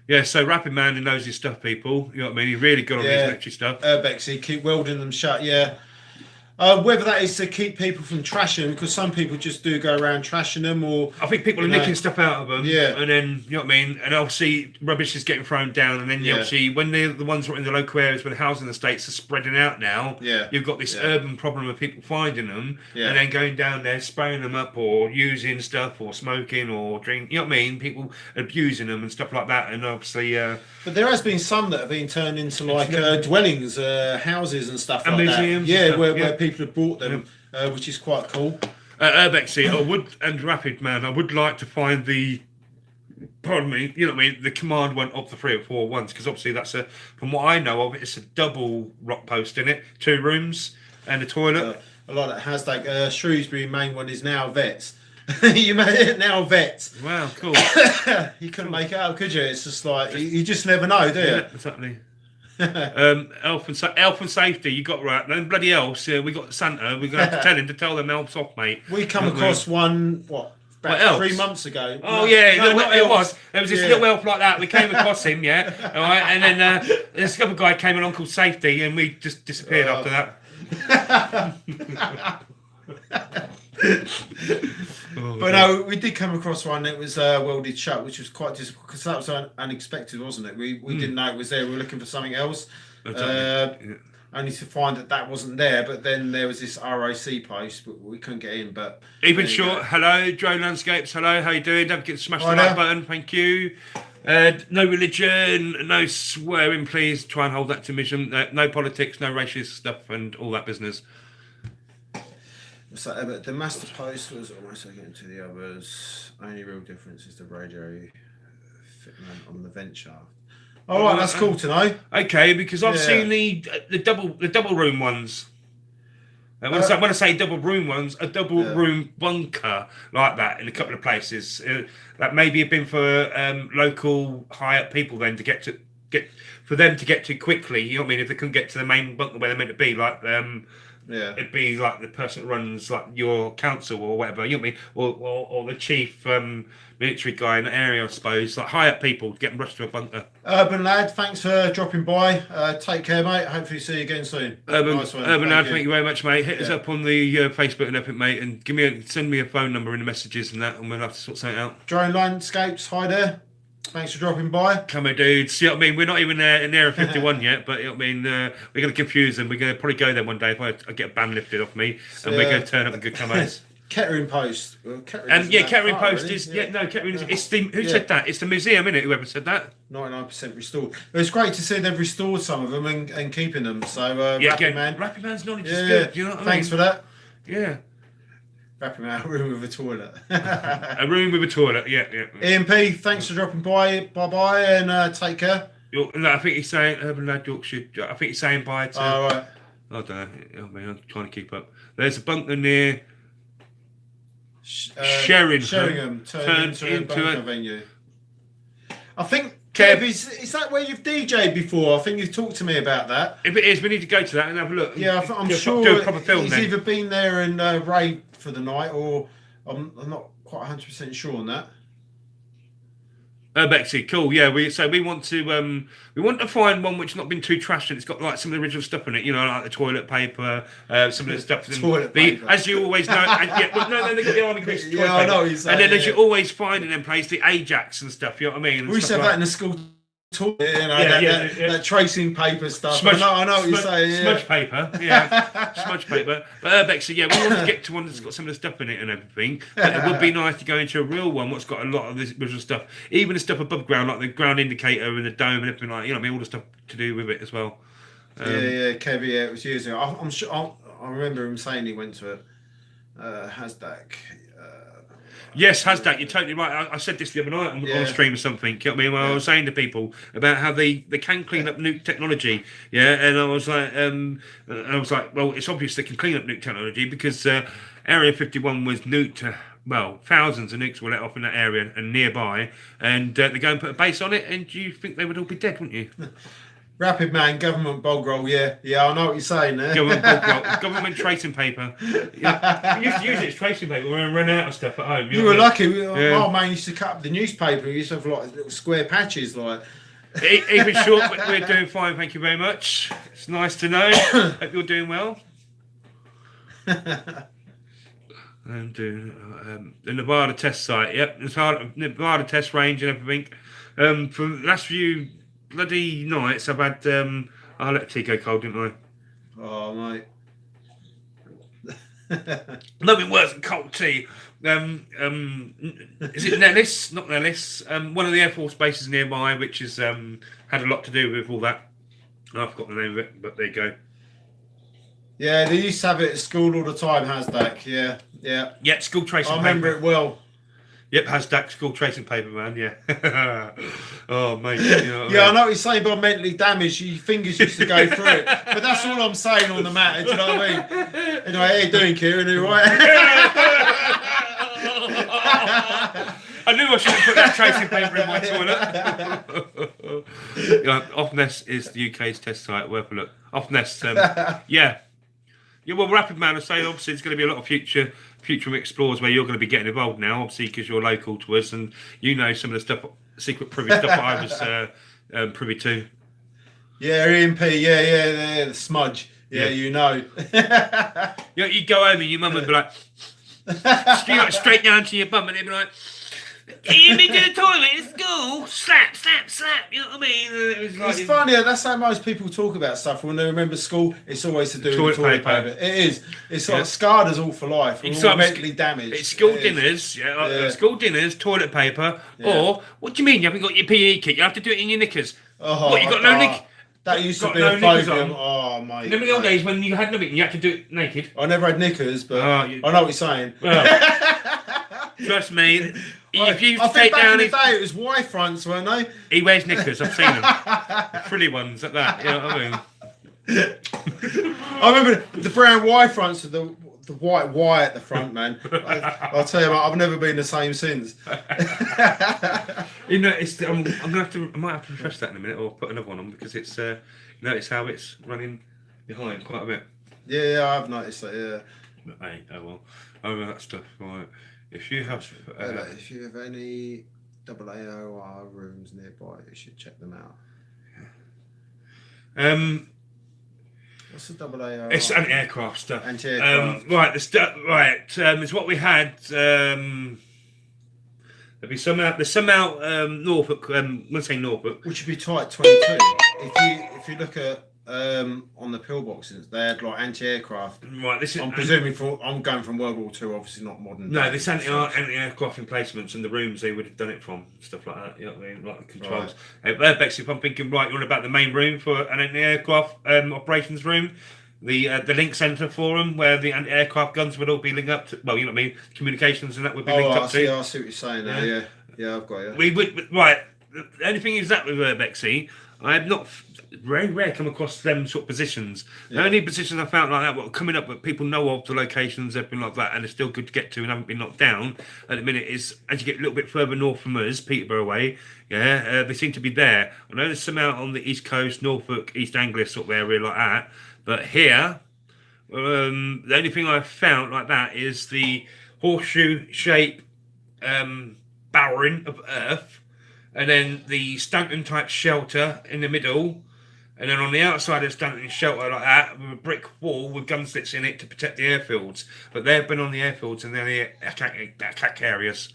Yeah, so Rapid Man, who knows his stuff, people. You know what I mean? He's really good on his electric stuff. Bexy, keep welding them shut, whether that is to keep people from trashing, because some people just do go around trashing them, or I think people are nicking stuff out of them, Yeah. and then you know what I mean. And obviously, rubbish is getting thrown down, and then obviously, when the ones that are in the local areas where the housing estates are spreading out now, you've got this urban problem of people finding them and then going down there, spraying them up, or using stuff, or smoking, or drinking. You know what I mean? People abusing them and stuff like that, and obviously. But there has been some that have been turned into like dwellings, houses, and stuff and like museums that. and stuff, where people have bought them, which is quite cool. Urbexy, I would, and Rapid Man, I would like to find the pardon me, you know what I mean, the command went of the 3 or 4 ones, because obviously that's from what I know of, it's a double rock post in it, 2 rooms and a toilet. A lot of that has like Shrewsbury main one is now vets. You made it now vets. Wow, cool. You couldn't make it out, could you? It's just like you just never know, do you? Yeah, exactly. Health and safety, you got right. Then bloody else, we got Santa. We're gonna have to tell him to tell them elves off, mate. We come across one about 3 months ago. Oh No, yeah, no, not it elves. was. There was this little elf like that. We came across him, yeah. All right, and then this other guy came along called Safety, and we just disappeared after that. But no, we did come across one that was welded shut, which was quite disappointing because that was unexpected, wasn't it? We didn't know it was there. We were looking for something else, only to find that wasn't there. But then there was this RAC post, but we couldn't get in. But Even Short, hello. Drone Landscapes, hello. How you doing? Don't forget to smash the Hi like there. button. Thank you. No religion, no swearing, please. Try and hold that to mission. No politics, no racist stuff, and all that business. So, but the master post was almost getting to the others. Only real difference is the radio fitment on the vent shaft. All right, that's cool to know. Okay, because I've seen the double room ones. When I say double room ones, a double room bunker like that in a couple of places. That maybe have been for local high up people then to get to quickly. You know what I mean? If they couldn't get to the main bunker where they're meant to be, like it'd be like the person that runs like your council or whatever. You know what I mean? Or the chief military guy in the area, I suppose. Like high up people getting rushed to a bunker. Urban lad, thanks for dropping by. Take care, mate. Hopefully see you again soon. Urban Nice one. lad, thank you very much, mate. Hit us up on the Facebook and everything, mate, and send me a phone number in the messages and that, and we'll have to sort something out. Drone Landscapes, hi there. Thanks for dropping by. Camo dudes, you know what I mean? We're not even in Area 51 yet, but you know what I mean? We're going to confuse them. We're going to probably go there one day if I get a ban lifted off me, and we're going to turn up in good camos. Kettering Post. Well, Kettering Post is Kettering is it's the who said that? It's the museum, isn't it? Whoever said that? 99% restored. It was great to see they've restored some of them and keeping them. So Rappy Man's knowledge is good. Do you know what I mean? Thanks for that. Yeah. Rappy Man, a room with a toilet. A room with a toilet. Yeah. EMP, thanks for dropping by. Bye bye, and take care. I think he's saying Urban Lad Yorkshire. I think he's saying bye to. All right. I don't know. I mean, I'm trying to keep up. There's a bunker near Sheringham turned into a venue. I think, Kev, is that where you've DJ'd before? I think you've talked to me about that. If it is, we need to go to that and have a look. Yeah, I'm sure do a proper film he's then. either been there and raved for the night, or I'm not quite 100% sure on that. Bexy, cool. Yeah, we want to find one which not been too trashed and it's got like some of the original stuff in it. You know, like the toilet paper, some of the stuff. Toilet paper. As you always know, they get the Army Grease. Yeah, I know what you're saying. And then as you always find in them places, the Ajax and stuff. You know what I mean? We used to have that in the school toilet, that tracing paper stuff. Smudge, I know what you're saying. Yeah. Smudge paper, yeah, smudge paper. But Bexy, yeah, we want to get to one that's got some of the stuff in it and everything. But it would be nice to go into a real one, what's got a lot of this original stuff, even the stuff above ground, like the ground indicator and the dome and everything like. You know what I mean? All the stuff to do with it as well. Kev, it was years ago. I'm sure. I remember him saying he went to it. Hasdak. Yes, Hasdak, you're totally right. I said this the other night on stream or something. You know what I mean? Well, I was saying to people about how they can clean up nuke technology. Yeah, and I was like, well, it's obvious they can clean up nuke technology because Area 51 was nuked. Well, thousands of nukes were let off in that area and nearby, and they go and put a base on it, and you think they would all be dead, wouldn't you? Rapid man, government bog roll, yeah, I know what you're saying there. Government tracing paper. Yeah. We used to use it as tracing paper when we ran out of stuff at home. You were lucky. My man used to cut up the newspaper. We used to have like little square patches, like. Even short, we're doing fine. Thank you very much. It's nice to know. Hope you're doing well. And the Nevada test site. Yep, the Nevada test range and everything. For the last few bloody nights, I've had. I let tea go cold, didn't I? Oh, mate. Nothing worse than cold tea. Is it Nellis? Not Nellis. One of the Air Force bases nearby, which has had a lot to do with all that. I forgot the name of it, but there you go. Yeah, they used to have it at school all the time, Hasdak. Yeah. Yeah, school tracing I remember paper. it well. Yep, hashtag school tracing paper, man. Yeah. Oh, mate. You know what Yeah, I mean? know what you're saying, but mentally damaged. Your fingers used to go through it. But that's all I'm saying on the matter. Do you know what I mean? Anyway, how you doing, Kieran? Are you right? I knew I shouldn't put that tracing paper in my toilet. Yeah, Offness is the UK's test site. Worth a look. Offness, yeah. Yeah, well, Rapid Man, I say, obviously, there's going to be a lot of future explores where you're going to be getting involved now, obviously, because you're local to us and you know some of the stuff, secret privy stuff that I was privy to. Yeah, EMP. Yeah, the smudge. Yeah, you know. You know, you go home and your mum would be like, straight down to your bum, and they'd be like, "You been to the toilet in school? Slap, slap, slap." You know what I mean? It was like, It's funny, that's how most people talk about stuff. When they remember school, it's always to do with toilet paper. It is. It's like scarred us all for life. We're all mentally damaged. It's school dinners, school dinners, toilet paper, or what do you mean you haven't got your PE kit? You have to do it in your knickers. Oh, What, you got no knick? That used to Got be no a knickers phobia. on? Oh, mate. Remember the old days when you had nothing and you had to do it naked? I never had knickers, but Oh, I know what you're saying. Well, trust me, if you I think take back down in the his, day, it was Y fronts, weren't they? he wears knickers. I've seen them, frilly ones at that. You know what I mean? I remember the brown Y fronts with the white Y at the front, man. I'll tell you what, I've never been the same since. You know, I'm gonna have to. I might have to refresh that in a minute, or put another one on because it's. Notice how it's running behind quite a bit. Yeah, I've noticed that. Yeah. But, hey, oh well. I remember that stuff. Right. If you have. If you have any AAOR rooms nearby, you should check them out. What's the AAOR? It's anti-aircraft stuff. Anti-aircraft. Right. The stuff. Right. It's what we had. There'll be some out. There's some out Norfolk. Let's say Norfolk. Which would be Type 22. If you look at on the pillboxes, they had like anti-aircraft. Right. This is. I'm presuming I'm going from World War II, obviously not modern. No, this anti-aircraft emplacements and the rooms they would have done it from, stuff like that. You know what I mean? Like the controls. Bex, if I'm thinking right, you're on about the main room for an anti-aircraft operations room. The link centre for them, where the anti-aircraft guns would all be linked up to. Well, you know what I mean. Communications and that would be linked up to. I see what you're saying now. Yeah, I've got you. We would right. The only thing is that with Bexy, I have not very rare come across them sort of positions. The only positions I found like that were coming up, but people know of the locations, everything like that, and they're still good to get to and haven't been knocked down at the minute. Is as you get a little bit further north from us, Peterborough way. Yeah, they seem to be there. I know there's some out on the east coast, Norfolk, East Anglia sort of area like that. But here, the only thing I've found like that is the horseshoe shape barren of earth, and then the Stanton type shelter in the middle, and then on the outside of Stanton shelter like that, with a brick wall with gun slits in it to protect the airfields. But they've been on the airfields and they're the attack areas.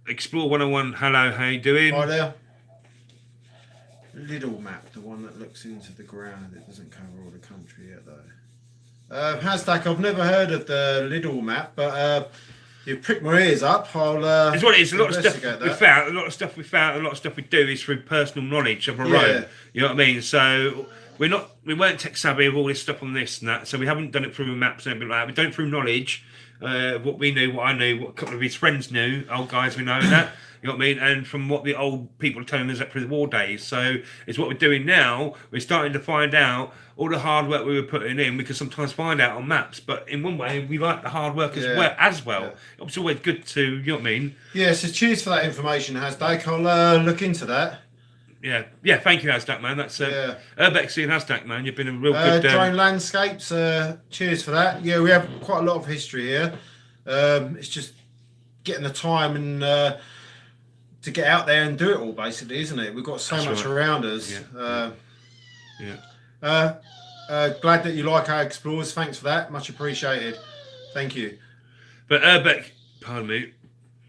Explore 101, hello, how you doing? Hi there. Little map, the one that looks into the ground. It doesn't cover all the country yet, though. Hashtag, I've never heard of the Lidl map, but you prick my ears up. I'll. It's what it is. A lot of stuff investigate we that. found, a lot of stuff we found, a lot of stuff we do is through personal knowledge of our own. You know what I mean? So we weren't tech savvy with all this stuff on this and that. So we haven't done it through maps and everything like that. We've done it through knowledge. What we knew, what I knew, what a couple of his friends knew, old guys we know and that. You know what I mean? And from what the old people are telling us up through the war days. So it's what we're doing now. We're starting to find out all the hard work we were putting in. We can sometimes find out on maps, but in one way, we like the hard work as well. Yeah. It's always good to, you know what I mean? Yeah, so cheers for that information, Hashtag. I'll look into that. Yeah. Thank you, Hashtag, man. That's Urbexy and Hashtag, man. You've been a real good. Drone Landscapes, cheers for that. Yeah, we have quite a lot of history here. It's just getting the time and to get out there and do it all, basically, isn't it? We've got so much around us. Glad that you like our explores. Thanks for that. Much appreciated. Thank you. But Urbexy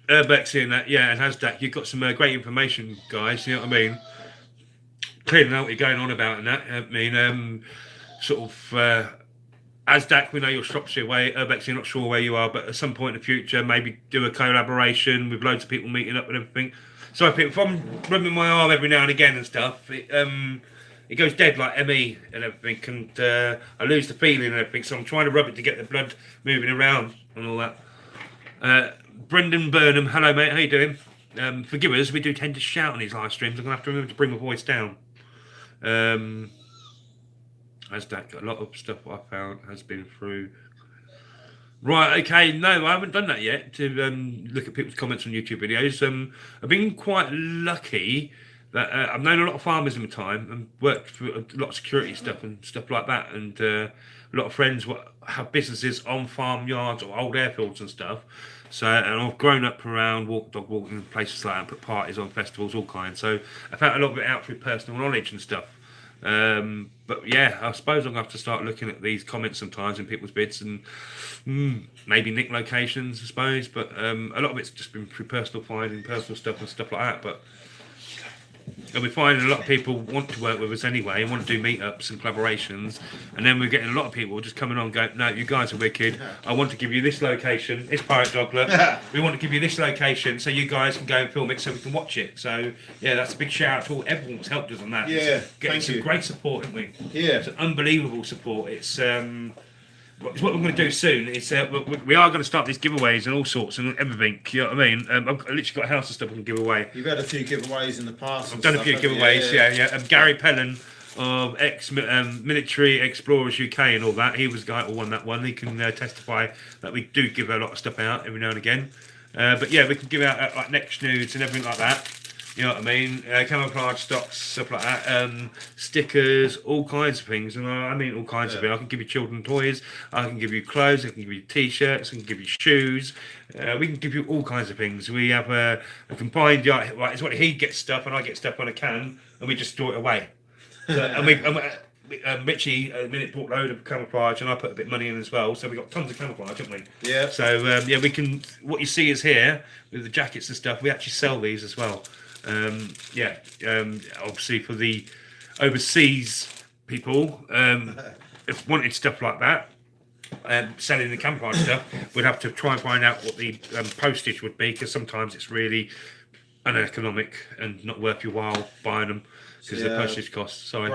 and that, and Hashtag, you've got some great information, guys. You know what I mean? Clearly know what you're going on about and that. I mean, Asdac, we know you're Shropshire way. Urbexy, not sure where you are, but at some point in the future, maybe do a collaboration with loads of people meeting up and everything. So if I'm rubbing my arm every now and again and stuff, it goes dead like ME and everything, and I lose the feeling and everything. So I'm trying to rub it to get the blood moving around and all that. Brendan Burnham, hello mate, how you doing? Forgive us, we do tend to shout on these live streams. I'm gonna have to remember to bring my voice down. Has that got a lot of stuff I found has been through. Right, okay, no, I haven't done that yet to look at people's comments on YouTube videos. I've been quite lucky that I've known a lot of farmers in my time and worked for a lot of security stuff and stuff like that, and a lot of friends have businesses on farmyards or old airfields and stuff. So, and I've grown up around dog walking places like that, and put parties on festivals, all kinds. So I found a lot of it out through personal knowledge and stuff. But yeah, I suppose I'm gonna have to start looking at these comments sometimes in people's bids and maybe nick locations, I suppose. But a lot of it's just been through personal finding, personal stuff and stuff like that. But and we're finding a lot of people want to work with us anyway and want to do meetups and collaborations, and then we're getting a lot of people just coming on going, no, you guys are wicked, I want to give you this location, it's Pirate Dogler, we want to give you this location so you guys can go and film it so we can watch it. So yeah, that's a big shout out to everyone who's helped us on that. Yeah, getting some great support, haven't we? Yeah, it's unbelievable support. It's what we're going to do soon is we are going to start these giveaways and all sorts and everything. You know what I mean? I've literally got a house of stuff I can give away. You've had a few giveaways in the past. I've done a few giveaways, yeah. Gary Pellin of Military Explorers UK and all that. He was the guy who won that one. He can testify that we do give a lot of stuff out every now and again. But yeah, we can give out like neck nudes and everything like that. You know what I mean? Camouflage stocks, stuff like that. Stickers, all kinds of things. And I mean all kinds of it. I can give you children toys. I can give you clothes. I can give you t-shirts. I can give you shoes. We can give you all kinds of things. We have a combined yard. Right, it's what he gets stuff and I get stuff on a can, and we just store it away. So, and Mitchie a minute bought a load of camouflage, and I put a bit of money in as well. So we got tons of camouflage, haven't we? Yeah. So yeah, we can. What you see is here with the jackets and stuff. We actually sell these as well. Obviously for the overseas people, if wanted stuff like that, selling the camouflage stuff, we'd have to try and find out what the postage would be, because sometimes it's really uneconomic and not worth your while buying them because of the postage costs. Sorry.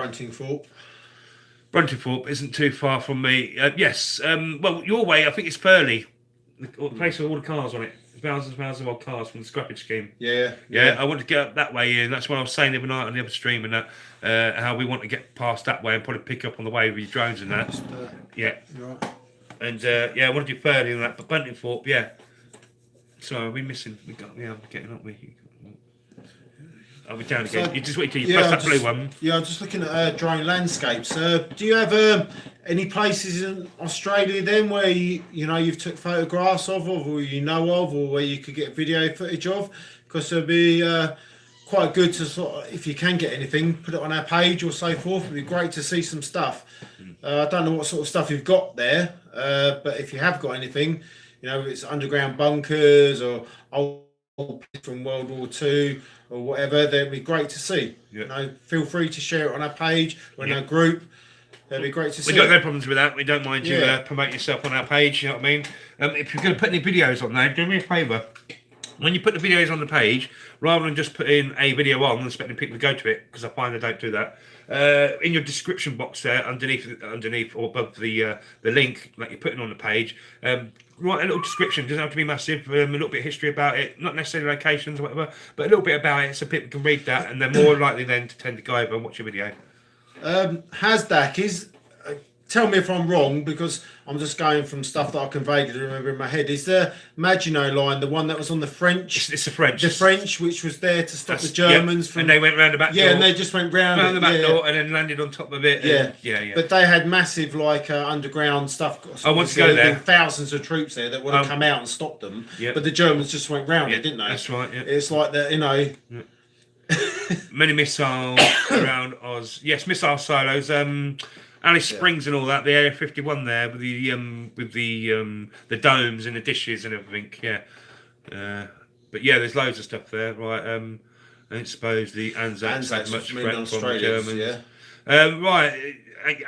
Bruntingthorpe isn't too far from me. Yes. Well, your way, I think it's Purley, the place with all the cars on it. Thousands of old cars from the scrappage scheme. Yeah. I want to get up that way in. That's what I was saying the other night on the other stream, and that how we want to get past that way and probably pick up on the way with your drones and that. Yeah. Right. And I want to do Purley and that, but Buntingthorpe, yeah. So are we missing? I'm getting up. I'll be down again. You just wait till you press that blue one. Yeah, I'm just looking at drone landscapes. Do you have any places in Australia then where you've took photographs of, or you know of, or where you could get video footage of? Because it'd be quite good to sort of, if you can get anything, put it on our page or so forth. It'd be great to see some stuff. I don't know what sort of stuff you've got there, but if you have got anything, if it's underground bunkers or old from World War II or whatever, that'd be great to see. Feel free to share it on our page or in our group. That'd be great to see. We've got no problems with that. We don't mind you promote yourself on our page. You know what I mean? If you're going to put any videos on there, do me a favour. When you put the videos on the page, rather than just putting a video on and expecting people to go to it, because I find they don't do that, in your description box there, underneath or above the link that you're putting on the page, write a little description. It doesn't have to be massive. A little bit of history about it, not necessarily locations or whatever, but a little bit about it so people can read that, and they're more likely then to tend to go over and watch your video. Hasdak is. Tell me if I'm wrong, because I'm just going from stuff that I can vaguely remember in my head. Is the Maginot Line the one that was on the French? It's the French. The French, which was there to stop the Germans from. And they went round the back door. Yeah, and they just went round the back door and then landed on top of it. Yeah. But they had massive underground stuff. I want to go there. Thousands of troops there that would have come out and stopped them. But the Germans just went round it, didn't they? That's right. Yeah. It's like that, Many missiles around Oz. Yes, missile silos. Alice Springs and all that. The Area 51 there with the domes and the dishes and everything. Yeah. But yeah, there's loads of stuff there. Right. I don't suppose the Anzacs had much threat from the Germans. Yeah. Right.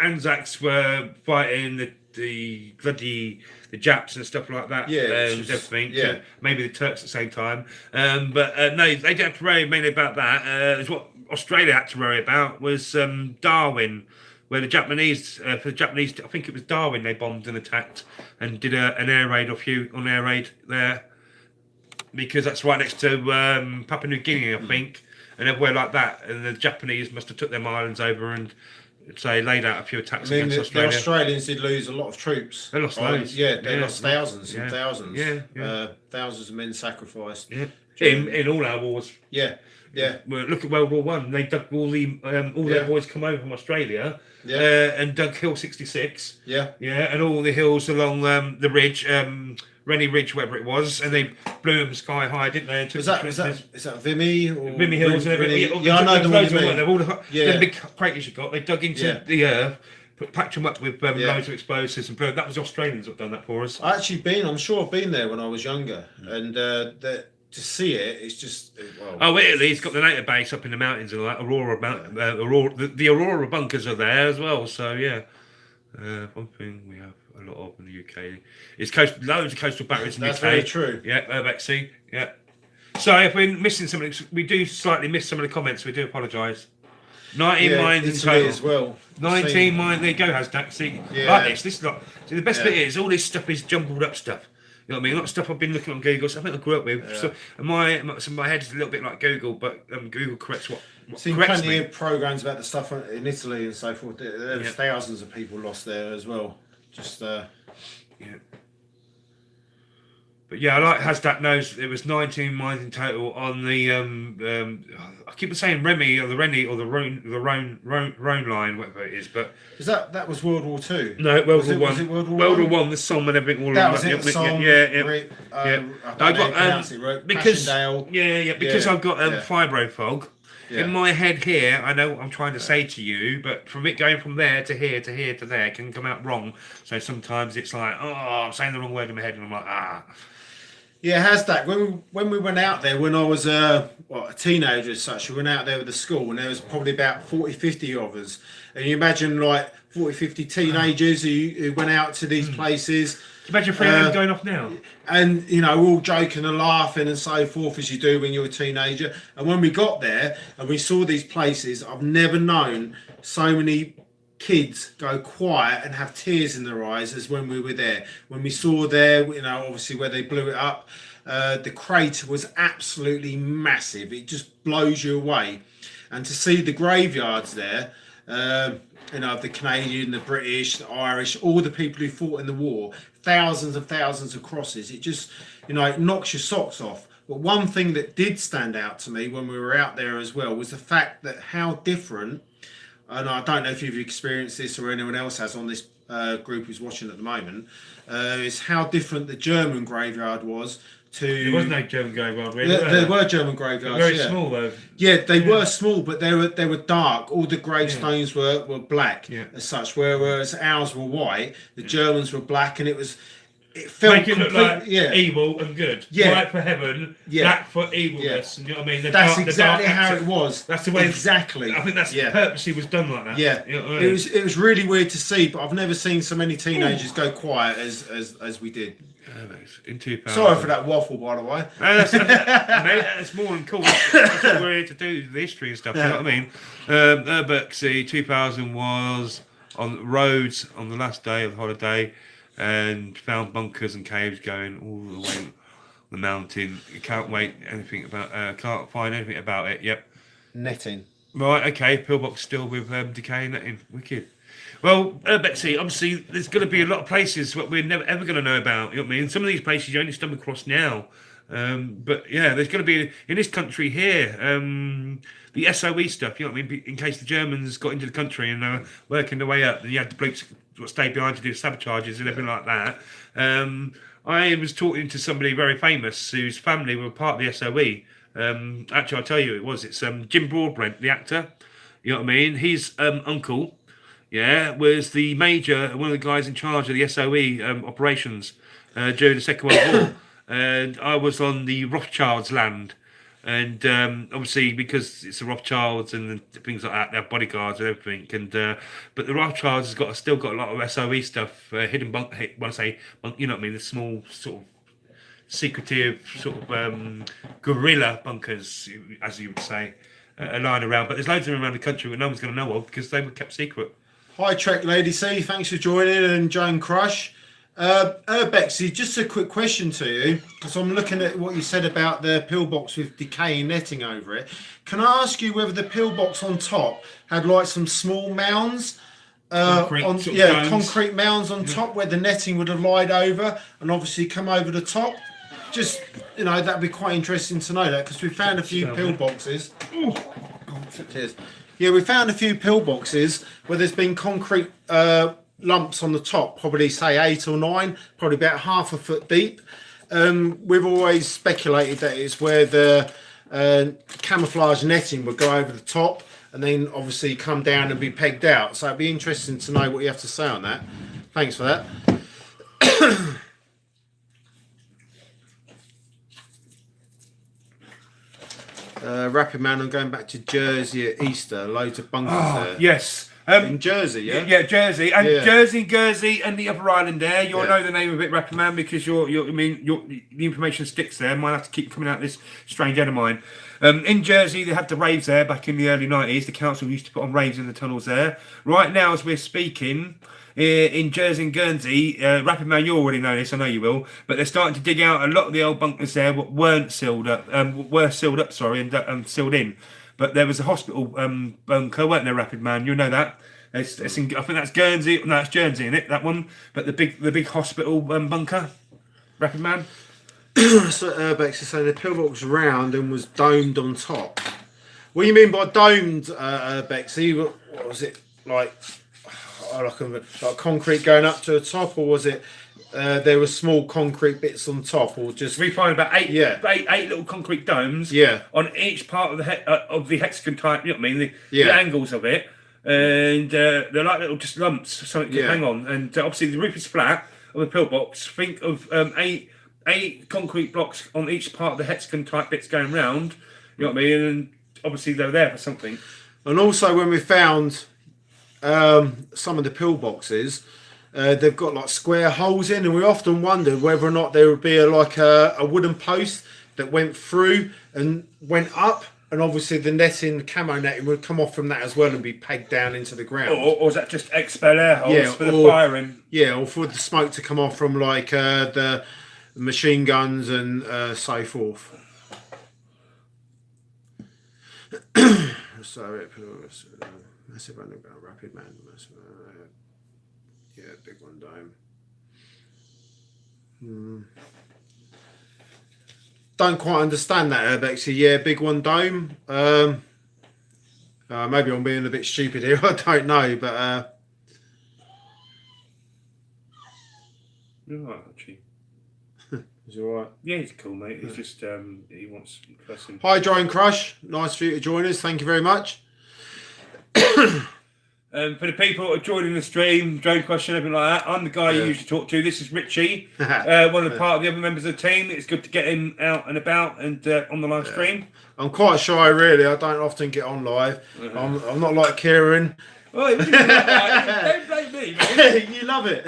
Anzacs were fighting the bloody the Japs and stuff like that. Everything. Yeah. Maybe the Turks at the same time. But no, they don't have to worry mainly about that. What Australia had to worry about was Darwin, where the Japanese, I think it was Darwin, they bombed and attacked and did an air raid on air raid there. because that's right next to Papua New Guinea, I think, and everywhere like that. And the Japanese must have took them islands over and say laid out a few attacks I mean, against the Australia. Australians did lose a lot of troops. They lost loads. Yeah, they Yeah. lost thousands and Yeah. thousands. Yeah. Thousands of men sacrificed. Yeah. In all our wars. Yeah, yeah, Well, look at World War One. They dug all their boys come over from Australia, and dug Hill 66. yeah. Yeah, and all the hills along the ridge, Rennie Ridge, whatever it was, and they blew them sky high, didn't they? And took Is that Vimy or Vimy Hills and everything? Yeah, I know the one you mean. They're all the Yeah. big craters you got. They dug into the earth, packed them up with loads of explosives and blew. That was the Australians that done that for us. I'm sure I've been there when I was younger, and to see it, it's just well. Oh, Italy's got the native base up in the mountains and all that. The Aurora bunkers are there as well. So yeah, one thing we have a lot of in the UK is loads of coastal batteries in the UK. That's very true. Yeah, Urbexy. Yeah. So if we're missing something, we do slightly miss some of the comments. We do apologise. 19 mines in Italy total. as well. 19 mines. There you go, Hashtag. See, Yeah. like this. This is not. See, the best bit is all this stuff is jumbled up stuff. You know what I mean? A lot of stuff I've been looking on Google, stuff I think I grew up with. Yeah. So my head is a little bit like Google, but Google corrects what Seen corrects plenty me. of programs about the stuff in Italy and so forth. There's thousands of people lost there as well. Just Yeah. But yeah, I like Hashtag knows it was 19 mines in total on the I keep on saying Remy or the Rennie or the Rhone line, whatever it is, but that was World War Two? no, World War One. Was it World War World One? War One, the song and everything all That on was that. it. The song. Yeah. I don't I know got how to pronounce it right. because Passchendaele. because Yeah, I've got yeah. fibro fog. Yeah. In my head here, I know what I'm trying to say to you, but from it going from there to here to here to there can come out wrong. So sometimes it's like, oh, I'm saying the wrong word in my head, and I'm like, ah. Yeah, has that. When we went out there, when I was a teenager as such, we went out there with the school, and there was probably about 40, 50 of us. And you imagine like 40, 50 teenagers who went out to these places. Imagine 3 going off now. And, you know, we're all joking and laughing and so forth as you do when you're a teenager. And when we got there and we saw these places, I've never known so many kids go quiet and have tears in their eyes as when we were there. When we saw there, you know, obviously where they blew it up, the crater was absolutely massive. It just blows you away. And to see the graveyards there, you know, the Canadian, the British, the Irish, all the people who fought in the war, thousands and thousands of crosses. It just, you know, it knocks your socks off. But one thing that did stand out to me when we were out there as well was the fact that how different, and I don't know if you've experienced this or anyone else has on this group who's watching at the moment, is how different the German graveyard was to... There was no German graveyard, really. There were German graveyards, Very small, though. Yeah, they were small, but they were dark. All the gravestones were black as such, whereas ours were white. The Germans were black, and it felt Make it look like evil and good. Yeah. White for heaven, black for evilness. You know what I mean? That's exactly how it was. That's the way. Exactly. I think that's purposely was done like that. Yeah. You know what I mean? It was really weird to see, but I've never seen so many teenagers go quiet as we did. In 2000. Sorry for that waffle, by the way. Mate, that's more than cool. That's what we're here to do, the history and stuff. You know what I mean? Urbex 2000 was on roads on the last day of the holiday, and found bunkers and caves going all the way up the mountain. You can't find anything about it. Yep. Netting. Right. Okay. Pillbox still with decaying netting. Wicked. Well, Betsy, obviously, there's going to be a lot of places that we're never ever going to know about. You know what I mean? Some of these places you only stumble across now. But yeah, there's going to be in this country here the SOE stuff. You know what I mean? In case the Germans got into the country and they were working their way up, and you had the blokes that stayed behind to do sabotages and everything like that. I was talking to somebody very famous whose family were part of the SOE. Actually, I'll tell you who it was. It's Jim Broadbent, the actor. You know what I mean? His uncle. Yeah, was the major, one of the guys in charge of the SOE operations during the Second World War. And I was on the Rothschilds' land. And obviously, because it's the Rothschilds and things like that, they have bodyguards and everything. And but the Rothschilds has still got a lot of SOE stuff, hidden bunk. When I say bunk, you know what I mean, the small sort of secretive sort of guerrilla bunkers, as you would say, lying around. But there's loads of them around the country that no one's going to know of because they were kept secret. Hi, Trek Lady C. Thanks for joining, and Joan Crush. Bexy, just a quick question to you, because I'm looking at what you said about the pillbox with decaying netting over it. Can I ask you whether the pillbox on top had like some small mounds? Concrete On sort of domes. concrete mounds on top where the netting would have lied over and obviously come over the top. Just that'd be quite interesting to know that, because we found a few pillboxes. Cheers. Yeah, we found a few pillboxes where there's been concrete lumps on the top, probably say 8 or 9, probably about half a foot deep. We've always speculated that it's where the camouflage netting would go over the top and then obviously come down and be pegged out. So it'd be interesting to know what you have to say on that. Thanks for that. Rapid Man, I'm going back to Jersey at Easter. Loads of bunkers there. Yes. In Jersey, yeah? Yeah, Jersey. And Yeah. Jersey, Guernsey, and the other island there. You'll Yeah. know the name of it, Rapid Man, because the information sticks there. Might have to keep coming out this strange head of mine. In Jersey, they had the raves there back in the early 90s. The council used to put on raves in the tunnels there. Right now, as we're speaking, in Jersey and Guernsey, Rapid Man, you already know this, I know you will, but they're starting to dig out a lot of the old bunkers there what weren't sealed up, and sealed in. But there was a hospital bunker, weren't there, Rapid Man? You know that. It's I think that's Guernsey. No, it's Jersey, isn't it? That one. But the big hospital bunker, Rapid Man. So Urbex is saying the pillbox round and was domed on top. What do you mean by domed, Urbex? What was it like? Like concrete going up to the top, or was it there were small concrete bits on top, or just We find about eight little concrete domes. Yeah. On each part of the hexagon type. You know what I mean? The Yeah. angles of it, and they're like little just lumps, something to Yeah. hang on. And obviously the roof is flat of the pillbox. Think of eight concrete blocks on each part of the hexagon type bits going round. You know what I mean? And obviously they're there for something. And also when we found some of the pillboxes, they've got like square holes in, and we often wondered whether or not there would be a wooden post that went through and went up, and obviously the netting, camo netting, would come off from that as well and be pegged down into the ground. Or is that just expel air holes Yeah, for the or- firing? Yeah, or for the smoke to come off from like the machine guns and so forth. So massive underground Rapid Man. Yeah, big one dome. Don't quite understand that, Urbexy. Yeah, big one dome. Maybe I'm being a bit stupid here. I don't know, but You're right, actually. is it all right? Yeah, he's cool, mate. He's just he wants person. Hi, Drone Crush. Nice for you to join us. Thank you very much. For the people who are joining the stream, drone question, everything like that, I'm the guy you usually talk to. This is Richie, one of the part of the other members of the team. It's good to get him out and about and on the live stream. I'm quite shy, really. I don't often get on live. I'm not like Kieran. Oh, it wasn't like that. Don't blame me, mate. You love it.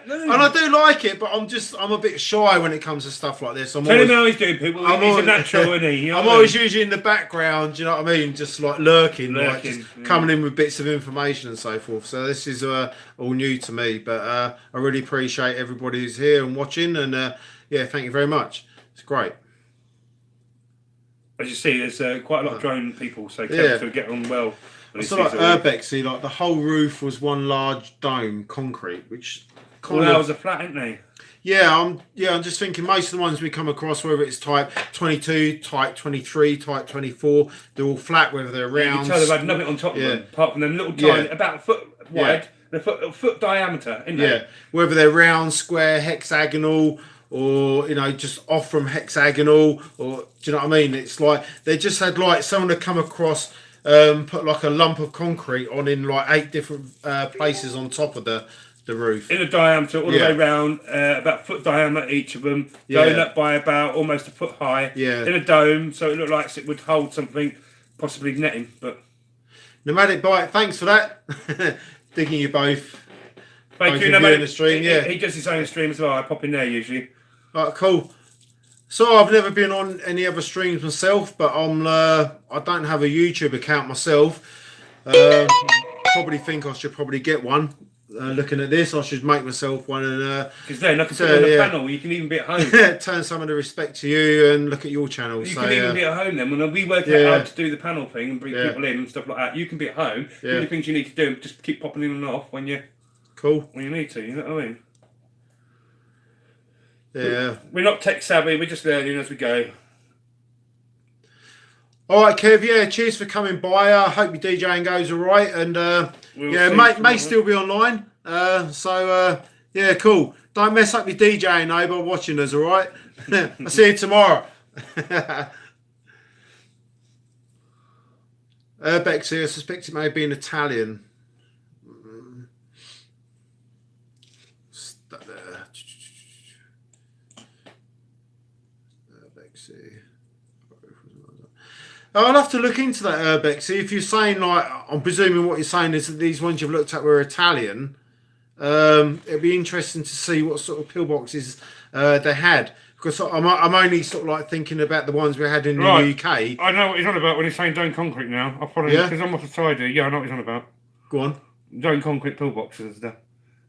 No. And I do like it, but I'm a bit shy when it comes to stuff like this. Tell him how he's doing, people. He's a natural, isn't he? You know I'm what I always mean? usually in the background, do you know what I mean? Just like lurking, like Lurking, just yeah. coming in with bits of information and so forth. So this is all new to me, but I really appreciate everybody who's here and watching. And yeah, thank you very much. It's great. As you see, there's quite a lot of drone people, so Yeah. to get on well. So like Urbexy, like the whole roof was one large dome, concrete, which All ours are flat, ain't they? I'm just thinking most of the ones we come across, whether it's type 22, type 23, type 24, they're all flat, whether they're You round. can tell they've had nothing on top of them, apart from them little tiny, about a foot wide, a foot diameter, isn't they? Yeah, whether they're round, square, hexagonal, or just off from hexagonal, or do you know what I mean? It's like they just had like someone to come across, put like a lump of concrete on in like 8 different places on top of the roof. In a diameter all the way round, about a foot diameter each of them, going up by about almost a foot high. Yeah. In a dome, so it looked like it would hold something, possibly netting. But Nomadic Bite, thanks for that. Digging you both. thank Both you, of no, you in the stream, yeah. He does his own stream as well. I pop in there usually. Right, cool. So I've never been on any other streams myself, but I don't have a YouTube account myself. Probably think I should probably get one. looking at this. I should make myself one and Because then I can put it on the panel. You can even be at home. turn some of the respect to you and look at your channel. You can even be at home then. When we work out how to do the panel thing and bring people in and stuff like that, you can be at home. The only things you need to do just keep popping in and off when you need to. You know what I mean? Yeah. We're not tech savvy. We're just learning as we go. All right, Kev. Yeah, cheers for coming by. I hope your DJing goes all right, and may still be online. Yeah, cool. Don't mess up your DJing though by watching us. All right. I'll see you tomorrow. Urbex here. I suspect it may be an Italian. I'll have to look into that, Urbex. See, if you're saying, like, I'm presuming what you're saying is that these ones you've looked at were Italian, it'd be interesting to see what sort of pillboxes they had. Because I'm only sort of like thinking about the ones we had in the UK. I know what he's on about when he's saying Dome Concrete now. I'll follow him because I'm off the side here. Yeah, I know what he's on about. Go on. Dome Concrete pillboxes and stuff.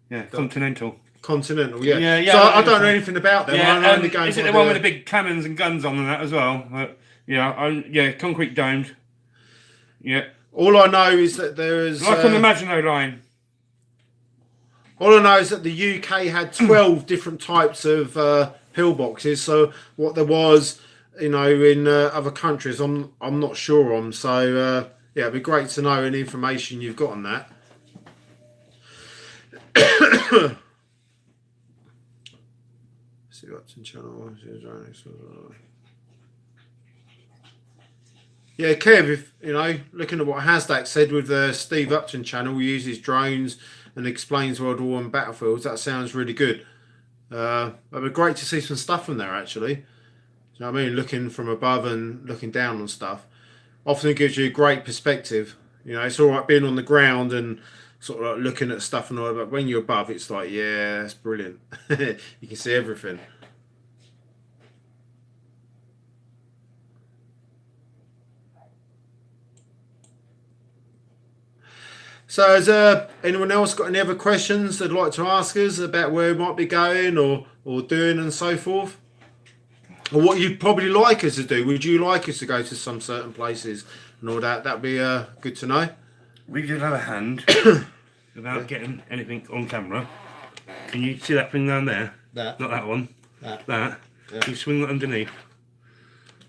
Yeah, Continental. Continental, yeah. Yeah. So I don't know anything about them. Yeah, is it the one with the big cannons and guns on and that as well? Yeah, concrete domed. Yeah. All I know is that there is... Like on the Maginot Line. All I know is that the UK had 12 different types of pillboxes. So what there was, in other countries, I'm not sure on. So, it'd be great to know any information you've got on that. See what's in channel. Yeah, Kev, if looking at what Hasdak said with the Steve Upton channel, he uses drones and explains World War I battlefields. That sounds really good. It'd be great to see some stuff from there, actually. Do you know what I mean? Looking from above and looking down on stuff often gives you a great perspective. It's all right being on the ground and sort of like looking at stuff and all that, but when you're above, it's like, yeah, that's brilliant. You can see everything. So has anyone else got any other questions they'd like to ask us about where we might be going or doing and so forth? Or what you'd probably like us to do? Would you like us to go to some certain places and all that? That'd be good to know. We could have a hand without getting anything on camera. Can you see that thing down there? That. Not that one. That. That. Yeah. You swing that underneath.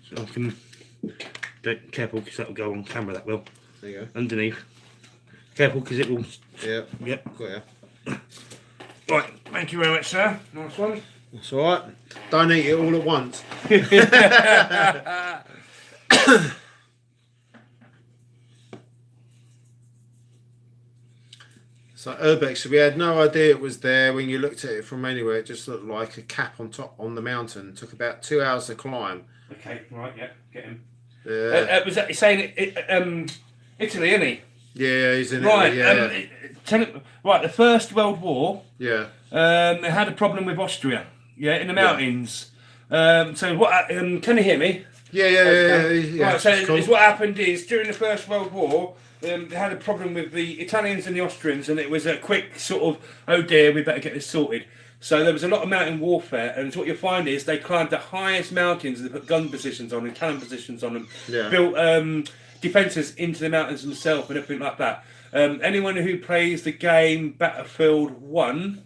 So I can... Careful, because that'll go on camera, that will. There you go. Underneath. Careful, because it will... Yeah. Yep. Got ya. Right, thank you very much, sir. Nice one. That's all right. Don't eat it all at once. So Urbex, we had no idea it was there. When you looked at it from anywhere, it just looked like a cap on top on the mountain. It took about 2 hours to climb. Okay, right, yeah, get him. Yeah. Was that you're saying Italy, isn't he? Yeah, he's in Right, Italy. Yeah. Right, the First World War. Yeah. They had a problem with Austria. Yeah, in the mountains. So what? Can you hear me? Yeah. Right, so cool. what happened is during the First World War, they had a problem with the Italians and the Austrians, and it was a quick sort of, oh dear, we better get this sorted. So there was a lot of mountain warfare, and what you'll find is they climbed the highest mountains and they put gun positions on and cannon positions on them, built defences into the mountains themselves and everything like that. Anyone who plays the game Battlefield 1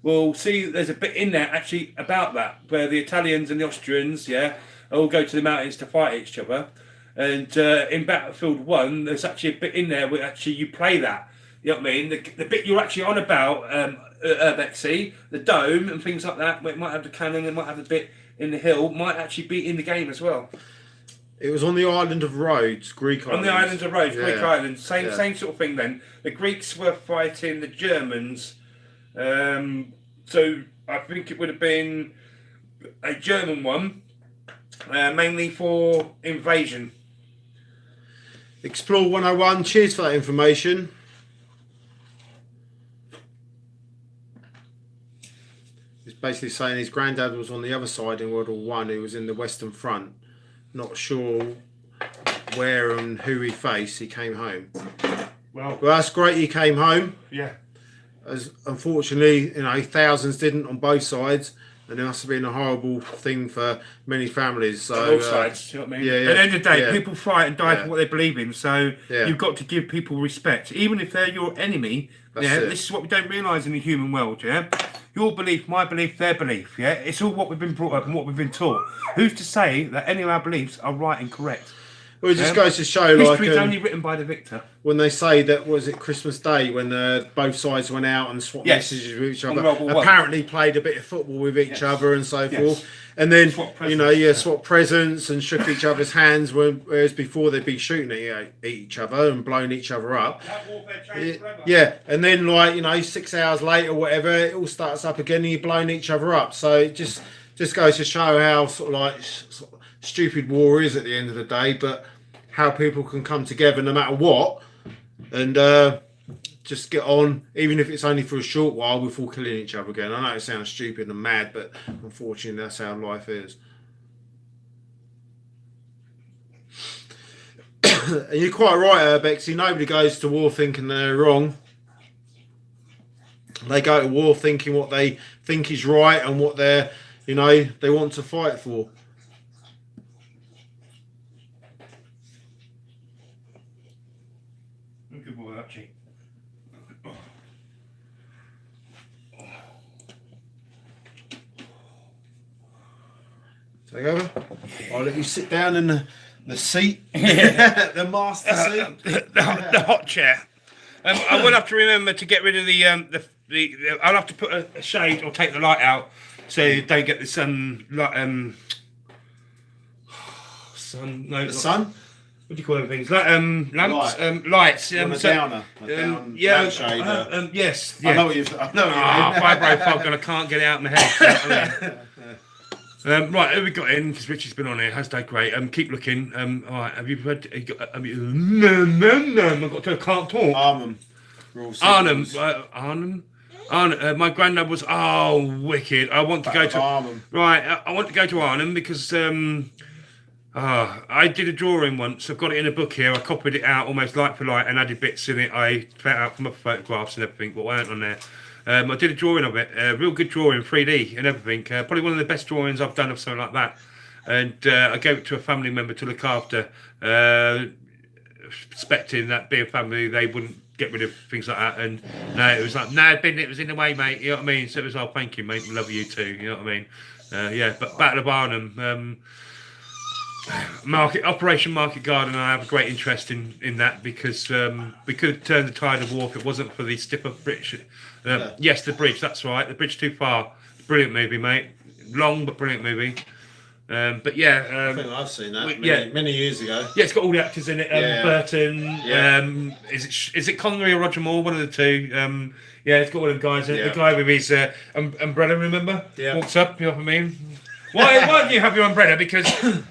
will see there's a bit in there actually about that, where the Italians and the Austrians, all go to the mountains to fight each other. And in Battlefield 1, there's actually a bit in there where actually you play that. You know what I mean? The bit you're actually on about, Bexy, the dome and things like that, where it might have the cannon, it might have the bit in the hill, might actually be in the game as well. It was on the island of Rhodes, Greek island. On the island of Rhodes, Greek island. Same sort of thing then. The Greeks were fighting the Germans. So I think it would have been a German one, mainly for invasion. Explore 101, cheers for that information. He's basically saying his granddad was on the other side in World War One. He was in the Western Front. Not sure where and who he faced. He came home. Well, that's great he came home. Yeah. as unfortunately, thousands didn't on both sides, and it must have been a horrible thing for many families. So, Both sides, you know what I mean? yeah, yeah, At the end of the day, yeah. people fight and die Yeah. for what they believe in, so Yeah. you've got to give people respect. Even if they're your enemy, That's yeah, it. this is what we don't realise in the human world, yeah? Your belief, my belief, their belief, yeah? It's all what we've been brought up and what we've been taught. Who's to say that any of our beliefs are right and correct? Well, it just goes to show, History's only written by the victor. when they say that, was it Christmas Day, when both sides went out and swapped Yes. messages with each On other, World War One. apparently played a bit of football with each Yes. other and so Yes. forth, and then Swap presents, swapped presents and shook each other's hands, whereas before they'd be shooting at each other and blowing each other up. That warfare changed forever. Yeah, and then 6 hours later, whatever, it all starts up again, and you're blowing each other up. So it just goes to show how sort of stupid war is at the end of the day, but how people can come together no matter what, and just get on, even if it's only for a short while, before killing each other again. I know it sounds stupid and mad, but unfortunately, that's how life is. And you're quite right, Bexy. Nobody goes to war thinking they're wrong. They go to war thinking what they think is right and what they want to fight for. Good boy, Archie. Take over. I'll let you sit down in the seat, the master seat, the hot chair. I will have to remember to get rid of the I'll have to put a shade or take the light out so you don't get the sun. the sun. What do you call them things? Like lamps, lights. On a downer, lampshade. Yes. I know what you mean. Vibro fog, and I can't get it out of my head. You know what I mean? Right, who we got in? Because Richie's been on here. Hashtag great. Keep looking. All right, have you read? No. I've got to. I can't talk. Arnhem. My granddad was wicked. I want to go to Arnhem. Right. I want to go to Arnhem because I did a drawing once. I've got it in a book here. I copied it out almost like for like and added bits in it. I found out from other photographs and everything, but weren't on there. I did a drawing of it, a real good drawing, 3D and everything. Probably one of the best drawings I've done of something like that. And I gave it to a family member to look after, expecting that being a family, they wouldn't get rid of things like that. And no, it was like, no, Ben, it was in the way, mate. You know what I mean? So it was, thank you, mate. We love you too. You know what I mean? Yeah, but Battle of Arnhem. Operation Market Garden, I have a great interest in that because we could have turned the tide of war if it wasn't for the stiffer bridge. Yes, the bridge, that's right. The Bridge Too Far. Brilliant movie, mate. Long but brilliant movie. But yeah. I think I've seen that many years ago. Yeah, it's got all the actors in it. Burton. Yeah. Is it Connery or Roger Moore? One of the two. Yeah, it's got all the guys in it. Yeah. The guy with his umbrella, remember? Yeah. Walks up, you know what I mean? Why do you have your umbrella? Because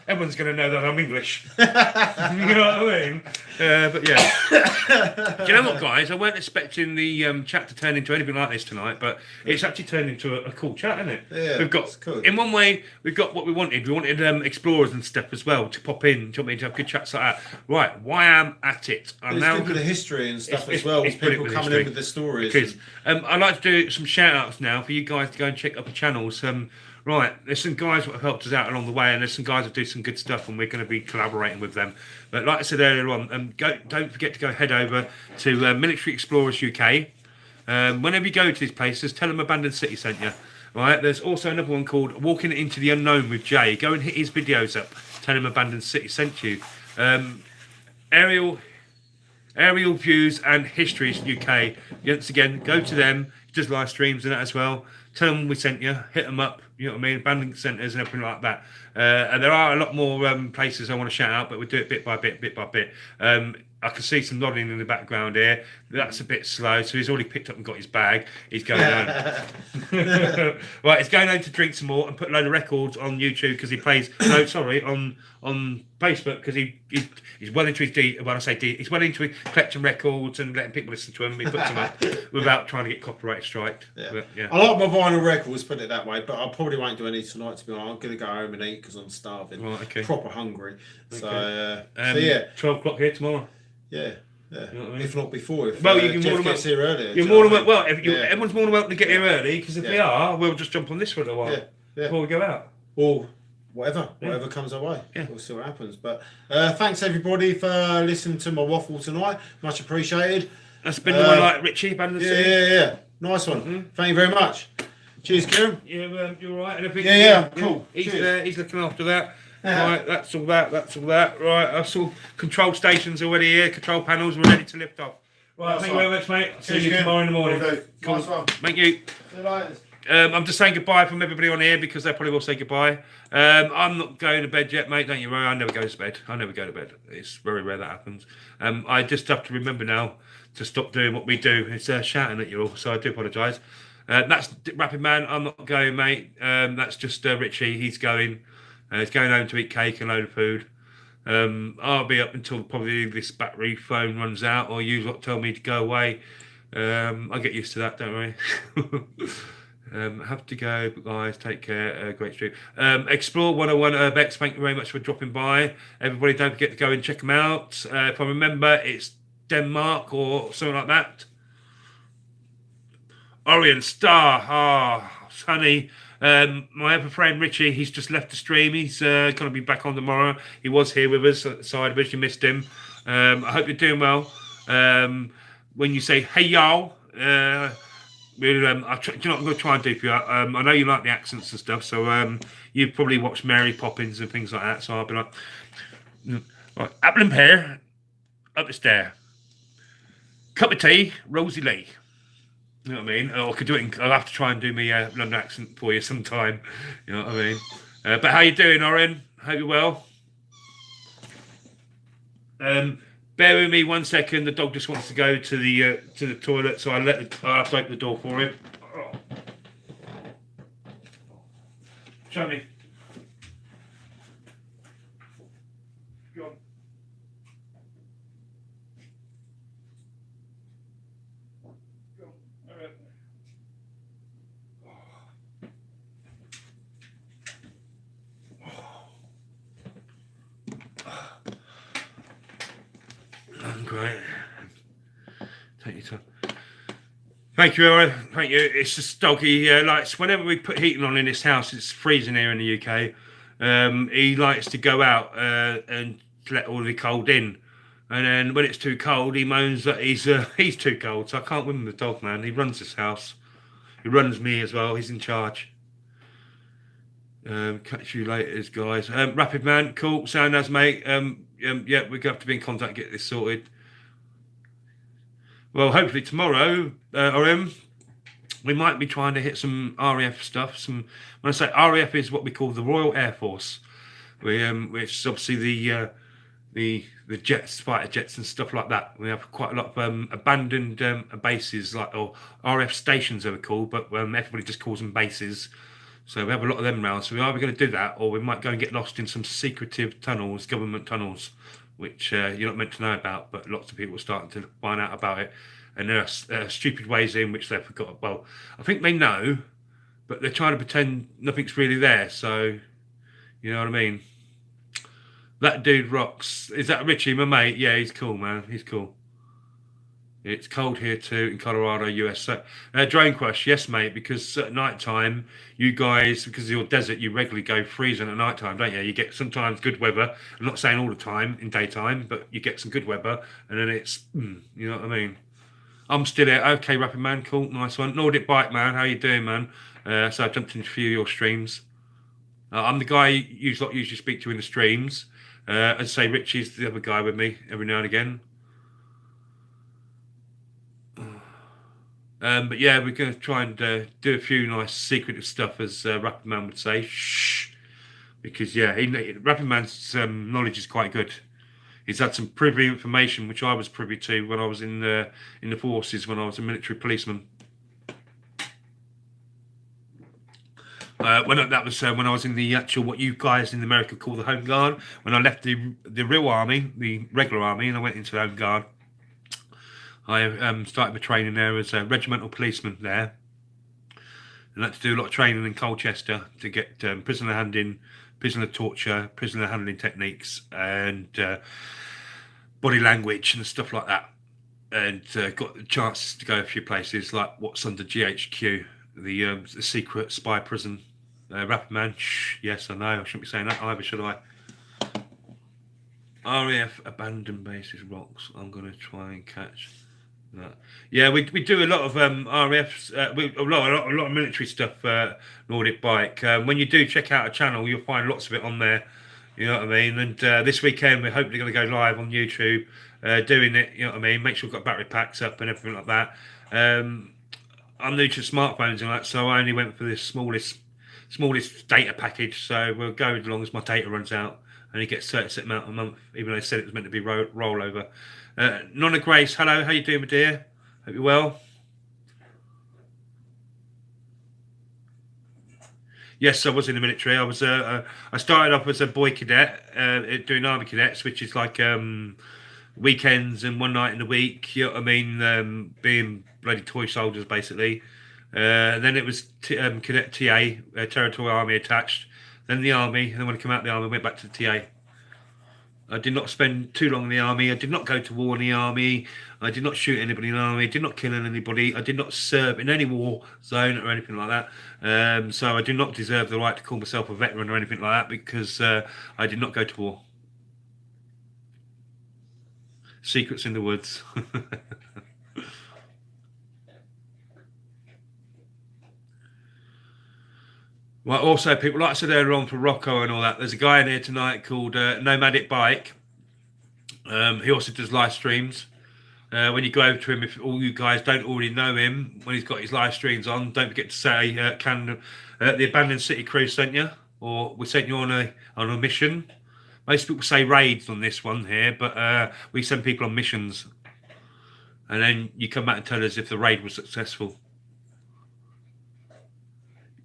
everyone's going to know that I'm English. You know what I mean? But yeah. Do you know what, guys? I weren't expecting the chat to turn into anything like this tonight, but it's actually turned into a cool chat, isn't it? Yeah, we've got, it's cool. in one way, we've got what we wanted. We wanted explorers and stuff as well to pop in. Do you want me to have good chats like that? Right, why I'm at it. I'm It's now good with the history and stuff It's- as well. it's With people brilliant with coming history. in with the stories. It is. I'd like to do some shout outs now for you guys to go and check up the channels. Right, there's some guys that have helped us out along the way, and there's some guys that do some good stuff, and we're going to be collaborating with them. But like I said earlier on, don't forget to go head over to Military Explorers UK. Whenever you go to these places, tell them Abandoned City sent you. Right, there's also another one called Walking Into the Unknown with Jay. Go and hit his videos up. Tell him Abandoned City sent you. Aerial Views and Histories UK. Once again, go to them. He does live streams and that as well. Tell them we sent you. Hit them up. You know what I mean? Abandoned centres and everything like that. And there are a lot more places I want to shout out, but we'll do it bit by bit. I can see some nodding in the background here. That's a bit slow, so he's already picked up and got his bag. He's going home. Right, he's going home to drink some more and put a load of records on YouTube because he plays. No, sorry, on Facebook because he's well into his he's well into collecting records and letting people listen to him. He puts them up without trying to get copyright striked. Yeah. But, yeah. I like my vinyl records, put it that way, but I probably won't do any tonight, to be honest. I'm going to go home and eat because I'm starving. Right, okay. Proper hungry. Okay. So yeah. 12 o'clock here tomorrow. Yeah. Yeah. You know what I mean? If not before, if Well, you can Jeff more than gets here earlier. You're do more you know than what I well. mean? Yeah. Everyone's more than welcome to get here early because if we are, we'll just jump on this for a while Yeah. before we go out. Or whatever comes our way. Yeah. We'll see what happens. But thanks everybody for listening to my waffle tonight. Much appreciated. That's been the one like Richie Bandit. Yeah. Nice one. Mm-hmm. Thank you very much. Cheers, Kieran. Yeah, you're right. And I think, Cool. He's Cheers. he's looking after that. Yeah. Right, that's all that. Right, I saw control stations already here. Control panels were ready to lift off. Right, Nice thank you very much, mate. I'll see you Kieran. tomorrow in the morning. Will do. Cool. Nice one. Thank you. See you later. I'm just saying goodbye from everybody on here because they probably will say goodbye. I'm not going to bed yet, mate. Don't you worry. I never go to bed. It's very rare that happens. I just have to remember now to stop doing what we do. It's shouting at you all, so I do apologise. That's Rapid Man. I'm not going, mate. That's just Richie. He's going. He's going home to eat cake and a load of food. I'll be up until probably this battery phone runs out, or you lot tell me to go away. I'll get used to that, don't worry. Have to go, but guys, take care. Great stream. Explore 101 Urbex, thank you very much for dropping by. Everybody, don't forget to go and check them out. If I remember, it's Denmark or something like that. Orient Star, sunny. My other friend Richie, he's just left the stream. He's going to be back on tomorrow. He was here with us at the side of us. You missed him. I hope you're doing well. When you say hey y'all, I'm going to try and do for you. I know you like the accents and stuff, so you've probably watched Mary Poppins and things like that. So I'll be like, right, apple and pear, up the stair. Cup of tea, Rosie Lee. You know what I mean? Or I could do it. I'll have to try and do me London accent for you sometime. You know what I mean? But how you doing, Oren? Hope you're well. Bear with me 1 second. The dog just wants to go to the toilet, so I'll have to open the door for him. Oh. Show me. Go on. Go on. All right. Great. Take your time. Thank you, Aaron. Thank you. It's just doggy likes whenever we put heating on in this house, it's freezing here in the UK. He likes to go out and let all the cold in, and then when it's too cold, he moans that he's too cold. So I can't win with the dog, man. He runs this house. He runs me as well. He's in charge. Catch you later, guys. Rapid Man, cool. Sound as mate. Yeah, we're going to have to be in contact to get this sorted. Well, hopefully tomorrow, we might be trying to hit some RAF stuff. When I say RAF is what we call the Royal Air Force, which is obviously the jets, fighter jets and stuff like that. We have quite a lot of abandoned bases, or RAF stations they were called, but everybody just calls them bases. So we have a lot of them around. So we're either going to do that, or we might go and get lost in some secretive tunnels, government tunnels, which you're not meant to know about, but lots of people are starting to find out about it. And there are stupid ways in which they've forgot. Well, I think they know, but they're trying to pretend nothing's really there. So, you know what I mean? That dude rocks. Is that Richie, my mate? Yeah, he's cool, man. He's cool. It's cold here too in Colorado, US. So, Drone Crush, yes, mate, because at night time, you guys, because of your desert, you regularly go freezing at night time, don't you? You get sometimes good weather. I'm not saying all the time in daytime, but you get some good weather, and then it's, you know what I mean? I'm still here. Okay, Rapid Man, cool, nice one. Nordic Bike Man, how you doing, man? So I jumped into a few of your streams. I'm the guy you usually speak to in the streams. I'd say Richie's the other guy with me every now and again. But yeah, we're going to try and do a few nice secretive stuff, as Rapid Man would say. Shh. Because, yeah, Rapid Man's knowledge is quite good. He's had some privy information, which I was privy to when I was in the forces, when I was a military policeman. When I was in the actual, what you guys in America call the Home Guard. When I left the real army, the regular army, and I went into the Home Guard, I started my training there as a regimental policeman there. And I had to do a lot of training in Colchester to get prisoner handling, prisoner torture, prisoner handling techniques, and body language and stuff like that. and got the chance to go a few places like what's under GHQ, the secret spy prison. Rapper man, shh, yes, I know. I shouldn't be saying that either, should I? RAF abandoned bases rocks. I'm gonna try and catch that. Yeah, we do a lot of RAFs, a lot of military stuff. Nordic Bike. When you do check out a channel, you'll find lots of it on there. You know what I mean? And this weekend we're hopefully going to go live on YouTube, doing it. You know what I mean? Make sure we've got battery packs up and everything like that. I'm new to smartphones and that, so I only went for the smallest data package. So we'll go as long as my data runs out. And he gets a certain amount a month, even though they said it was meant to be rollover. Nonna Grace, hello, how you doing, my dear? Hope you're well. Yes, I was in the military. I was. I started off as a boy cadet, doing army cadets, which is like weekends and one night in the week. You know what I mean? Being bloody toy soldiers, basically. Then it was cadet TA, territorial army attached. Then the army, and then when I came out of the army, I went back to the TA. I did not spend too long in the army. I did not go to war in the army. I did not shoot anybody in the army. I did not kill anybody. I did not serve in any war zone or anything like that. So I do not deserve the right to call myself a veteran or anything like that because I did not go to war. Secrets in the woods. Well, also, people, like I said earlier on for Rocco and all that, there's a guy in here tonight called Nomadic Bike. He also does live streams. When you go over to him, if all you guys don't already know him, when he's got his live streams on, don't forget to say, can the Abandoned City crew sent you? Or we sent you on a mission. Most people say raids on this one here, but we send people on missions. And then you come back and tell us if the raid was successful.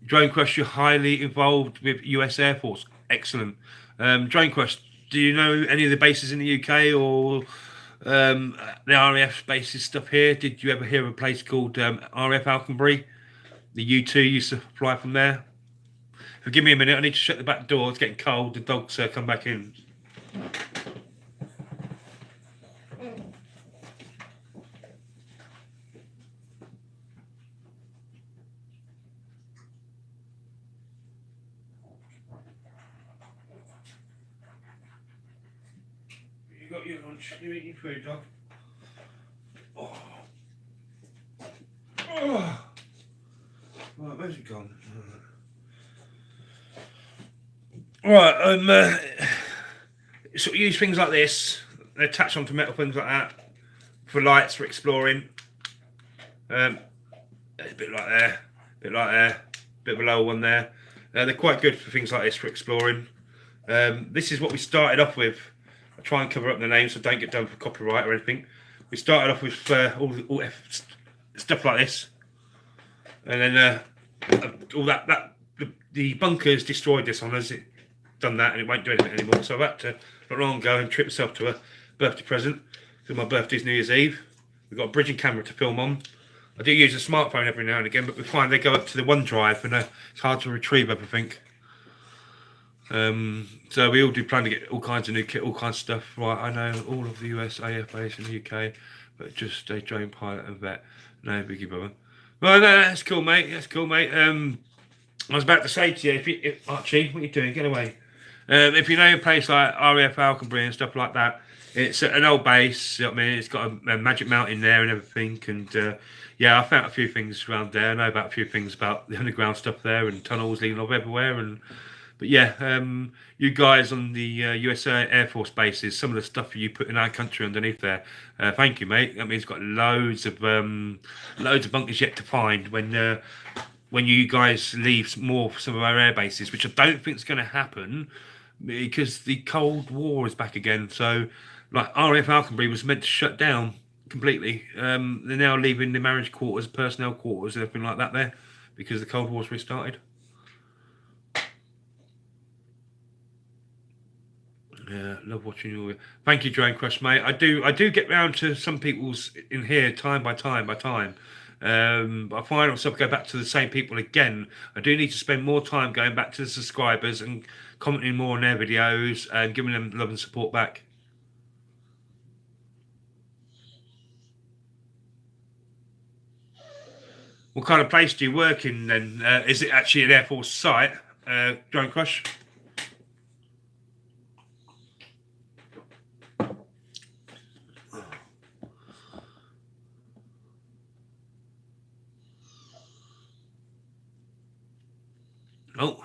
Drone Quest, you're highly involved with US Air Force. Excellent. Drone Quest, do you know any of the bases in the UK or the RAF bases stuff here? Did you ever hear of a place called RAF Alconbury? The U2 used to fly from there. Give me a minute, I need to shut the back door. It's getting cold. The dogs come back in. You got your lunch. You eat your food, dog. Oh. Oh. Right, where's it gone? Right, so use things like this. They attach onto metal things like that for lights for exploring. A bit like there, bit like there, bit of a lower one there. They're quite good for things like this for exploring. This is what we started off with. I try and cover up the names so don't get done for copyright or anything. We started off with all stuff like this, and then all that the bunkers destroyed this on us. It done that and it won't do anything anymore. So I had to not long ago and treat myself to a birthday present. Because my birthday's New Year's Eve. We've got a bridging camera to film on. I do use a smartphone every now and again, but we find they go up to the OneDrive and it's hard to retrieve everything. So we all do plan to get all kinds of new kit, all kinds of stuff. Right, I know all of the US AF base in the UK, but just a drone pilot and vet. No biggie, brother. Well, no, that's cool, mate. That's cool, mate. I was about to say to you, if Archie, what are you doing? Get away. If you know a place like RAF Alconbury and stuff like that, it's an old base. I mean, it's got a magic mountain there and everything. And yeah, I found a few things around there. I know about a few things about the underground stuff there and tunnels leading off everywhere. But yeah, you guys on the US Air Force bases, some of the stuff you put in our country underneath there. Thank you, mate. That means it's got loads of bunkers yet to find when you guys leave some of our air bases, which I don't think is going to happen because the Cold War is back again. So, like RAF Alconbury was meant to shut down completely. They're now leaving the marriage quarters, personnel quarters, and everything like that there because the Cold War's restarted. Yeah, love watching you. Thank you, Drone Crush, mate. I do get round to some people's in here time by time. But I find myself go back to the same people again. I do need to spend more time going back to the subscribers and commenting more on their videos and giving them love and support back. What kind of place do you work in then? Is it actually an Air Force site, Drone Crush? Oh.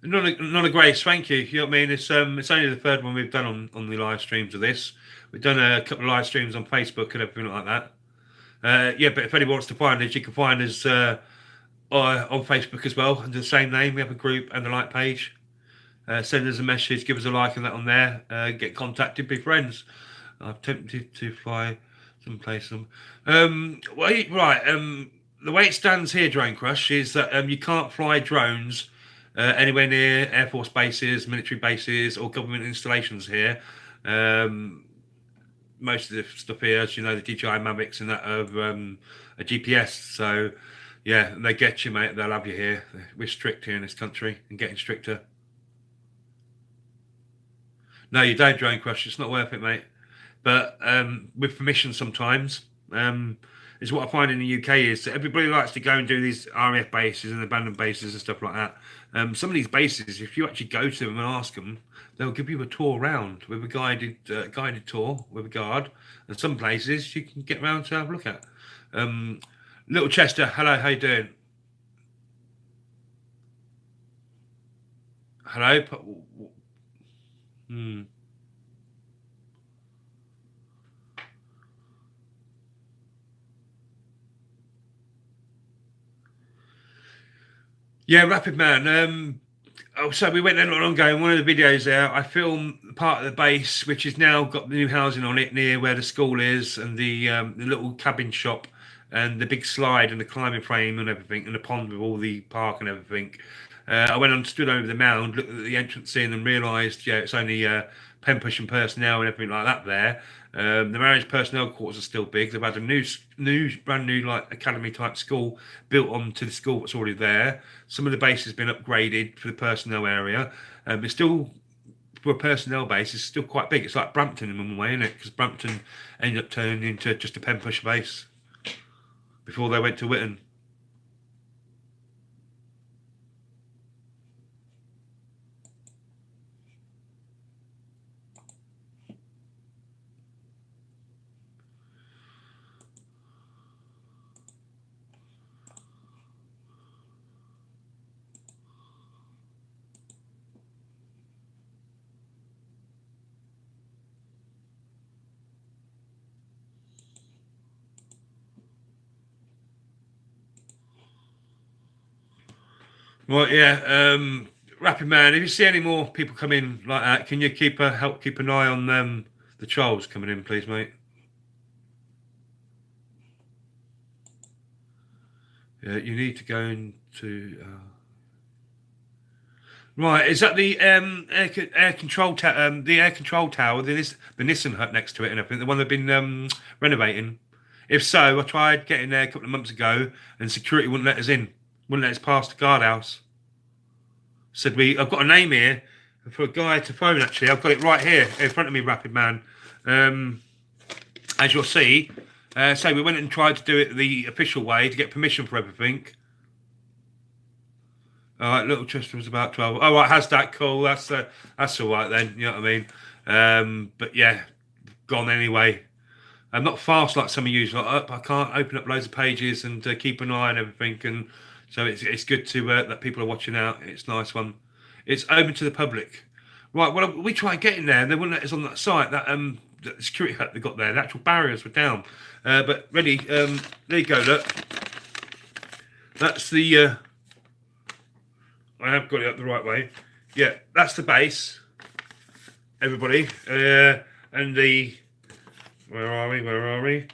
Not a great thank you. You know what I mean? It's only the third one we've done on the live streams of this. We've done a couple of live streams on Facebook and everything like that. Yeah, but if anyone wants to find us, you can find us on Facebook as well under the same name. We have a group and a like page. Send us a message, give us a like and that on there. Get contacted, be friends. I'm tempted to fly someplace. The way it stands here, Drone Crush, is that you can't fly drones anywhere near Air Force bases, military bases, or government installations here. Most of the stuff here, as you know, the DJI Mavics and that of a GPS. So, yeah, they get you, mate. They'll have you here. We're strict here in this country and getting stricter. No, you don't, Drone Crush. It's not worth it, mate. But with permission sometimes, is what I find in the UK is that everybody likes to go and do these RAF bases and abandoned bases and stuff like that. Some of these bases, if you actually go to them and ask them, they'll give you a tour around with a guided tour with a guard. And some places you can get around to have a look at. Little Chester, hello, how you doing? Hello. Yeah, Rapid Man. So we went on going. One of the videos there, I filmed part of the base, which has now got the new housing on it near where the school is, and the little cabin shop, and the big slide and the climbing frame and everything, and the pond with all the park and everything. I went and stood over the mound, looked at the entrance in, and realised, yeah, it's only pen pushing personnel and everything like that there. The marriage personnel quarters are still big. They've had a brand new like academy type school built onto the school that's already there. Some of the base has been upgraded for the personnel area. It's still, for a personnel base, it's still quite big. It's like Brampton in one way, isn't it? Because Brampton ended up turning into just a pen push base before they went to Whitton. Well, yeah, Rapid Man, if you see any more people come in like that, can you help keep an eye on the trolls coming in, please, mate? Yeah, you need to go into... Right, is that the air control tower, the Nissan hut next to it and everything, the one they've been renovating? If so, I tried getting there a couple of months ago and security wouldn't let us in. Wouldn't let us past the guardhouse. Said I've got a name here for a guy to phone. Actually, I've got it right here in front of me, Rapid Man. As you'll see, so we went and tried to do it the official way to get permission for everything. All right, Little Chester was about 12. Oh, right, has that cool? That's all right then. You know what I mean? But yeah, gone anyway. I'm not fast like some of you. Like, I can't open up loads of pages and keep an eye on everything, and so it's good to that people are watching out. It's a nice one. It's open to the public. Right. Well, we tried getting there, and they wouldn't let us on that site. That the security hut they got there, the actual barriers were down. But ready. There you go. Look. That's the. I have got it up the right way. Yeah, that's the base. Everybody, and the. Where are we?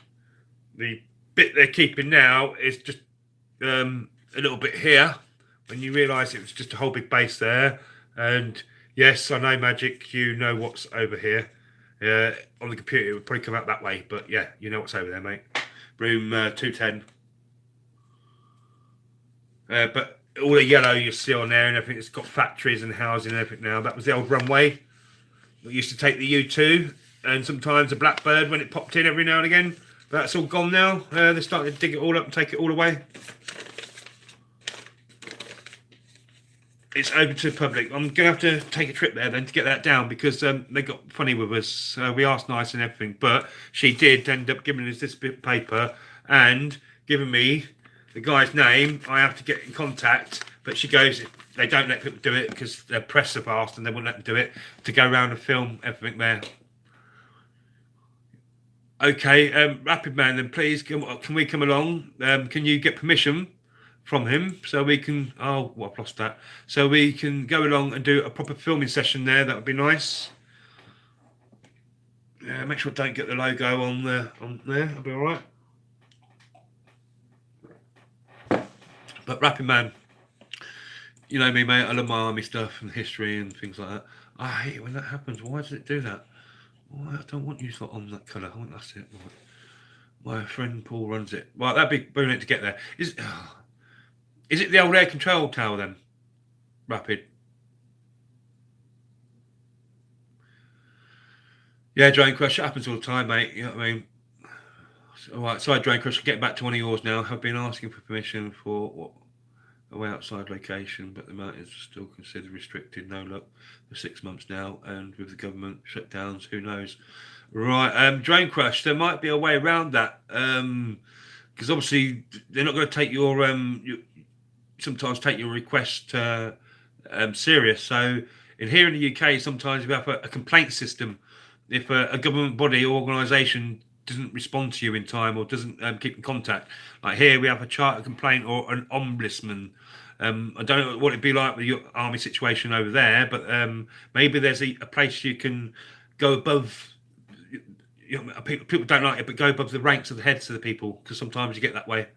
The bit they're keeping now is just a little bit here. When you realise it was just a whole big base there, and yes, I know Magic. You know what's over here. On the computer, it would probably come out that way, but yeah, you know what's over there, mate. Room 210. But all the yellow you see on there and everything, it's got factories and housing and everything now. That was the old runway. We used to take the U2 and sometimes a blackbird when it popped in every now and again. But that's all gone now. They're starting to dig it all up and take it all away. It's open to the public. I'm going to have to take a trip there then to get that down, because they got funny with us. We asked nice and everything, but she did end up giving us this bit of paper and giving me the guy's name. I have to get in contact, but she goes, they don't let people do it because their press have asked and they wouldn't let them do it, to go around and film everything there. Okay, Rapid Man, then please, can we come along? Can you get permission from him so we can, oh, well, I've lost that, so we can go along and do a proper filming session there? That would be nice. Yeah, make sure I don't get the logo on there. That'll be all right. But Rapid Man, you know me, mate, I love my army stuff and history and things like that. I hate it when that happens. Why does it do that? Why? I don't want you on that colour. I want that's it. Right. My friend Paul runs it. Right, that'd be brilliant to get there. Is it the old air control tower then? Rapid. Yeah, Drain Crush, it happens all the time, mate. You know what I mean? Alright, sorry, Drain Crush, getting back to one of yours now. I've been asking for permission for a way outside location, but the mountains are still considered restricted. No luck for 6 months now, and with the government shutdowns, who knows? Right, Drain Crush, there might be a way around that. Because obviously they're not going to take your sometimes take your request serious. So here in the UK, sometimes we have a complaint system. If a government body or organisation doesn't respond to you in time or doesn't keep in contact, like here we have a charter complaint or an ombudsman. I don't know what it'd be like with your army situation over there, but maybe there's a place you can go above. You know, people don't like it, but go above the ranks of the heads of the people, because sometimes you get that way.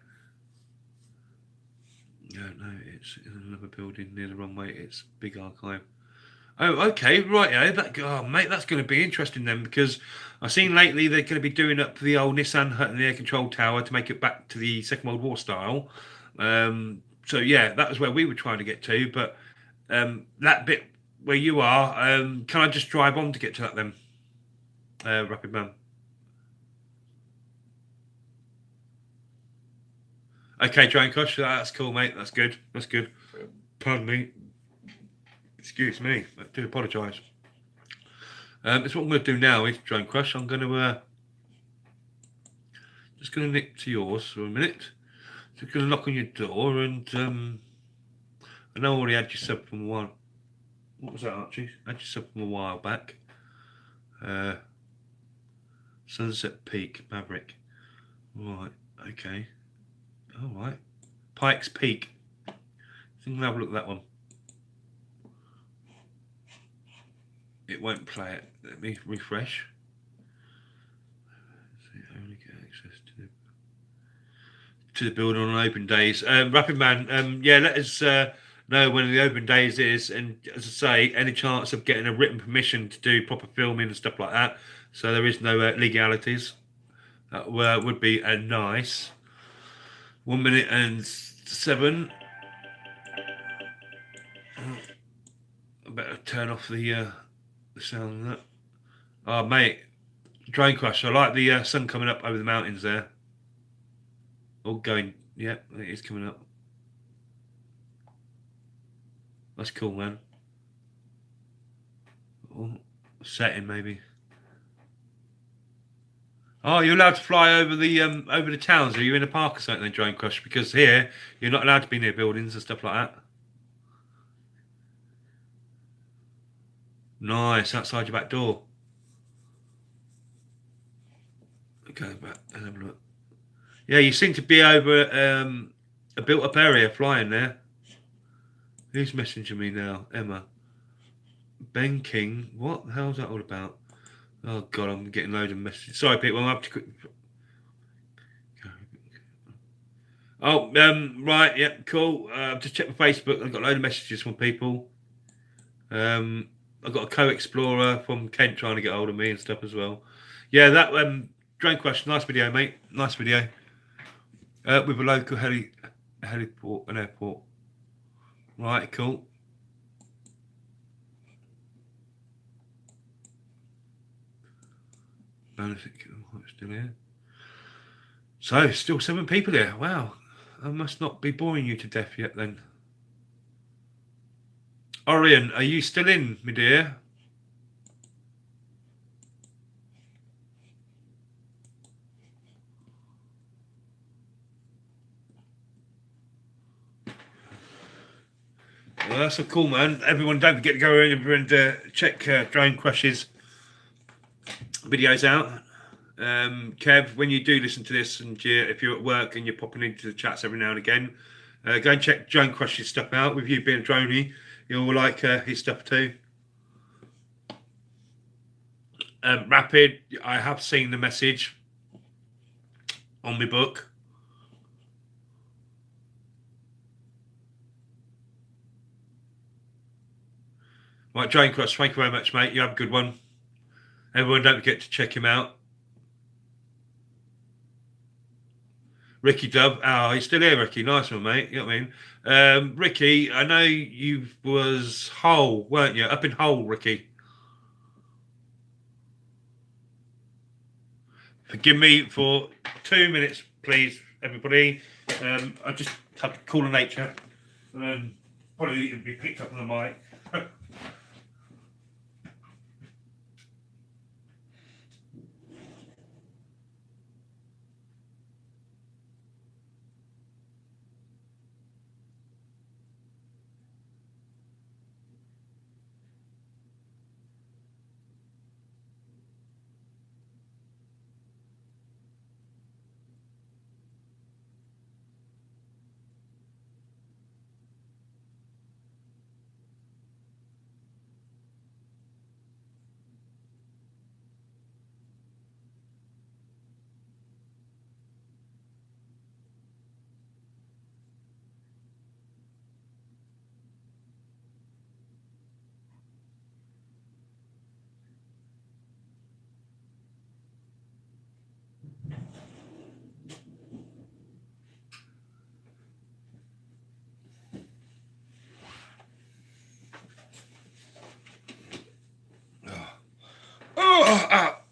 No, it's in another building near the runway. It's big archive. Oh, okay, right. Mate, that's going to be interesting then, because I've seen lately they're going to be doing up the old Nissan hut and the air control tower to make it back to the Second World War style. So yeah, that was where we were trying to get to. But that bit where you are, can I just drive on to get to that then, Rapid Man? Okay, Drain Crush, that's cool, mate. That's good. That's good. Pardon me. Excuse me. I do apologise. It's what I'm going to do now is Drain Crush. I'm going to just going to nick to yours for a minute. Just going to knock on your door, and I know I already had you sub from a while. What was that, Archie? I had you sub from a while back. Sunset Peak Maverick. Right. Okay. All right. Pikes Peak. I think we'll have a look at that one. It won't play it. Let me refresh. So only get access to the building on open days. Rapid Man, yeah, let us know when the open days is, and as I say, any chance of getting a written permission to do proper filming and stuff like that. So there is no legalities. That would be a nice. 1 minute and 7. I better turn off the sound of that. Oh, mate, Drain Crush. I like the sun coming up over the mountains there. All going, yeah, it is coming up. That's cool, man. Oh, setting maybe. Oh, you're allowed to fly over the towns. Are you in a park or something then, Drain Crush? Because here you're not allowed to be near buildings and stuff like that. Nice, outside your back door. Okay, back and have a look. Yeah, you seem to be over a built-up area flying there. Who's messaging me now? Emma. Ben King. What the hell's that all about? Oh God, I'm getting loads of messages. Sorry, people. I'm up to. Oh, right, yeah, cool. Just check my Facebook. I've got a load of messages from people. I've got a co-explorer from Kent trying to get hold of me and stuff as well. Yeah, that Drain Crush, nice video, mate. Nice video. With a local heliport, an airport. Right, cool. bonus still here. So still 7 people here. Wow, I must not be boring you to death yet then. Orion, are you still in, my dear? Well, that's so cool, man. Everyone, don't forget to go over and check Drone Crush's videos out. Kev, when you do listen to this, and if you're at work and you're popping into the chats every now and again, go and check Drone Crush's stuff out. With you being a droney, you'll like his stuff too. Rapid, I have seen the message on my book. Right, Drone Crush, thank you very much, mate. You have a good one. Everyone, don't forget to check him out. Ricky Dub. Oh, he's still here, Ricky. Nice one, mate. You know what I mean? Ricky, I know you was Hull, weren't you? Up in Hull, Ricky. Forgive me for 2 minutes, please, everybody. I just have to call nature. Probably it'll be picked up on the mic.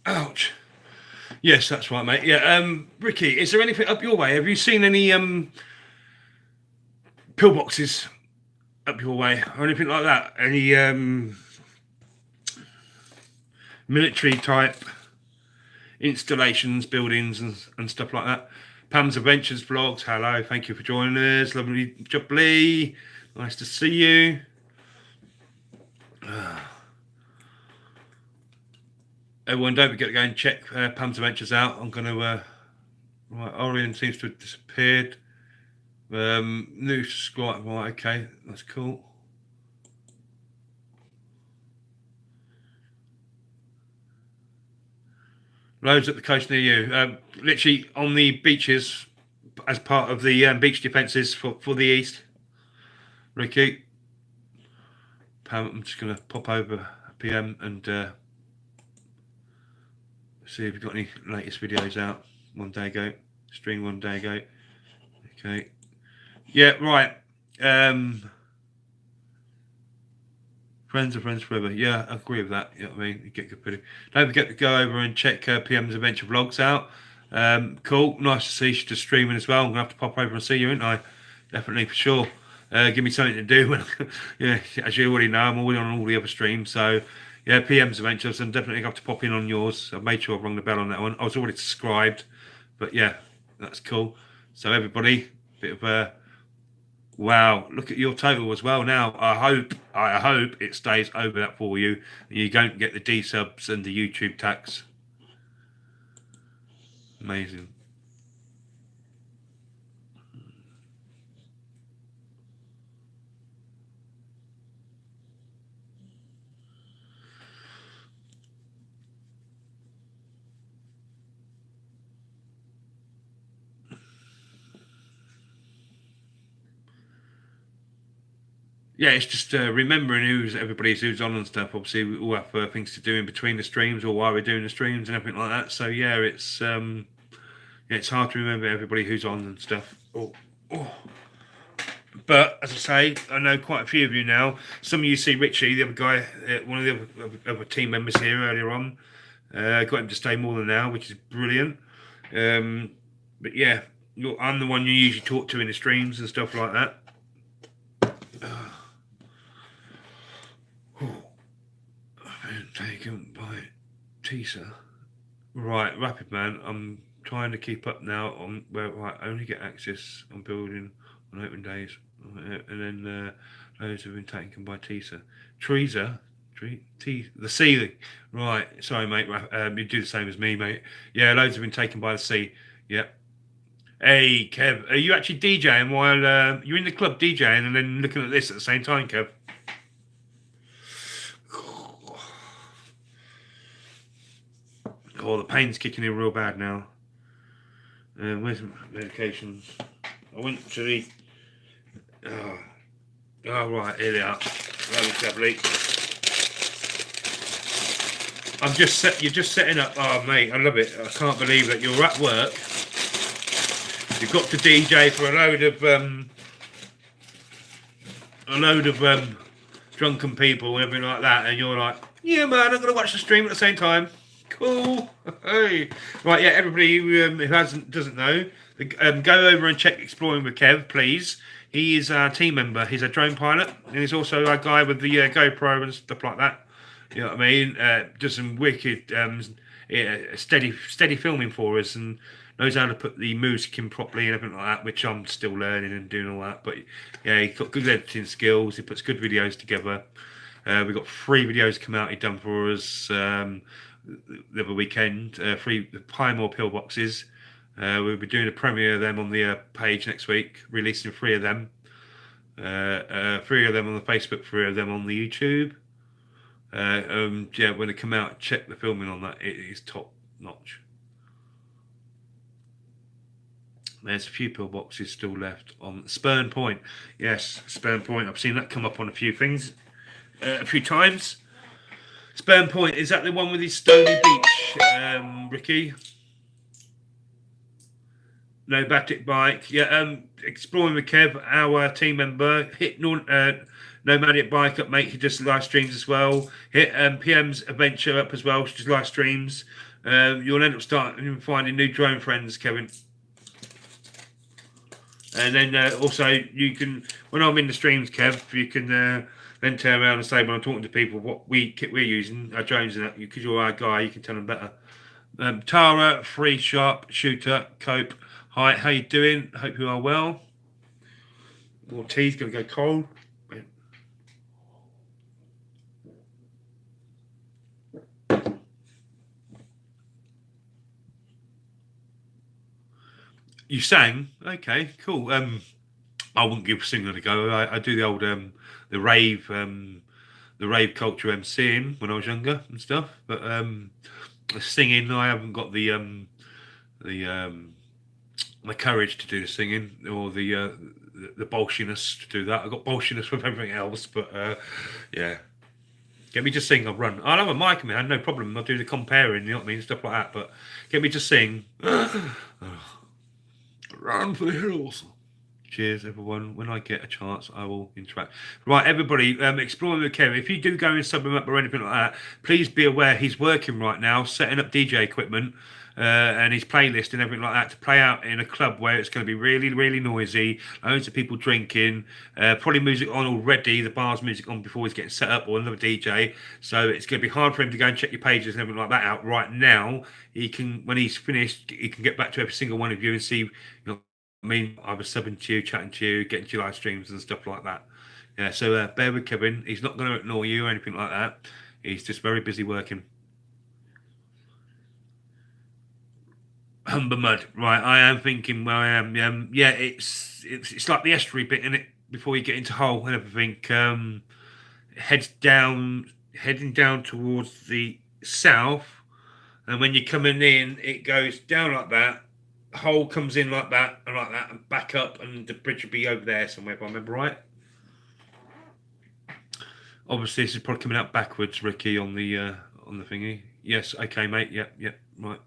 Ouch. Yes, that's right, mate. Yeah, Ricky, is there anything up your way? Have you seen any pillboxes up your way or anything like that? Any military type installations, buildings and stuff like that? Pam's Adventures vlogs, hello, thank you for joining us. Lovely job, Lee. Nice to see you. Everyone, don't forget to go and check Pam's Adventures out. I'm going to... right, Orion seems to have disappeared. New squat, right, okay, that's cool. Loads at the coast near you. Literally on the beaches as part of the beach defences for the east. Ricky. Pam, I'm just going to pop over PM and see if you've got any latest videos out. 1 day ago. Stream 1 day ago. Okay. Yeah, right. Friends are friends forever. Yeah, I agree with that. You know what I mean? You get good pity. Don't forget to go over and check PM's Adventure vlogs out. Cool. Nice to see you just streaming as well. I'm going to have to pop over and see you, ain't I? Definitely, for sure. Give me something to do. When, yeah, as you already know, I'm already on all the other streams. So, yeah, PM's Adventures. I'm definitely going to have to pop in on yours. I've made sure I've rung the bell on that one. I was already subscribed. But, yeah, that's cool. So, everybody, bit of a... Wow, look at your total as well now. I hope it stays over that for you and you don't get the D-subs and the YouTube tax. Amazing. Yeah, it's just remembering who's on and stuff. Obviously, we all have things to do in between the streams or while we're doing the streams and everything like that. So yeah, it's hard to remember everybody who's on and stuff. But as I say, I know quite a few of you now. Some of you see Richie, the other guy, one of the other team members here earlier on. Got him to stay more than an hour, which is brilliant. But yeah, I'm the one you usually talk to in the streams and stuff like that. Taken by Tisa. Right, Rapid Man. I'm trying to keep up now on where I only get access on building on open days, and then those have been taken by Tisa. The sea. Right, sorry, mate. You do the same as me, mate. Yeah, loads have been taken by the sea. Yeah. Hey, Kev, are you actually DJing while you're in the club DJing and then looking at this at the same time, Kev? Oh, the pain's kicking in real bad now. Where's my medications? I went to the. Oh, right, here they are. Lovely. You're just setting up. Oh, mate, I love it. I can't believe that you're at work. You've got to DJ for a load of drunken people and everything like that, and you're like, yeah, man, I'm gonna watch the stream at the same time. Cool. Hey. Right, yeah, everybody who doesn't know, go over and check Exploring with Kev, please. He is our team member. He's a drone pilot, and he's also a guy with the GoPro and stuff like that. You know what I mean? Does some wicked, steady filming for us, and knows how to put the music in properly and everything like that, which I'm still learning and doing all that. But yeah, he's got good editing skills. He puts good videos together. We've got 3 videos come out. He done for us. The other weekend, 3 Pymore pillboxes. We'll be doing a premiere of them on the page next week, releasing 3 of them. 3 of them on the Facebook, 3 of them on the YouTube. Yeah, when they come out, check the filming on that. It is top notch. There's a few pillboxes still left on Spurn Point. Yes, Spurn Point. I've seen that come up on a few things, a few times. Spurn Point, is that the one with his stony beach, Ricky? No Batic Bike. Yeah, Exploring with Kev, our team member. Hit Nomadic Bike up, mate. He does live streams as well. Hit PM's Adventure up as well. She does live streams. You'll end up finding new drone friends, Kevin. And then also you can, when I'm in the streams, Kev, you can then turn around and say when I'm talking to people what kit we're using, our drones and that, because you're our guy, you can tell them better. Tara, Free Sharp Shooter, Cope. Hi, how you doing? Hope you are well. More tea's gonna go cold. You sang? Okay, cool. I wouldn't give singing a go. I do the old the rave culture MCing when I was younger and stuff. But singing, I haven't got the my courage to do the singing or the bolshiness to do that. I've got bolshiness with everything else, but yeah. Get me to sing, I'll run. I'll have a mic in my hand, no problem. I'll do the comparing, you know what I mean, stuff like that. But get me to sing. Run for the hills. Cheers, everyone. When I get a chance, I will interact. Right, everybody, Exploring with Kevin. If you do go and sub him up or anything like that, please be aware he's working right now, setting up DJ equipment and his playlist and everything like that to play out in a club where it's going to be really, really noisy, loads of people drinking, probably music on already, the bar's music on before he's getting set up, or another DJ. So it's going to be hard for him to go and check your pages and everything like that out right now. He can, when he's finished, he can get back to every single one of you and see, you know, I mean, I was subbing to you, chatting to you, getting to your live streams and stuff like that. Yeah, so bear with Kevin. He's not going to ignore you or anything like that. He's just very busy working. Humber Mud. Right, I am thinking where I am. Yeah, it's like the estuary bit, in it, before you get into Hull and everything. Heading down towards the south. And when you're coming in, it goes down like that. Hole comes in like that, and back up, and the bridge will be over there somewhere, if I remember right. Obviously, this is probably coming out backwards, Ricky, on the thingy. Yes, okay, mate. Yep, right.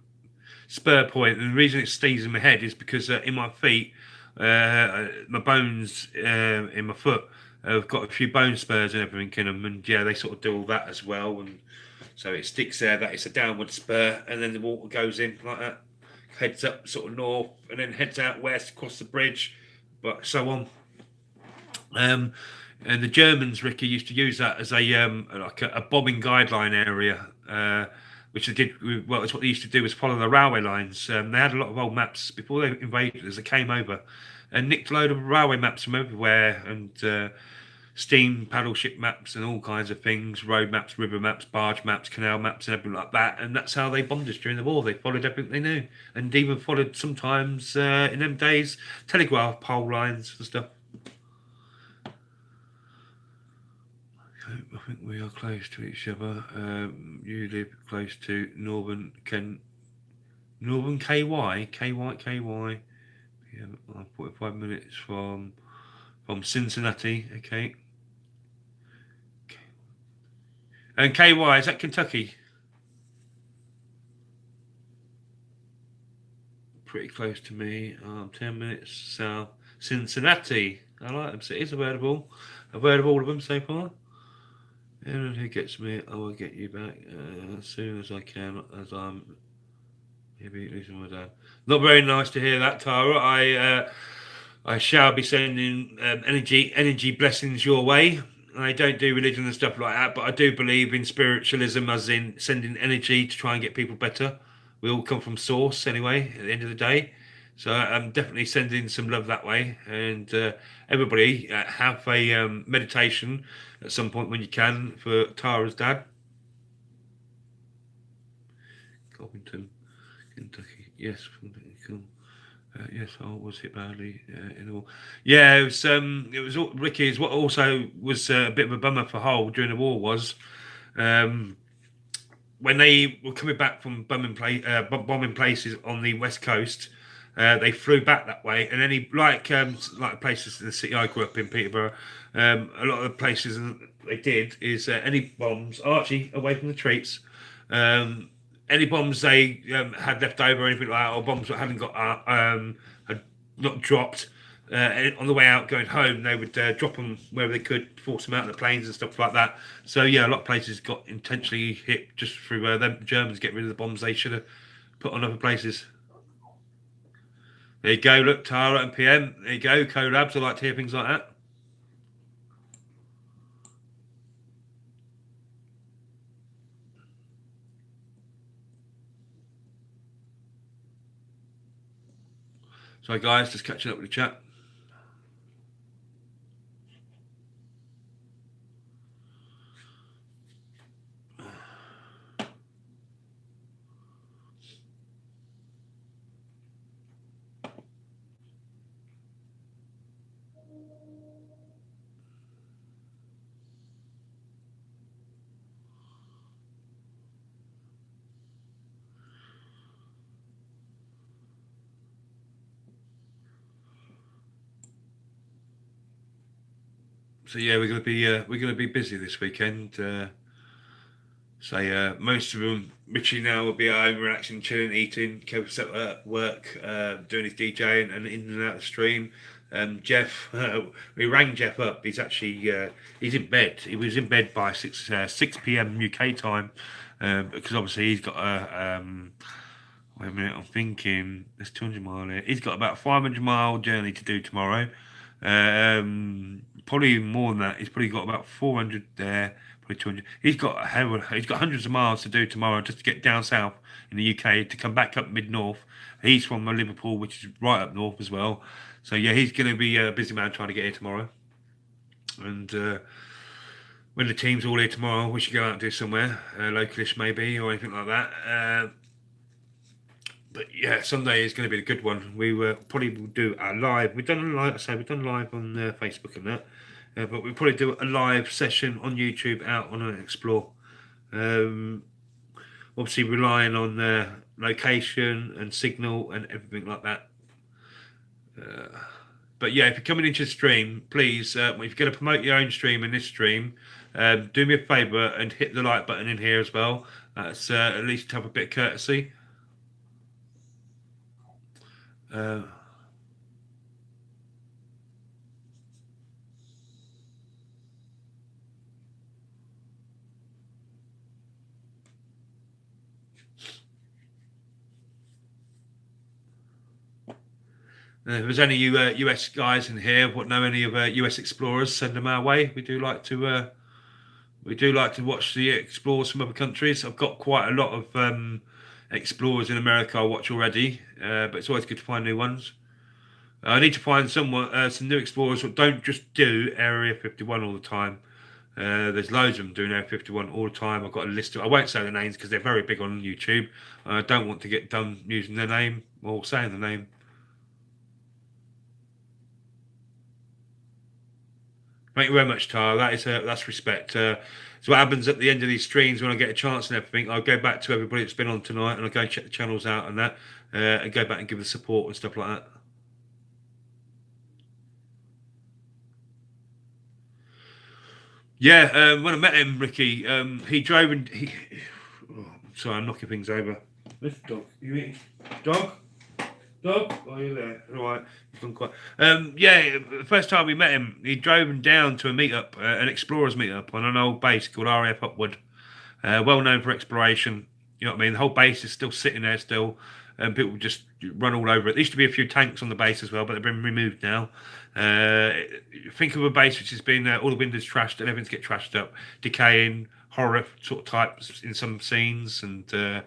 Spur Point, and the reason it stays in my head is because in my feet, my bones in my foot, I've got a few bone spurs and everything in them, and yeah, they sort of do all that as well, and So it sticks there, that it's a downward spur, and then the water goes in like that, heads up sort of north, and then heads out west across the bridge, but so on. And the Germans, Ricky, used to use that as a bombing guideline area, which they did. Well, it's what they used to do was follow the railway lines. They had a lot of old maps before they invaded us. They came over and nicked a load of railway maps from everywhere, and steam paddle ship maps and all kinds of things, road maps, river maps, barge maps, canal maps, and everything like that. And that's how they bombed us during the war. They followed everything they knew, and even followed sometimes in them days telegraph pole lines and stuff. I think we are close to each other. You live close to Northern KY. Yeah, 45 minutes from Cincinnati. Okay. And KY, is that Kentucky? Pretty close to me. 10 minutes south. Cincinnati. I like them cities. I've heard of all of them so far. And who gets me? I will get you back as soon as I can, as I'm maybe losing my dad. Not very nice to hear that, Tara. I shall be sending energy blessings your way. I don't do religion and stuff like that, but I do believe in spiritualism, as in sending energy to try and get people better. We all come from source anyway, at the end of the day. So I'm definitely sending some love that way. And everybody have a meditation at some point when you can for Tara's dad. Covington, Kentucky. Yes, cool. Yes, I was hit badly in all. Yeah, it was Ricky's. What also was a bit of a bummer for Hull during the war was when they were coming back from bombing places on the west coast. They flew back that way, and any like places in the city I grew up in, Peterborough. A lot of the places they did is any bombs, Archie, away from the treats. Any bombs they had left over, or anything like that, or bombs that hadn't got had not dropped on the way out going home, they would drop them wherever they could, force them out of the planes and stuff like that. So yeah, a lot of places got intentionally hit just through them Germans getting rid of the bombs they should have put on other places. There you go, look, Tara and PM. There you go, collabs. I like to hear things like that. So, guys, just catching up with the chat. So yeah, we're gonna be busy this weekend. Most of them, Richie now will be home, relaxing, chilling, eating. Kevin's at work, doing his DJing and in and out of the stream. Jeff, we rang Jeff up. He's actually he's in bed. He was in bed by 6 p.m. UK time because obviously he's got a. Wait a minute, I'm thinking there's 200 mile here. He's got about a 500-mile journey to do tomorrow. Probably even more than that. He's probably got about 400 there, probably 200. He's got hundreds of miles to do tomorrow just to get down south in the UK to come back up mid north. He's from Liverpool, which is right up north as well. So yeah, he's going to be a busy man trying to get here tomorrow. And when the team's all here tomorrow, we should go out and do somewhere, localish maybe or anything like that. But yeah, Sunday is going to be a good one. We probably will do a live. We've done live on Facebook and that, but we'll probably do a live session on YouTube out on an explore. Obviously relying on location and signal and everything like that. But yeah, if you're coming into the stream, please, if you're going to promote your own stream in this stream, do me a favour and hit the like button in here as well. That's at least have a bit of courtesy. If there's any US guys in here what know any of US explorers, send them our way. We do like to watch the explorers from other countries. I've got quite a lot of explorers in America I watch already, but it's always good to find new ones. I need to find some new explorers that don't just do Area 51 all the time. There's loads of them doing Area 51 all the time. I've got a list of, I won't say the names because they're very big on YouTube. I don't want to get done using their name or saying the name. Thank you very much, Tara. That's respect. So what happens at the end of these streams when I get a chance and everything, I'll go back to everybody that's been on tonight and I'll go and check the channels out and that, and go back and give the support and stuff like that. Yeah, when I met him, Ricky, he drove and he. Oh, sorry, I'm knocking things over. This dog, you eating? Dog? Dog? Oh, you're there. All right. He's gone quiet. Yeah, the first time we met him, he drove him down to a meetup, an explorers meetup on an old base called RAF Upwood. Well known for exploration. You know what I mean? The whole base is still sitting there still. And people just run all over it. There used to be a few tanks on the base as well, but they've been removed now. Think of a base which has been all the windows trashed and everything's get trashed up, decaying, horror sort of types in some scenes, and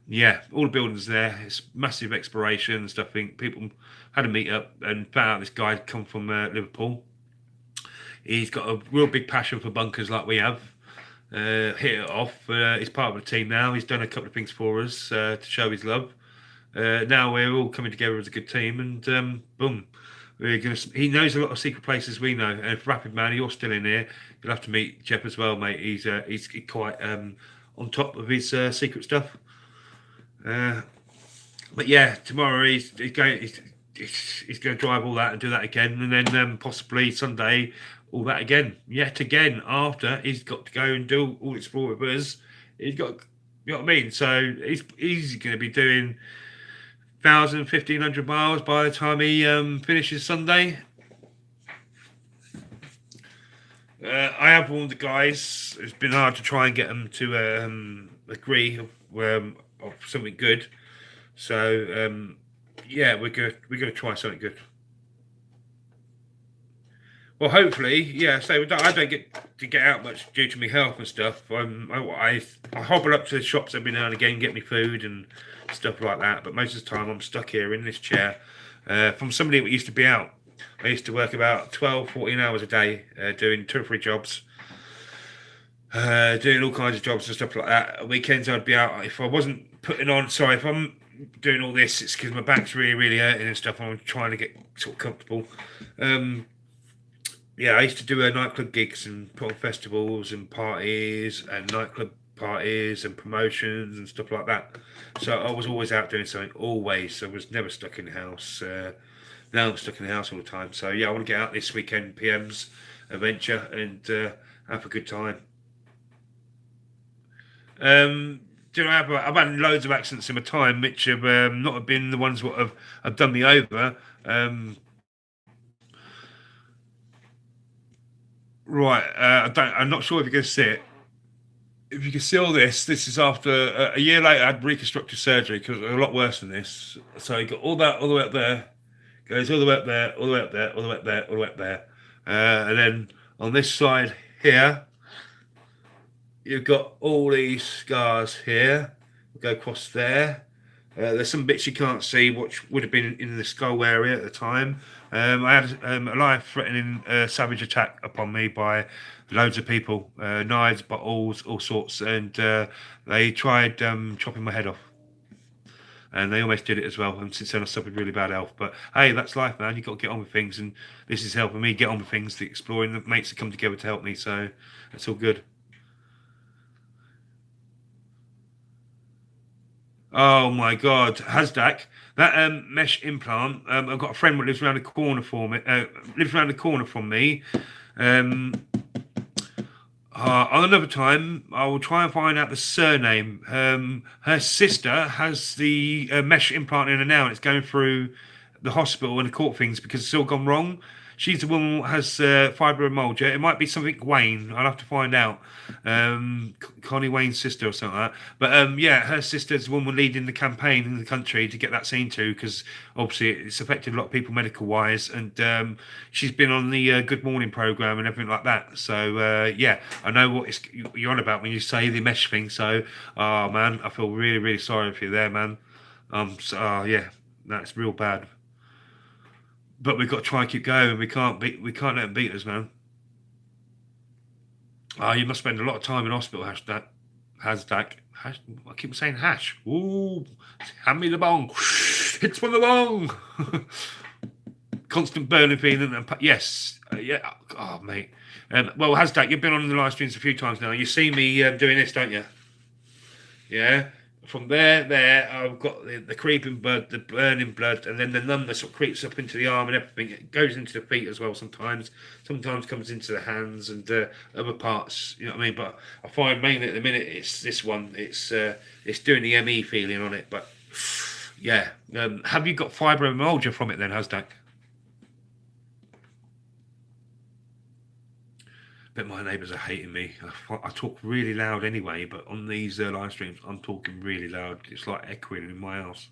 yeah, all the buildings there. It's massive exploration and stuff. I think people had a meet up and found out this guy had come from Liverpool. He's got a real big passion for bunkers like we have. Hit it off. He's part of the team now. He's done a couple of things for us to show his love. Now we're all coming together as a good team, and boom, we're gonna. He knows a lot of secret places we know. And if Rapid Man, you're still in here, you'll have to meet Jeff as well, mate. He's quite on top of his secret stuff. But yeah, tomorrow he's going to drive all that and do that again, and then possibly Sunday all that again, yet again. After he's got to go and do all explore with us, he's got, you know what I mean. So he's going to be doing 1,000, 1,500 miles by the time he finishes Sunday. I have warned the guys. It's been hard to try and get them to agree of something good. So yeah, we're gonna try something good. Well, hopefully, yeah. So I don't get to get out much due to my health and stuff. I hobble up to the shops every now and again, get me food and stuff like that. But most of the time, I'm stuck here in this chair. From somebody that used to be out, I used to work about 12, 14 hours a day, doing 2 or 3 jobs, doing all kinds of jobs and stuff like that. At weekends, I'd be out. If I wasn't putting on, sorry, if I'm doing all this, it's because my back's really, really hurting and stuff. I'm trying to get sort of comfortable. Yeah, I used to do nightclub gigs and put on festivals and parties and nightclub parties and promotions and stuff like that. So I was always out doing something, always. I was never stuck in the house. Now I'm stuck in the house all the time. So yeah, I want to get out this weekend, PM's adventure, and have a good time. Do you know, I've had loads of accidents in my time, which have not been the ones that have done me over. Right, I'm not sure if you can see it. If you can see all this, this is after a year later. I had reconstructive surgery because it was a lot worse than this. So you got all that all the way up there, goes all the way up there, all the way up there, all the way up there, all the way up there, and then on this side here, you've got all these scars here. We'll go across there. There's some bits you can't see, which would have been in the skull area at the time. I had a life-threatening savage attack upon me by loads of people, knives, bottles, all sorts, and they tried chopping my head off. And they almost did it as well. And since then, I suffered really bad health. But hey, that's life, man. You've got to get on with things, and this is helping me get on with things. The exploring, the mates that come together to help me, so it's all good. Oh my God, Hasdak, that mesh implant. I've got a friend that lives around the corner from me. On another time, I will try and find out the surname. Her sister has the mesh implant in her now, and it's going through the hospital and the court things because it's all gone wrong. She's the woman who has fibromyalgia. It might be something Wayne. I'll have to find out. Connie Wayne's sister or something like that. But yeah, her sister's the woman leading the campaign in the country to get that seen to, because obviously it's affected a lot of people medical wise. And she's been on the Good Morning programme and everything like that. So yeah, I know what you're on about when you say the mesh thing. So, oh man, I feel really, really sorry for you there, man. Yeah, that's real bad. But we've got to try and keep going. We can't let them beat us, man. Oh, you must spend a lot of time in hospital, Hasdak. I keep saying hash. Ooh, hand me the bong. Hits from the bong. Constant burning feeling. Yes. Yeah. Oh, mate. Well, Hasdak, you've been on the live streams a few times now. You see me doing this, don't you? Yeah. From there, I've got the creeping blood, the burning blood, and then the numbness sort of creeps up into the arm and everything. It goes into the feet as well sometimes. Sometimes comes into the hands and other parts. You know what I mean? But I find mainly at the minute it's this one. It's doing the ME feeling on it. But yeah, have you got fibromyalgia from it then, Hasdak? Bet my neighbours are hating me. I talk really loud anyway, but on these live streams, I'm talking really loud. It's like echoing in my house.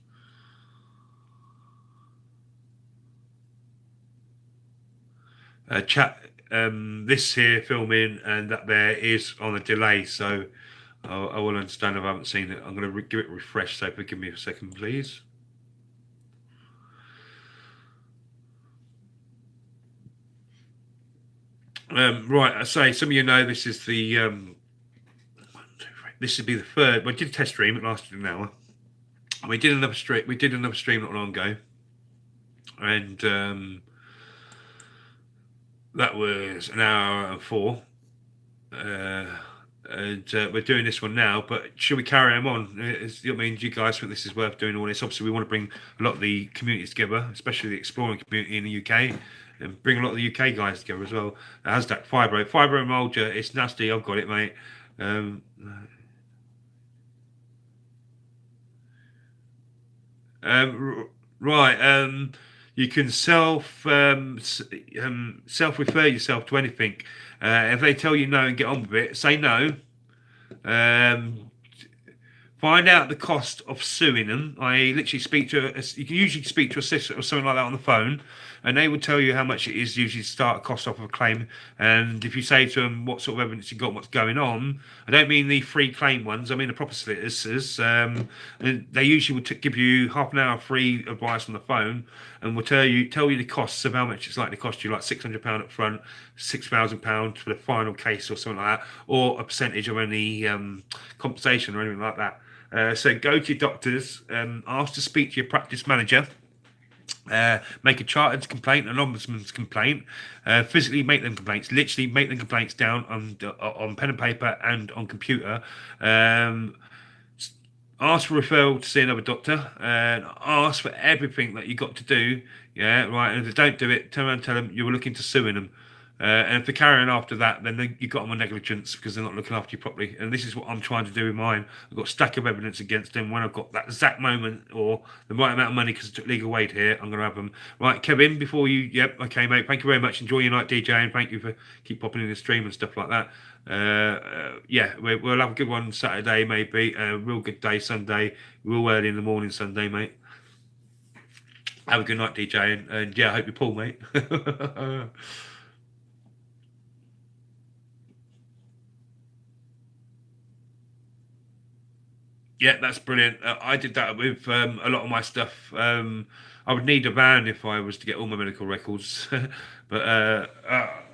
Chat, this here filming and that there is on a delay, so I will understand if I haven't seen it. I'm going to give it a refresh, so give me a second, please. Right, I say some of you know this is the this would be the third. We did a test stream. It lasted an hour. We did another stream. Not long ago, and that was an hour and 4. And we're doing this one now. But should we carry them on? I mean, do you guys think this is worth doing all this? Obviously, we want to bring a lot of the communities together, especially the exploring community in the UK. And bring a lot of the UK guys together as well. Hashtag fibromyalgia. It's nasty. I've got it, mate. Right. You can self refer yourself to anything. If they tell you no and get on with it, say no. Find out the cost of suing them. I literally you can usually speak to a solicitor or something like that on the phone, and they will tell you how much it is usually to start a cost off of a claim. And if you say to them what sort of evidence you got, what's going on, I don't mean the free claim ones. I mean the proper solicitors. And they usually will give you half an hour free advice on the phone, and will tell you the costs of how much it's likely to cost you, like £600 up front, £6,000 for the final case or something like that, or a percentage of any compensation or anything like that. So go to your doctors, ask to speak to your practice manager, make a chartered complaint, an ombudsman's complaint, physically make them complaints, literally make them complaints down on pen and paper and on computer. Ask for referral to see another doctor, and ask for everything that you got to do. Yeah, right. And if they don't do it, turn around and tell them you were looking to suing them. And if they're carrying after that, then you got them on negligence because they're not looking after you properly. And this is what I'm trying to do with mine. I've got a stack of evidence against them. When I've got that exact moment or the right amount of money because I took legal aid here, I'm going to have them. Right, Kevin, before you... Yep, okay, mate. Thank you very much. Enjoy your night, DJ, and thank you for keep popping in the stream and stuff like that. Yeah, we'll have a good one Saturday, maybe. A real good day Sunday. Real early in the morning Sunday, mate. Have a good night, DJ. And yeah, I hope you pull, mate. Yeah, that's brilliant. I did that with a lot of my stuff. I would need a van if I was to get all my medical records. But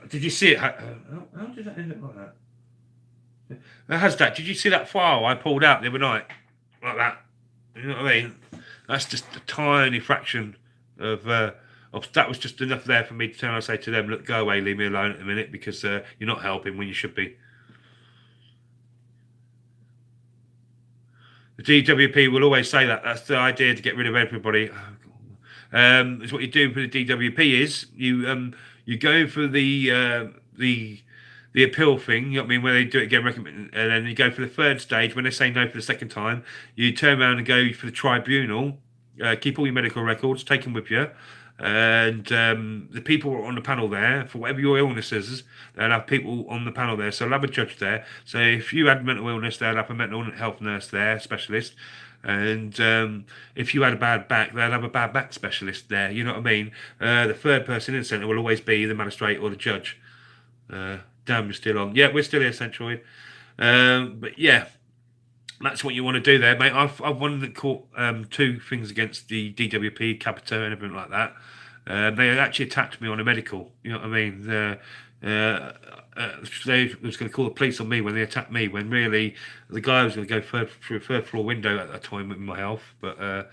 did you see it? How did that end up like that? How's that? Did you see that file I pulled out the other night? Like that? You know what I mean? That's just a tiny fraction of that was just enough there for me to turn and say to them, look, go away, leave me alone at the minute because you're not helping when you should be. The DWP will always say that. That's the idea, to get rid of everybody. Is what you do for the DWP is you go for the appeal thing. You know what I mean? Where they do it again, recommend, and then you go for the third stage. When they say no for the second time, you turn around and go for the tribunal. Keep all your medical records, take them with you. And the people who are on the panel there, for whatever your illness is, they'll have people on the panel there. So they'll have a judge there. So if you had mental illness, they'll have a mental health nurse there, specialist. And if you had a bad back, they'll have a bad back specialist there. You know what I mean? The third person in the centre will always be the magistrate or the judge. Damn, you're still on. Yeah, we're still here, Centroid. But yeah, that's what you want to do there, mate. I've won the court 2 things against the DWP, Capita, and everything like that. They actually attacked me on a medical. You know what I mean? They was going to call the police on me when they attacked me. When really the guy was going to go through a third floor window at that time with my health. But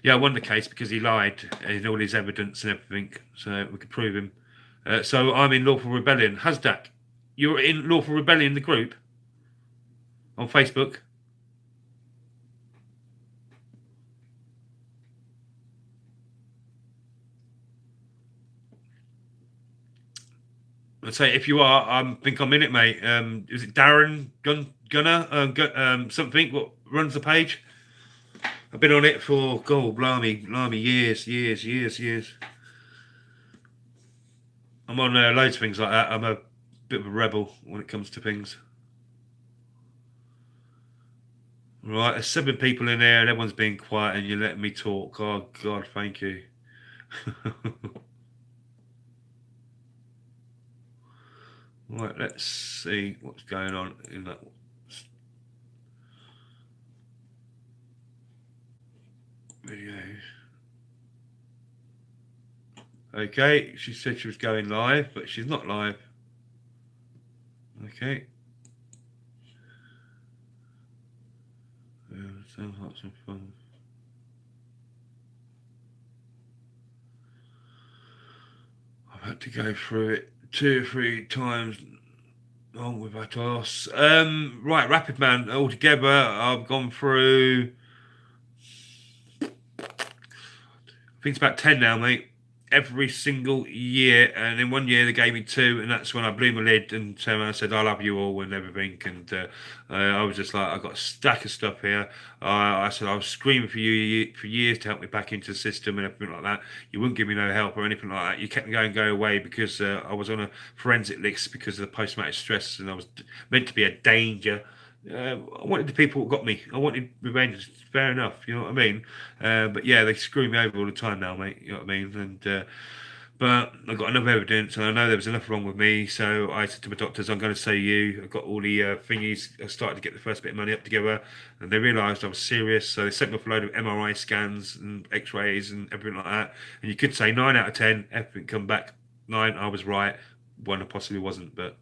yeah, I won the case because he lied in all his evidence and everything, so we could prove him. So I'm in Lawful Rebellion. Hasdak, you're in Lawful Rebellion, the group on Facebook. I'd say if you are, I think I'm in it, mate. Is it Darren Gunner? Something. What runs the page? I've been on it for blimey, years. I'm on loads of things like that. I'm a bit of a rebel when it comes to things. Right, there's 7 people in there, and everyone's being quiet, and you're letting me talk. Oh God, thank you. Right, let's see what's going on in that. Video. Okay, she said she was going live, but she's not live. Okay. Sounds like some fun. I've had to go through it 2 or 3 times. Oh, with Atos. Right, Rapid Man. Altogether, I've gone through. I think it's about 10 now, mate. Every single year, and in one year they gave me 2, and that's when I blew my lid and I said I love you all and everything, and I was just like, I've got a stack of stuff here. I said I was screaming for you for years to help me back into the system and everything like that. You wouldn't give me no help or anything like that. You kept me go away because I was on a forensic list because of the post-traumatic stress, and I was meant to be a danger. I wanted the people who got me. I wanted revenge. Fair enough, you know what I mean. But yeah, they screw me over all the time now, mate. You know what I mean. And but I got enough evidence, and I know there was enough wrong with me. So I said to my doctors, "I'm going to say you." I got all the thingies. I started to get the first bit of money up together, and they realised I was serious. So they sent me off a load of MRI scans and X-rays and everything like that. And you could say 9 out of 10, everything come back 9. I was right. 1 I possibly wasn't, but.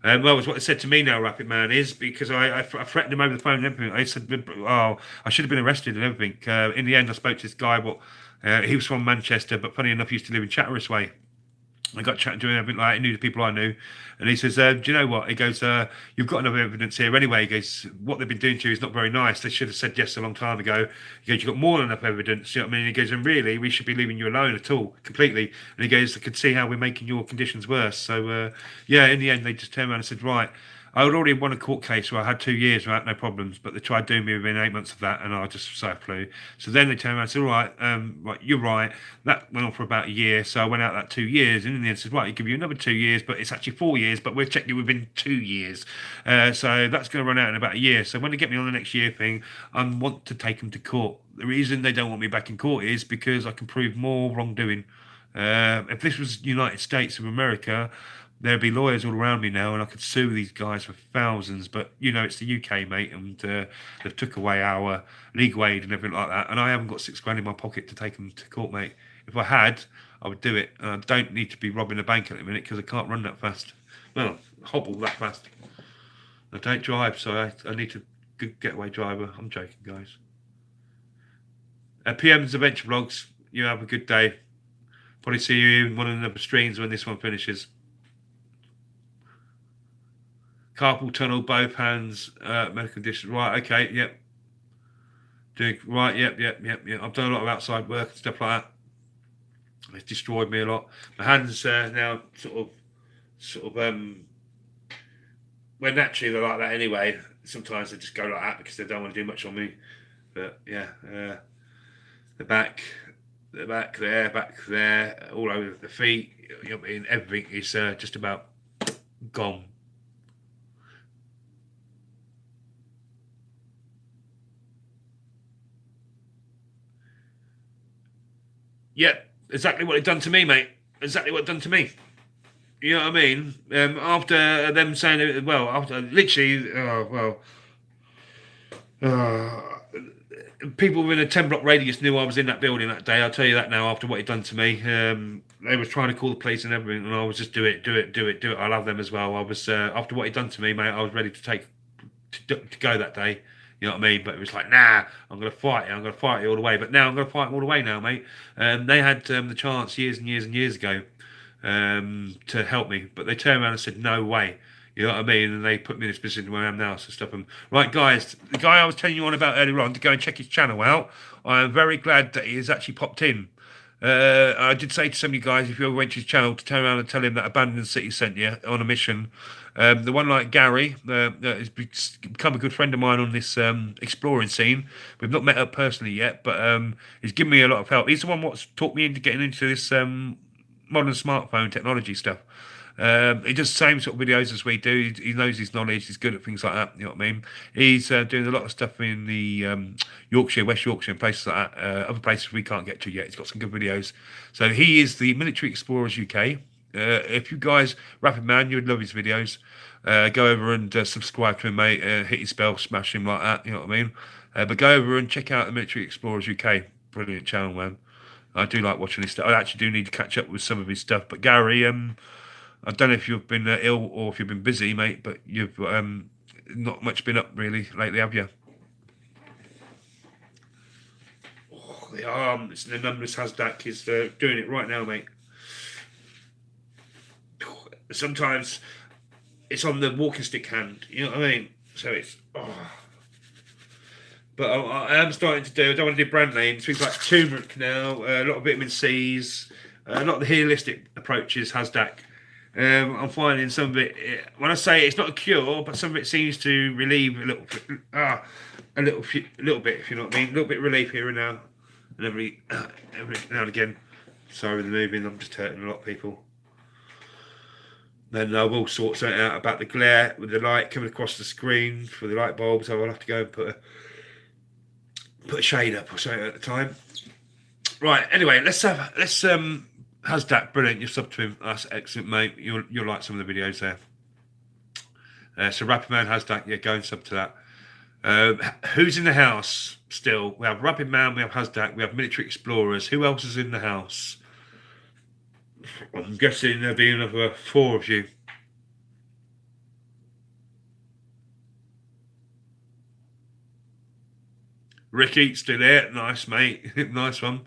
Well, what they said to me now, Rapid Man, is because I threatened him over the phone and everything. I said, oh, I should have been arrested and everything. In the end, I spoke to this guy, he was from Manchester, but funny enough, he used to live in Chatteris Way. I got chatting to him, everything like that. He knew the people I knew. And he says, do you know what? He goes, you've got enough evidence here anyway. He goes, what they've been doing to you is not very nice. They should have said yes a long time ago. He goes, you've got more than enough evidence. You know what I mean? He goes, and really, we should be leaving you alone at all, completely. And he goes, I could see how we're making your conditions worse. So, yeah, in the end, they just turned around and said, right, I had already won a court case where I had 2 years without no problems, but they tried doing me within 8 months of that, and I just flew. So then they turned around and said, all right, right, you're right. That went on for about a year, so I went out that 2 years, and in the end said, right, I'll give you another 2 years, but it's actually 4 years, but we'll check you within 2 years. So that's going to run out in about a year. So when they get me on the next year thing, I want to take them to court. The reason they don't want me back in court is because I can prove more wrongdoing. If this was United States of America, there'd be lawyers all around me now, and I could sue these guys for thousands. But you know, it's the UK, mate, and they've took away our legal aid and everything like that. And I haven't got £6 in my pocket to take them to court, mate. If I had, I would do it. And I don't need to be robbing a bank at the minute because I can't run that fast. Well, hobble that fast. I don't drive, so I need to getaway driver. I'm joking, guys. PM's Adventure Vlogs. You have a good day. Probably see you in one of the streams when this one finishes. Carpal tunnel, both hands, medical condition. Right, okay, yep. Doing right, yep. I've done a lot of outside work and stuff like that. It's destroyed me a lot. My hands now sort of well, naturally they're like that anyway. Sometimes they just go like that because they don't want to do much on me. But yeah, the back, the back there, all over the feet. You know what I mean? Everything is just about gone. Yeah, exactly what it done to me, mate. Exactly what it done to me. You know what I mean? After them saying it, well, after literally, uh, people within a 10 block radius knew I was in that building that day. I'll tell you that now. After what he'd done to me, they was trying to call the police and everything, and I was just do it. I love them as well. I was after what he'd done to me, mate. I was ready to to go that day. You know what I mean? But it was like, nah, I'm going to fight it. I'm going to fight it all the way. But now I'm going to fight them all the way now, mate. They had the chance years and years and years ago to help me, but they turned around and said, no way. You know what I mean? And they put me in this position where I am now, so stop them. Right, guys, the guy I was telling you on about earlier on, to go and check his channel out. I am very glad that he has actually popped in. I did say to some of you guys, if you ever went to his channel, to turn around and tell him that Abandoned City sent you on a mission. The one like Gary has become a good friend of mine on this exploring scene. We've not met up personally yet, but he's given me a lot of help. He's the one what's taught me into getting into this modern smartphone technology stuff. He does the same sort of videos as we do. He knows his knowledge. He's good at things like that. You know what I mean? He's doing a lot of stuff in the Yorkshire, West Yorkshire, and places like that. Other places we can't get to yet. He's got some good videos. So he is the Military Explorers UK. If you guys, Rapid Man, you would love his videos. Go over and subscribe to him, mate. Hit his bell, smash him like that. You know what I mean? But go over and check out the Military Explorers UK. Brilliant channel, man. I do like watching his stuff. I actually do need to catch up with some of his stuff. But Gary, I don't know if you've been ill or if you've been busy, mate, but you've not much been up really lately, have you? Oh, the arm, it's the numbness Hasdak is doing it right now, mate. Sometimes it's on the walking stick hand, you know what I mean? So it's, But I am starting to do, I don't want to do brand names, things like turmeric now, a lot of vitamin C's, a lot of the holistic approaches, Hasdak. I'm finding some of it, when I say it's not a cure, but some of it seems to relieve a little bit, if you know what I mean, a little bit of relief here and now, and every now and again. Sorry with the moving, I'm just hurting a lot of people. Then I will sort something out about the glare with the light coming across the screen for the light bulbs. I will have to go and put a shade up or something at the time. Right. Anyway, let's Hasdak, brilliant. You're sub to him. That's excellent, mate. You'll like some of the videos there. So Rapid Man Hasdak, yeah, go and sub to that. Who's in the house still? We have Rapid Man, we have Hasdak, we have Military Explorers. Who else is in the house? I'm guessing there'll be another 4 of you. Ricky, still there. Nice, mate. Nice one.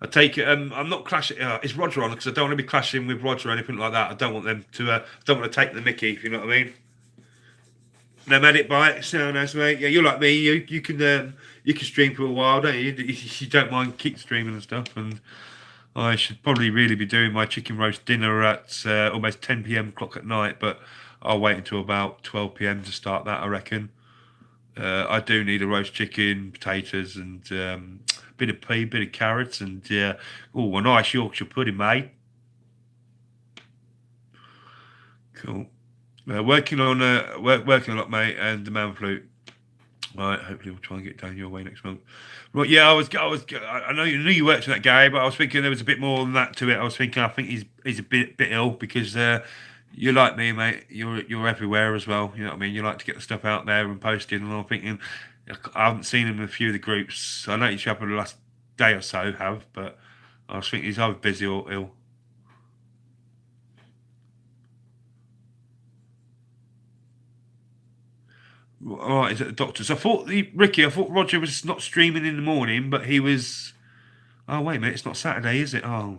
I take it. I'm not clashing. Is Roger on? Because I don't want to be clashing with Roger or anything like that. I don't want them to. I don't want to take the Mickey. If you know what I mean. No medic bite. So nice, mate. Yeah, you're like me. You can stream for a while, don't you? You don't mind keep streaming and stuff. And I should probably really be doing my chicken roast dinner at almost 10 p.m. o'clock at night, but I'll wait until about 12 p.m. to start that. I reckon. I do need a roast chicken, potatoes, and bit of pea, bit of carrots, and a nice Yorkshire pudding, mate. Cool. Working a lot, mate, and the man flute. Right, hopefully we'll try and get down your way next month. Right, yeah, I know you worked on that, Gary, but I was thinking there was a bit more than that to it. I think he's a bit ill because you're like me, mate. You're everywhere as well. You know what I mean? You like to get the stuff out there and posted. And I'm thinking, I haven't seen him in a few of the groups. I know you have for the last day or so, but I was thinking he's either busy or ill. All right, is it the doctors? I thought Roger was not streaming in the morning, but he was. Oh wait a minute, it's not Saturday, is it? Oh.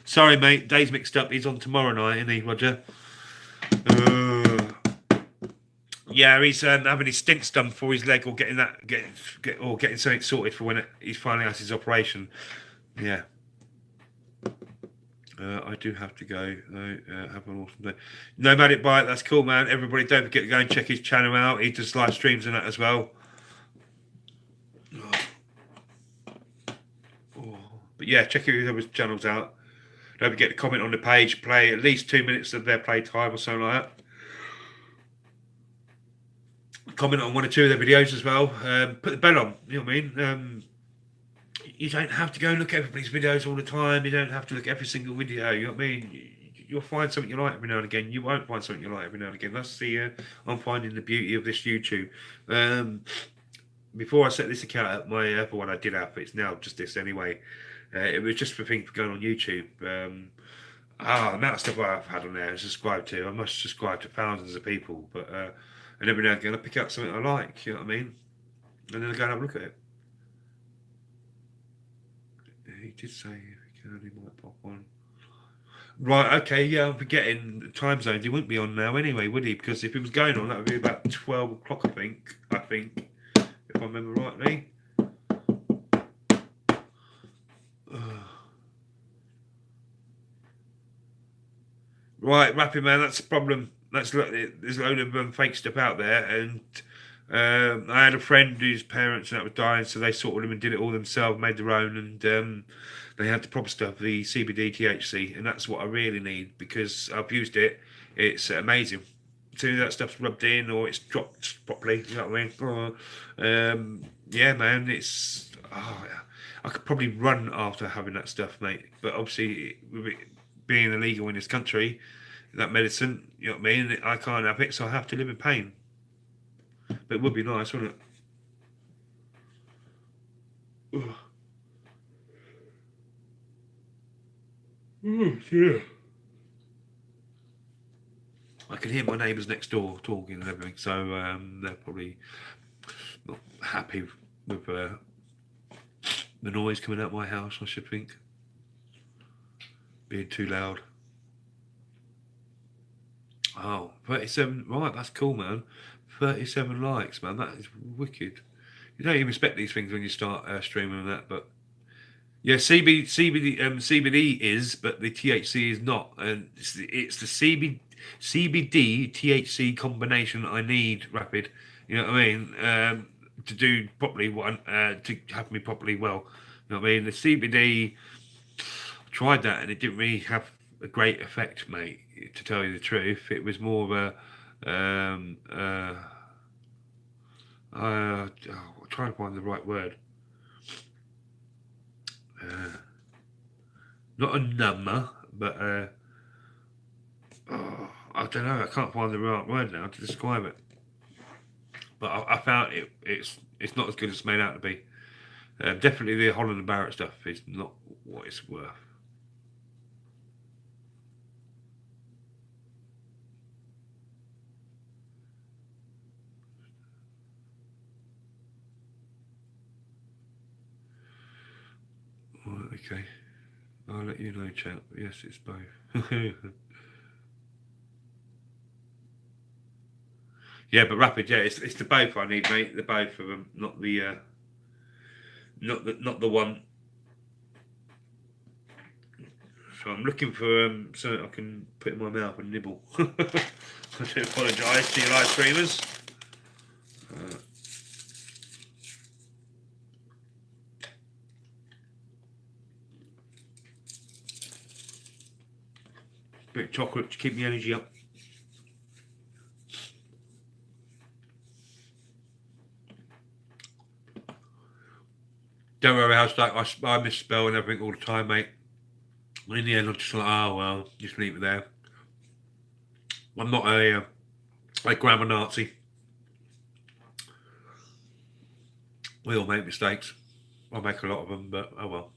Sorry, mate. Days mixed up. He's on tomorrow night, isn't he, Roger? Yeah, he's having his stints done for his leg, or getting something sorted for when he's finally has his operation. Yeah. I do have to go. Have an awesome day. No Medic Bite. That's cool, man. Everybody, don't forget to go and check his channel out. He does live streams and that as well. But yeah, check your other channels out. Don't forget to comment on the page, play at least 2 minutes of their play time or something like that. Comment on 1 or 2 of their videos as well. Put the bell on, you know what I mean? You don't have to go and look at everybody's videos all the time. You don't have to look at every single video, you know what I mean? You'll find something you like every now and again. You won't find something you like every now and again. That's the I'm finding the beauty of this YouTube. Before I set this account up, my other one I did have, it's now just this anyway. It was just for things going on YouTube. The amount of stuff I've had on there and subscribed to, I must subscribe to thousands of people. But and every now and again I pick out something I like, you know what I mean? And then I go and have a look at it. He did say he can only might pop on. Right, okay, yeah, I'm forgetting the time zones. He wouldn't be on now anyway, would he? Because if he was going on, that would be about 12 o'clock, I think, if I remember rightly. Right, Rappy Man, that's the problem. There's a load of fake stuff out there, and I had a friend whose parents and that was dying, so they sorted them and did it all themselves, made their own, and they had the proper stuff, the CBD THC, and that's what I really need because I've used it. It's amazing. As soon as that stuff's rubbed in or it's dropped properly, you know what I mean? Yeah, man, it's. I could probably run after having that stuff, mate. But obviously, with it being illegal in this country, that medicine, you know what I mean? I can't have it, so I have to live in pain. But it would be nice, wouldn't it? Oh, yeah. I can hear my neighbours next door talking and everything, so they're probably not happy with the noise coming out of my house, I should think. Being too loud. Oh, 37. Right, that's cool, man. 37 likes, man. That is wicked. You don't even expect these things when you start streaming and that, but yeah, CBD is, but the THC is not, and it's the CBD THC combination I need, Rapid. You know what I mean? To do properly to have me properly well. You know what I mean? The CBD, I tried that and it didn't really have a great effect, mate. To tell you the truth, it was more of a I'm trying to find the right word. Not a number, but I don't know. I can't find the right word now to describe it. But I found it's not as good as it's made out to be. Definitely the Holland and Barrett stuff is not what it's worth. Right, okay. I'll let you know, chat. Yes, it's both. Yeah, but Rapid, yeah, it's the both I need, mate. The both of them, not the one. So I'm looking for something I can put in my mouth and nibble. I do apologise to you live streamers. Bit of chocolate to keep the energy up. Don't worry, I misspell and everything all the time, mate. In the end, I'm just like, oh well, just leave it there. I'm not a grammar Nazi. We all make mistakes. I make a lot of them, but oh well.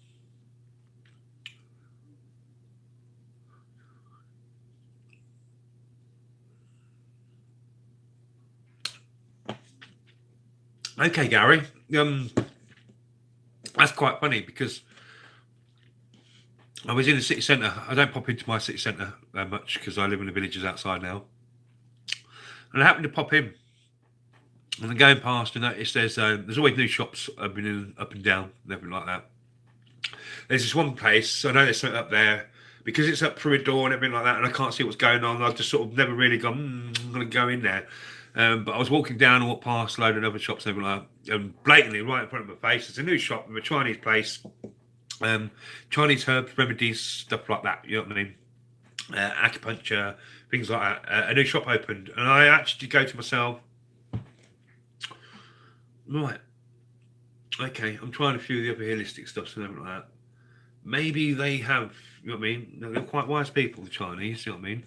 Okay, Gary. That's quite funny because I was in the city centre. I don't pop into my city centre that much because I live in the villages outside now. And I happened to pop in. And I'm going past and noticed there's always new shops opening up and down and everything like that. There's this one place, I know there's something up there, because it's up through a door and everything like that, and I can't see what's going on. I've just sort of never really gone, I'm going to go in there. But I was walking down and walked past a load of other shops and everything like that, and blatantly right in front of my face, there's a new shop with a Chinese place. Chinese herbs, remedies, stuff like that. You know what I mean? Acupuncture, things like that. A new shop opened, and I actually go to myself, right, okay, I'm trying a few of the other holistic stuff and everything like that. Maybe they have, you know what I mean? They're quite wise people, the Chinese, you know what I mean?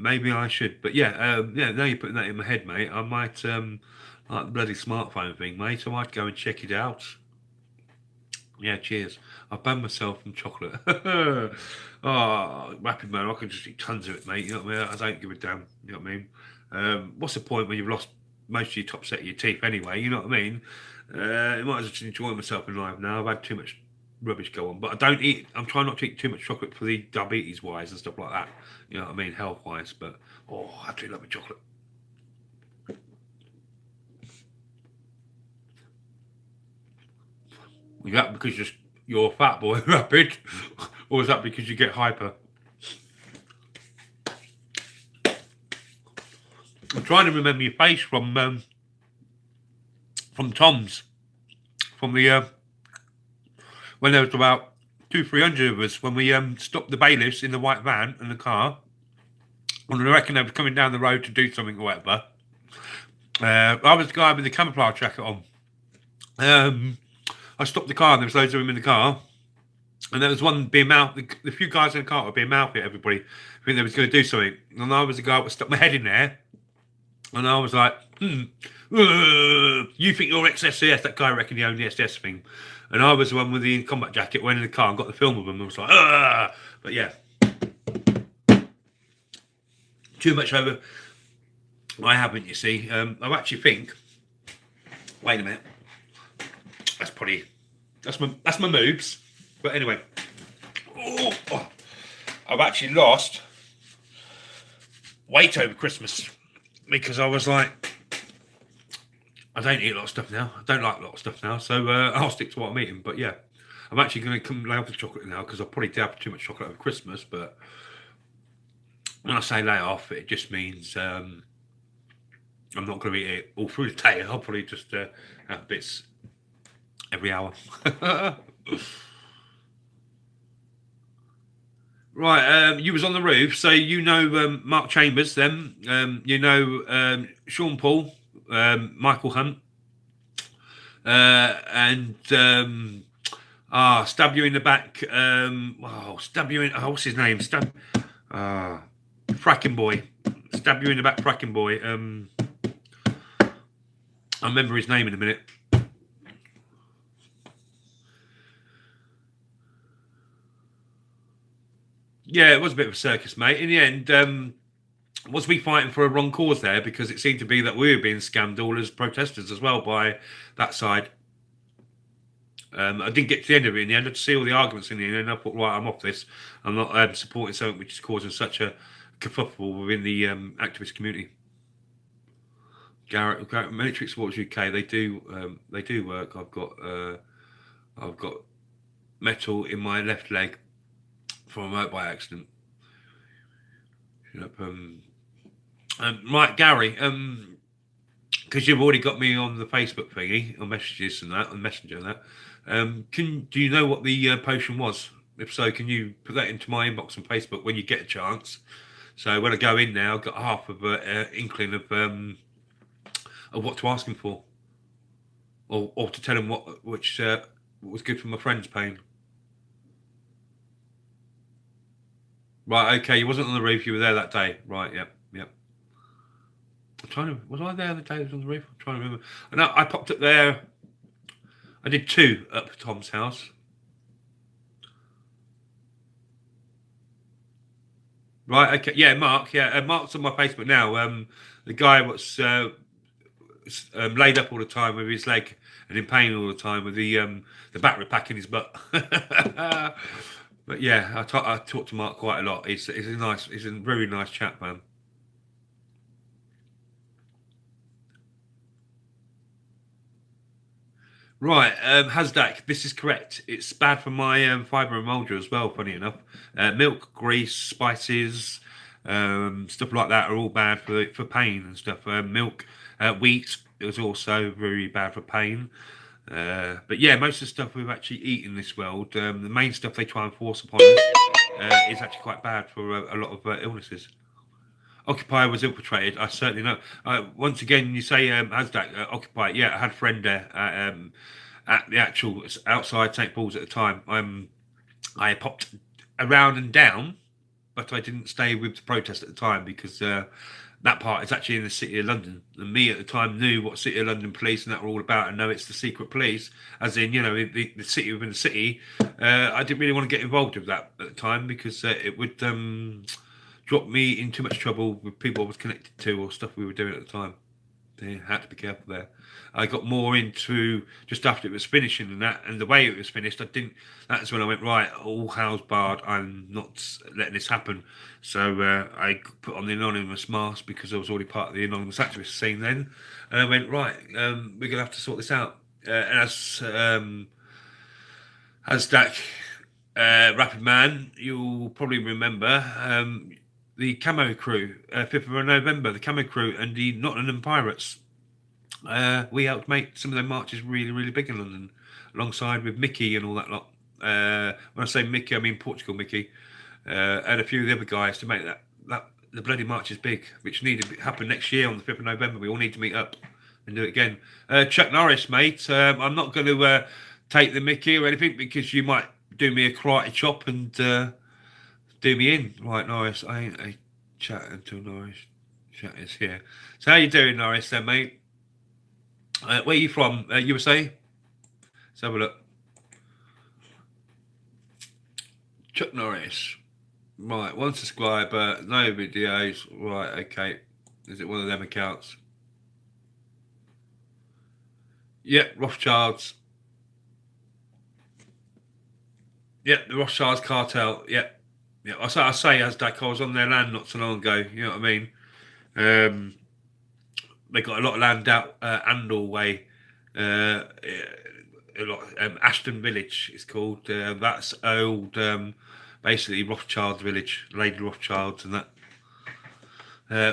Maybe I should, but yeah, now you're putting that in my head, mate. I might, like the bloody smartphone thing, mate. I might go and check it out. Yeah, cheers. I banned myself from chocolate. Oh, rapid man, I can just eat tons of it, mate. You know what I mean? I don't give a damn. You know what I mean? What's the point when you've lost most of your top set of your teeth anyway? You know what I mean? I might as well just enjoy myself in life now. I've had too much rubbish go on, but I don't eat. I'm trying not to eat too much chocolate for the diabetes wise and stuff like that. You know what I mean? Health wise, but I do love a chocolate. Is that because you're a fat boy, rapid, or is that because you get hyper? I'm trying to remember your face from Tom's, from the when there was about 200-300 of us when we stopped the bailiffs in the white van and the car, and I reckon they were coming down the road to do something or whatever. I was the guy with the camouflage jacket on. I stopped the car and there was loads of them in the car. And there was one being mouthy, the few guys in the car were being mouthy at everybody. I think they was going to do something. And I was the guy that stuck my head in there. And I was like, you think you're XSCS? That guy reckoned he owned the SDS thing. And I was the one with the combat jacket, went in the car and got the film of him. And I was like, but yeah. Too much over. I haven't, you see. I actually think, wait a minute. That's my moves. But anyway, I've actually lost weight over Christmas because I was like, I don't eat a lot of stuff now. I don't like a lot of stuff now, so I'll stick to what I'm eating. But yeah, I'm actually going to come lay off the chocolate now because I probably dabbed too much chocolate over Christmas. But when I say lay off, it just means I'm not going to eat it all through the day. I'll probably just have bits every hour. Right, you was on the roof, so you know Mark Chambers, then you know Sean Paul, Michael Hunt, and stab you in the back. Stab you in. What's his name? Fracking boy. Stab you in the back, fracking boy. I'll remember his name in a minute. Yeah, it was a bit of a circus, mate. In the end, was we fighting for a wrong cause there? Because it seemed to be that we were being scammed all as protesters as well by that side. I didn't get to the end of it in the end. I had to see all the arguments in the end, and I thought, right, I'm off this. I'm not supporting something which is causing such a kerfuffle within the activist community. Garrett, Military Sports UK, they do work. I've got metal in my left leg from a motorbike accident. Right, Gary, because you've already got me on the Facebook thingy, on messages and that, on Messenger and that. Do you know what the potion was? If so, can you put that into my inbox on Facebook when you get a chance? So when I go in now, I've got half of an inkling of what to ask him for, or to tell him what was good for my friend's pain. Right, okay, you wasn't on the roof, you were there that day. Right, yep. Was I there the day I was on the roof? I'm trying to remember. And I popped up there. I did 2 up Tom's house. Right, okay, yeah, Mark, Mark's on my Facebook now. The guy was laid up all the time with his leg and in pain all the time with the battery pack in his butt. But yeah, I talk to Mark quite a lot. He's a very nice chap, man. Right, Hasdak, this is correct. It's bad for my fibromyalgia as well, funny enough. Milk, grease, spices, stuff like that are all bad for pain and stuff. Milk, wheat is also very bad for pain. But yeah, most of the stuff we've actually eaten in this world, the main stuff they try and force upon us, is actually quite bad for a lot of illnesses. Occupy was infiltrated. I certainly know. Once again, you say Hashtag Occupy. Yeah, I had a friend there at the actual outside St Paul's at the time. I popped around and down, but I didn't stay with the protest at the time because that part is actually in the City of London. And me at the time knew what City of London police and that were all about, and know it's the secret police, as in, you know, the city within the city. I didn't really want to get involved with that at the time because it would drop me in too much trouble with people I was connected to or stuff we were doing at the time. They had to be careful there. I got more into just after it was finishing and that, and the way it was finished. I didn't. That's when I went right. All hell's barred. I'm not letting this happen. So I put on the anonymous mask because I was already part of the anonymous activist scene then, and I went right. We're gonna have to sort this out. And as that rapid man, you'll probably remember the Camo crew, 5th of November, the Camo crew and the Nottingham Pirates. We helped make some of their marches really, really big in London, alongside with Mickey and all that lot. When I say Mickey, I mean Portugal Mickey, and a few of the other guys to make that the bloody march is big, which need to happen next year on the 5th of November. We all need to meet up and do it again. Chuck Norris, mate, I'm not going to take the Mickey or anything because you might do me a karate chop and do me in. Right, Norris, I ain't a chat until Norris chat is here. So how you doing, Norris, then, mate? Where are you from? USA? Let's have a look. Chuck Norris. Right, one subscriber, no videos. Right, okay. Is it one of them accounts? Yep, Rothschilds. Yep, the Rothschilds cartel. Yep. Yeah, I say as Dak, I was on their land not so long ago. You know what I mean? They got a lot of land out Andor way. A lot, Ashton Village is called. That's old, basically Rothschild village, Lady Rothschilds and that.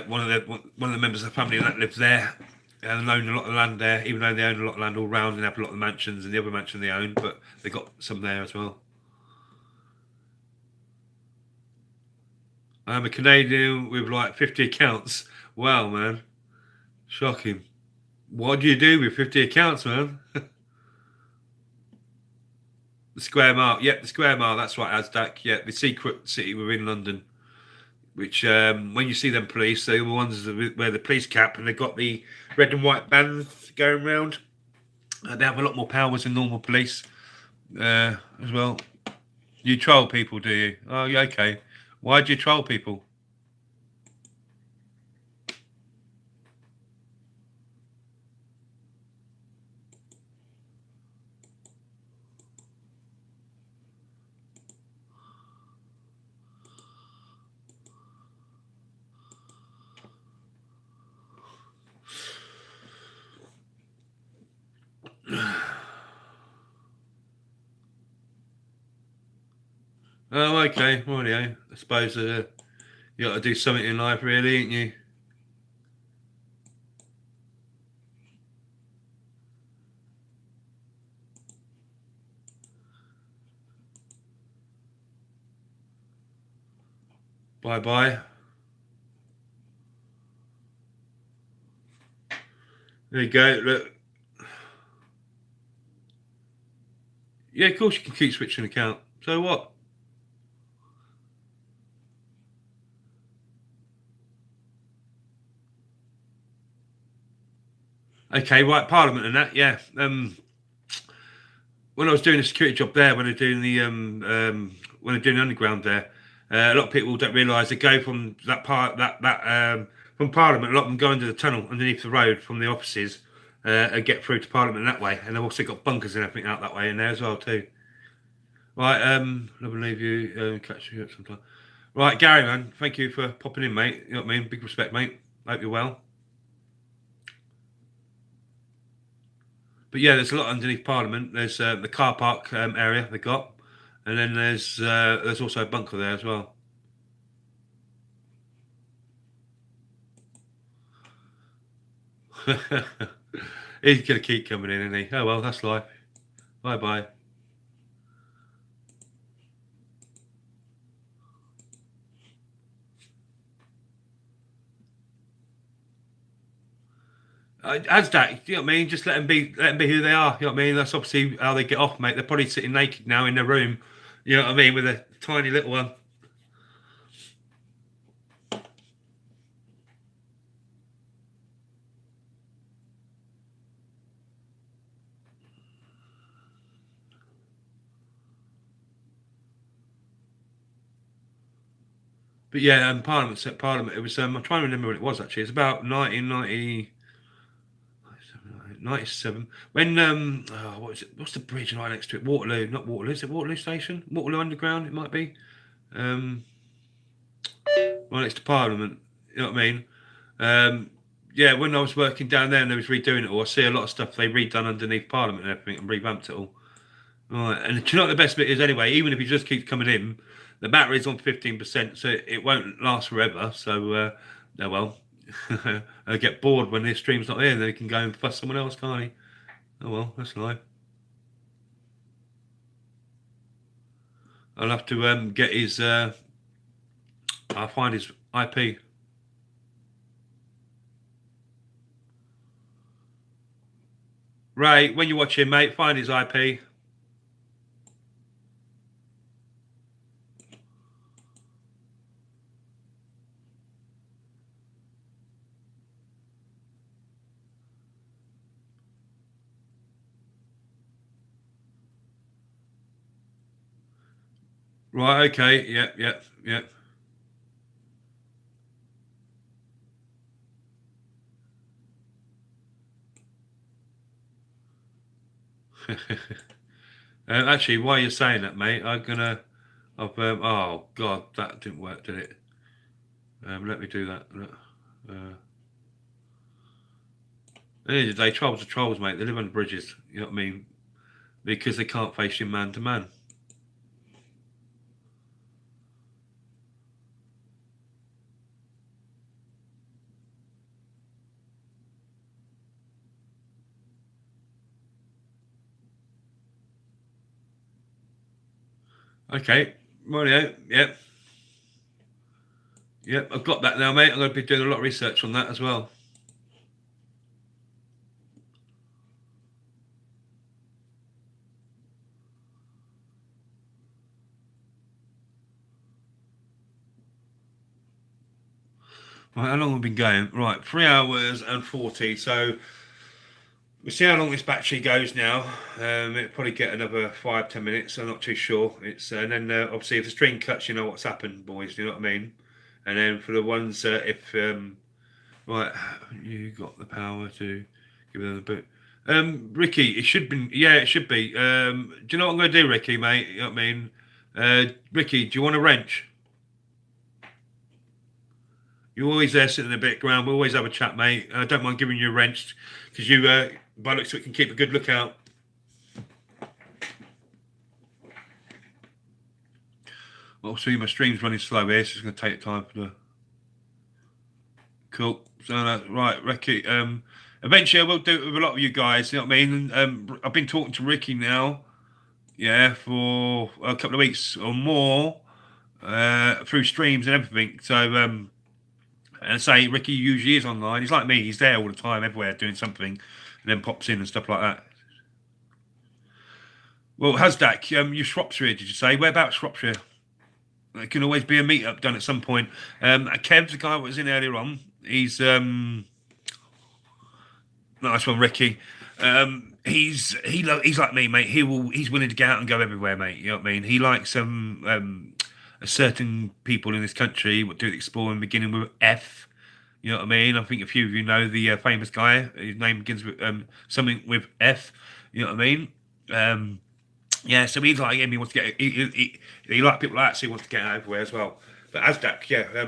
One of the members of the family that lives there and own a lot of land there, even though they own a lot of land all round and have a lot of mansions and the other mansion they own, but they got some there as well. I'm a Canadian with like 50 accounts. Wow, man. Shocking. What do you do with 50 accounts, man? The Square Mile. Yep, the Square Mile. That's right, Asdac. Yeah, the secret city within London. Which, when you see them police, they're the ones that wear the police cap and they've got the red and white bands going round. They have a lot more powers than normal police as well. You troll people, do you? Oh, yeah, okay. Why do you troll people? Oh, okay. Rightio. I suppose you got to do something in life, really, ain't you? Bye bye. There you go. Look. Yeah, of course you can keep switching account. So what? Okay, right, Parliament and that, yeah. When I was doing a security job there, when they're doing the when they're doing the underground there, a lot of people don't realise they go from from Parliament. A lot of them go into the tunnel underneath the road from the offices and get through to Parliament that way. And they've also got bunkers and everything out that way in there as well too. Right, love and leave you. Catch you up sometime. Right, Gary, man, thank you for popping in, mate. You know what I mean? Big respect, mate. Hope you're well. But yeah, there's a lot underneath Parliament. There's the car park area they got, and then there's also a bunker there as well. He's going to keep coming in, isn't he? Oh, well, that's life. Bye-bye. As that, you know what I mean? Just let them be who they are. You know what I mean? That's obviously how they get off, mate. They're probably sitting naked now in their room. You know what I mean? With a tiny little one. But yeah, Parliament. It was. I'm trying to remember what it was actually. It's about 1990. 97. When what is it? What's the bridge right next to it? Waterloo, not Waterloo. Is it Waterloo Station? Waterloo Underground. It might be. Right next to Parliament. You know what I mean? Yeah, when I was working down there and they was redoing it all, I see a lot of stuff they redone underneath Parliament and everything and revamped it all. Right, and do you know what the best bit is anyway? Even if he just keeps coming in, the battery's on 15%, so it won't last forever. So, oh well. I get bored when this stream's not here, then he can go and fuss someone else, can't he? Oh well, that's life. I'll have to get his. I'll find his IP. Ray, when you're watching, mate, find his IP. Right, okay, yep. Actually, while you're saying that, mate, oh God, that didn't work, did it? Let me do that. At the end of the day, trolls are trolls, mate. They live under bridges, you know what I mean? Because they can't face you man to man. Okay, Mario, yep. Yep, I've got that now, mate. I'm going to be doing a lot of research on that as well. Right, how long have we been going? Right, 3 hours and 40. So we'll see how long this battery goes now. It'll probably get another 5-10 minutes. I'm not too sure. It's and then obviously if the stream cuts, you know what's happened, boys. You know what I mean? And then for the ones if right, you got the power to give them the boot. Ricky, it should be. Yeah, it should be. Do you know what I'm going to do, Ricky, mate? You know what I mean? Ricky, do you want a wrench? You're always there sitting in the background. We always have a chat, mate. I don't mind giving you a wrench because you, by looks of it, can keep a good lookout. Well, see, my stream's running slow here, so it's going to take time for the. Cool. So right, Ricky. Eventually, I will do it with a lot of you guys. You know what I mean? I've been talking to Ricky now, yeah, for a couple of weeks or more, through streams and everything. So, and say Ricky usually is online. He's like me. He's there all the time, everywhere, doing something, and then pops in and stuff like that. Well, Hasdak, you're Shropshire, did you say? Whereabouts Shropshire? There can always be a meet-up done at some point. Kev, the guy that was in earlier on, he's nice one, Ricky. He's like me, mate. He's willing to get out and go everywhere, mate. You know what I mean? He likes a certain people in this country what do exploring, beginning with F. You know what I mean? I think a few of you know the famous guy. His name begins with something with F. You know what I mean? Yeah, so he's like him. He wants to get. He like people like that, so he wants to get out everywhere as well. But Asdak, yeah.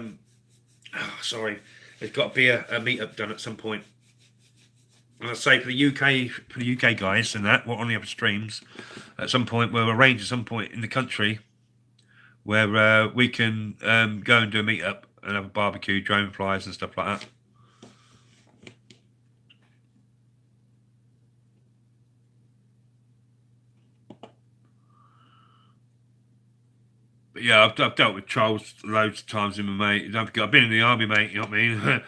Sorry, there's got to be a meetup done at some point. And I say for the UK guys and that, what on the other streams, at some point we'll arrange at some point in the country where we can go and do a meetup and have a barbecue, drone flies and stuff like that. But yeah, I've dealt with trolls loads of times in my mate. Don't forget, I've been in the army, mate. You know what I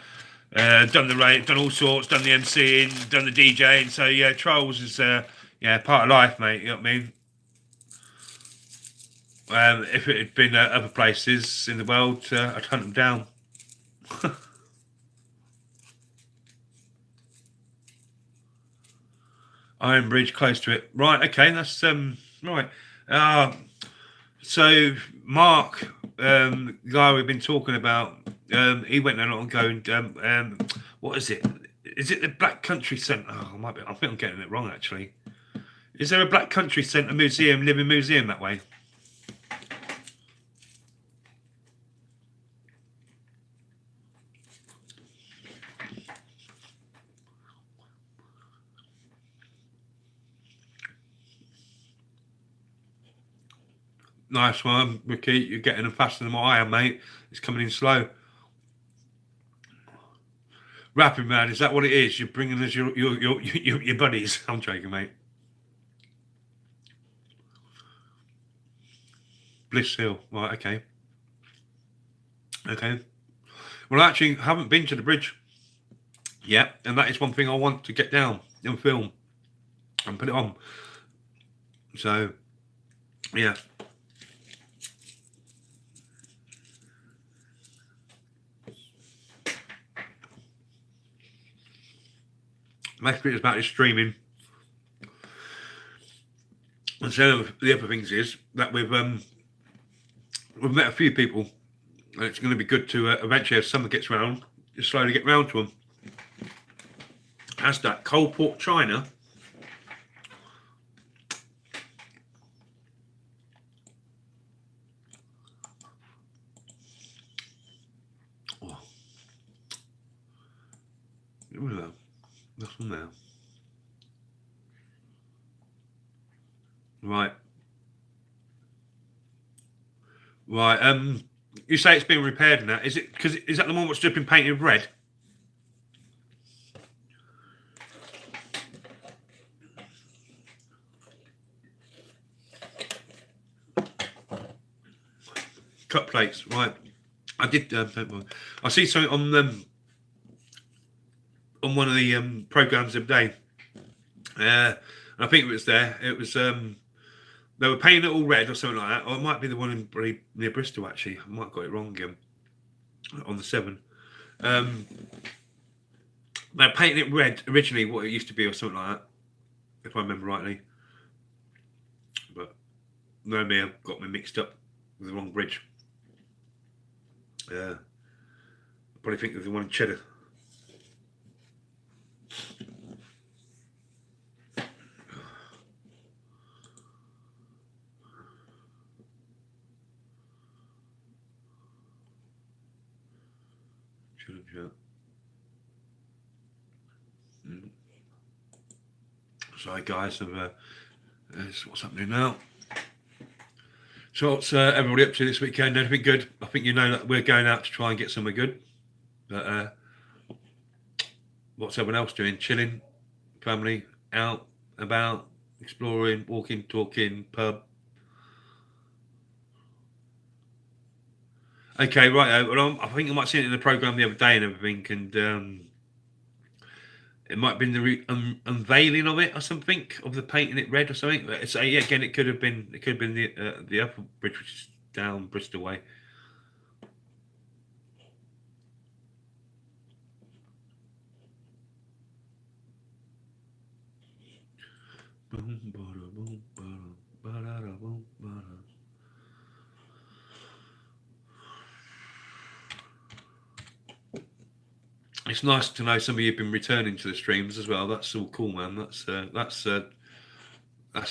mean? Done the rate, done all sorts, done the MCing, done the DJing. So yeah, trolls is yeah, part of life, mate. You know what I mean? If it had been other places in the world, I'd hunt them down. Iron Bridge, close to it. Right, okay, that's right. Uh, so Mark, the guy we've been talking about, he went there not long ago and what is it? Is it the Black Country Centre? Oh, I think I'm getting it wrong actually. Is there a Black Country Centre museum, living museum that way? Nice one, Ricky. You're getting them faster than what I am, mate. It's coming in slow. Rapping man, is that what it is? You're bringing us your buddies. I'm joking, mate. Bliss Hill, right? Okay, okay. Well, actually, I haven't been to the bridge yet, and that is one thing I want to get down and film and put it on. So, yeah. Most bit about is streaming. And so the other things is that we've met a few people, and it's going to be good to eventually, as summer gets round, just slowly get round to them. As that Coalport, China. Oh. That's one there. Right. Right. You say it's been repaired and that. Is it because is that the one that's just been painted red? Cut plates, right? I did. I see something on one of the programs the other day. And I think it was there. It was they were painting it all red or something like that. Or it might be the one near Bristol actually. I might have got it wrong again. On the 7. They're painting it red originally, what it used to be or something like that, if I remember rightly. But no, me, I've got me mixed up with the wrong bridge. I probably think of the one in Cheddar. Sorry guys, what's happening now? So what's everybody up to this weekend? Anything good? I think you know that we're going out to try and get somewhere good. But what's everyone else doing? Chilling, family, out, about, exploring, walking, talking, pub. Okay, right. Well, I think I might see it in the program the other day and everything, and it might have been the unveiling of it or something, of the painting it red or something. But it's, yeah, again, it could have been the upper bridge, which is down Bristol way. It's nice to know some of you've been returning to the streams as well. That's all cool, man. That's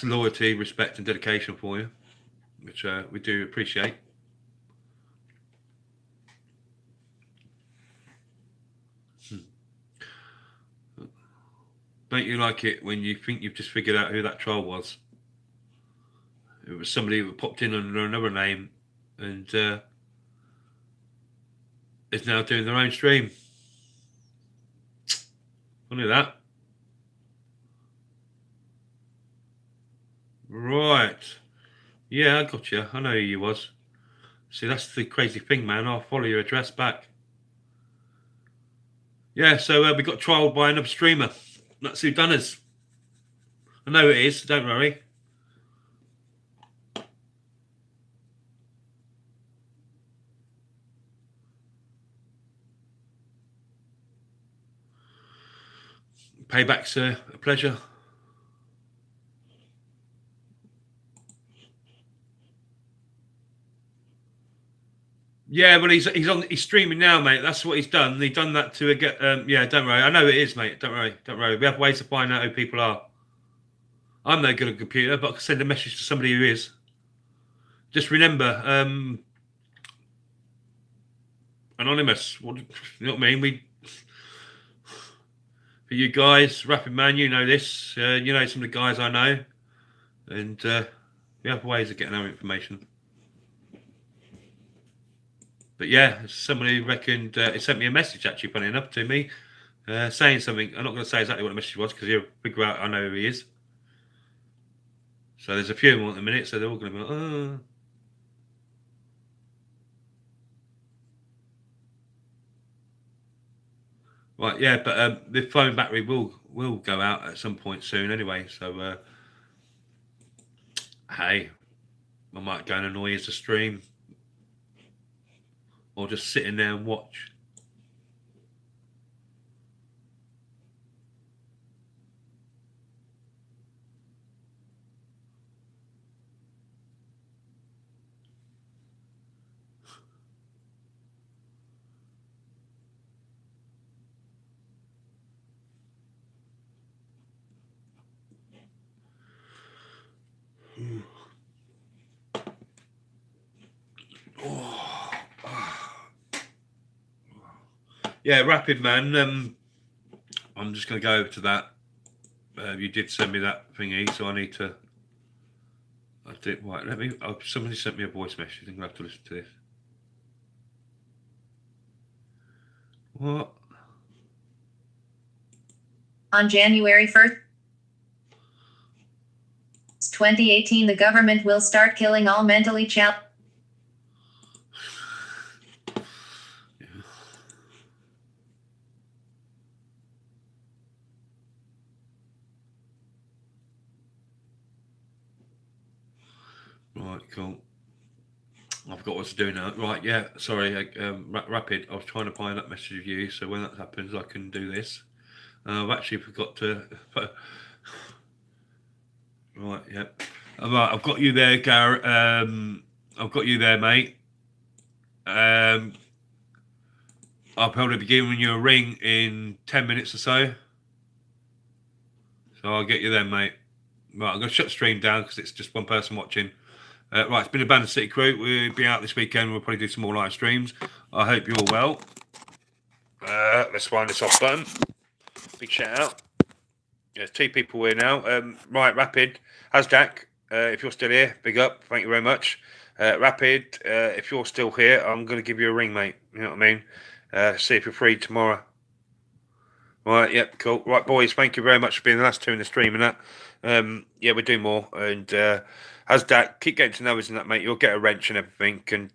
loyalty, respect, and dedication for you, which we do appreciate. Don't you like it when you think you've just figured out who that troll was? It was somebody who popped in under another name and is now doing their own stream. Funny that. Right. Yeah, I got you. I know who you was. See, that's the crazy thing, man. I'll follow your address back. Yeah, so we got trialled by another streamer. That's who done us. I know it is, don't worry. Payback's a pleasure. Yeah, well, he's streaming now, mate. That's what he's done. He's done that to get. Yeah, don't worry. I know it is, mate. Don't worry. We have ways to find out who people are. I'm no good at a computer, but I can send a message to somebody who is. Just remember, anonymous. What, you know what I mean? We, for you guys, Rapid Man, you know this. You know some of the guys I know, and we have ways of getting our information. But yeah, somebody reckoned it sent me a message actually, funny enough, to me, saying something. I'm not going to say exactly what the message was because you'll figure out I know who he is. So there's a few of them at the minute, so they're all going to be like, oh. Right, yeah, but the phone battery will go out at some point soon anyway. So hey, I might go and annoy you to stream, or just sit in there and watch. Yeah, Rapid Man. I'm just going to go over to that. You did send me that thingy, so I need to. I did. Right, let me. Oh, somebody sent me a voice message. I'm going to have to listen to this. What? On January 1st, 2018, the government will start killing all mentally challenged. Right, cool. I've got what to do now. Right, yeah, sorry, Rapid. I was trying to find that message of you, so when that happens, I can do this. I've actually forgot to. Right, yeah. Right, I've got you there, Garrett. I've got you there, mate. I'll probably be giving you a ring in 10 minutes or so. So I'll get you there, mate. Right, I'm going to shut the stream down because it's just one person watching. Right, it's been Abandoned City Crew. We'll be out this weekend. We'll probably do some more live streams. I hope you're all well. Let's wind this off button. Big shout out. There's 2 people here now. Right, Rapid. Hasdak, if you're still here, big up. Thank you very much. Rapid, if you're still here, I'm going to give you a ring, mate. You know what I mean? See if you're free tomorrow. Right, yep, cool. Right, boys, thank you very much for being the last 2 in the stream and that. Yeah, we'll do more. And Hasdak, keep getting to know us and that, mate. You'll get a wrench and everything. And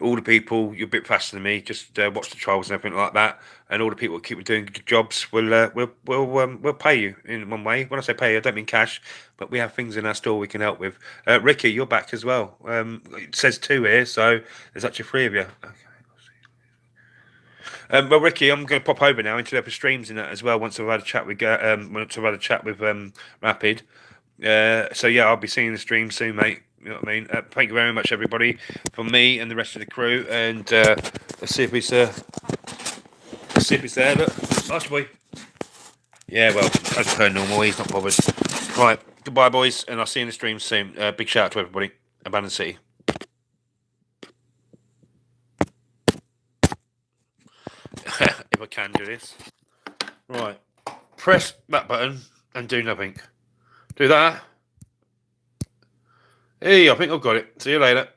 all the people, you're a bit faster than me. Just watch the trials and everything like that. And all the people that keep doing good jobs we'll pay you in one way. When I say pay you, I don't mean cash, but we have things in our store we can help with. Ricky, you're back as well. It says 2 here, so there's actually 3 of you. Okay. Well, Ricky, I'm going to pop over now into the streams in that as well. Once I've had a chat with Rapid. So yeah, I'll be seeing the stream soon, mate. You know what I mean? Thank you very much, everybody, from me and the rest of the crew. And let's see if it's there. Look, nice boy. Yeah, well, as per normal, he's not bothered. Right, goodbye, boys, and I'll see you in the stream soon. Big shout out to everybody. Abandoned City. If I can do this. Right. Press that button and do nothing. Do that. Hey, I think I've got it. See you later.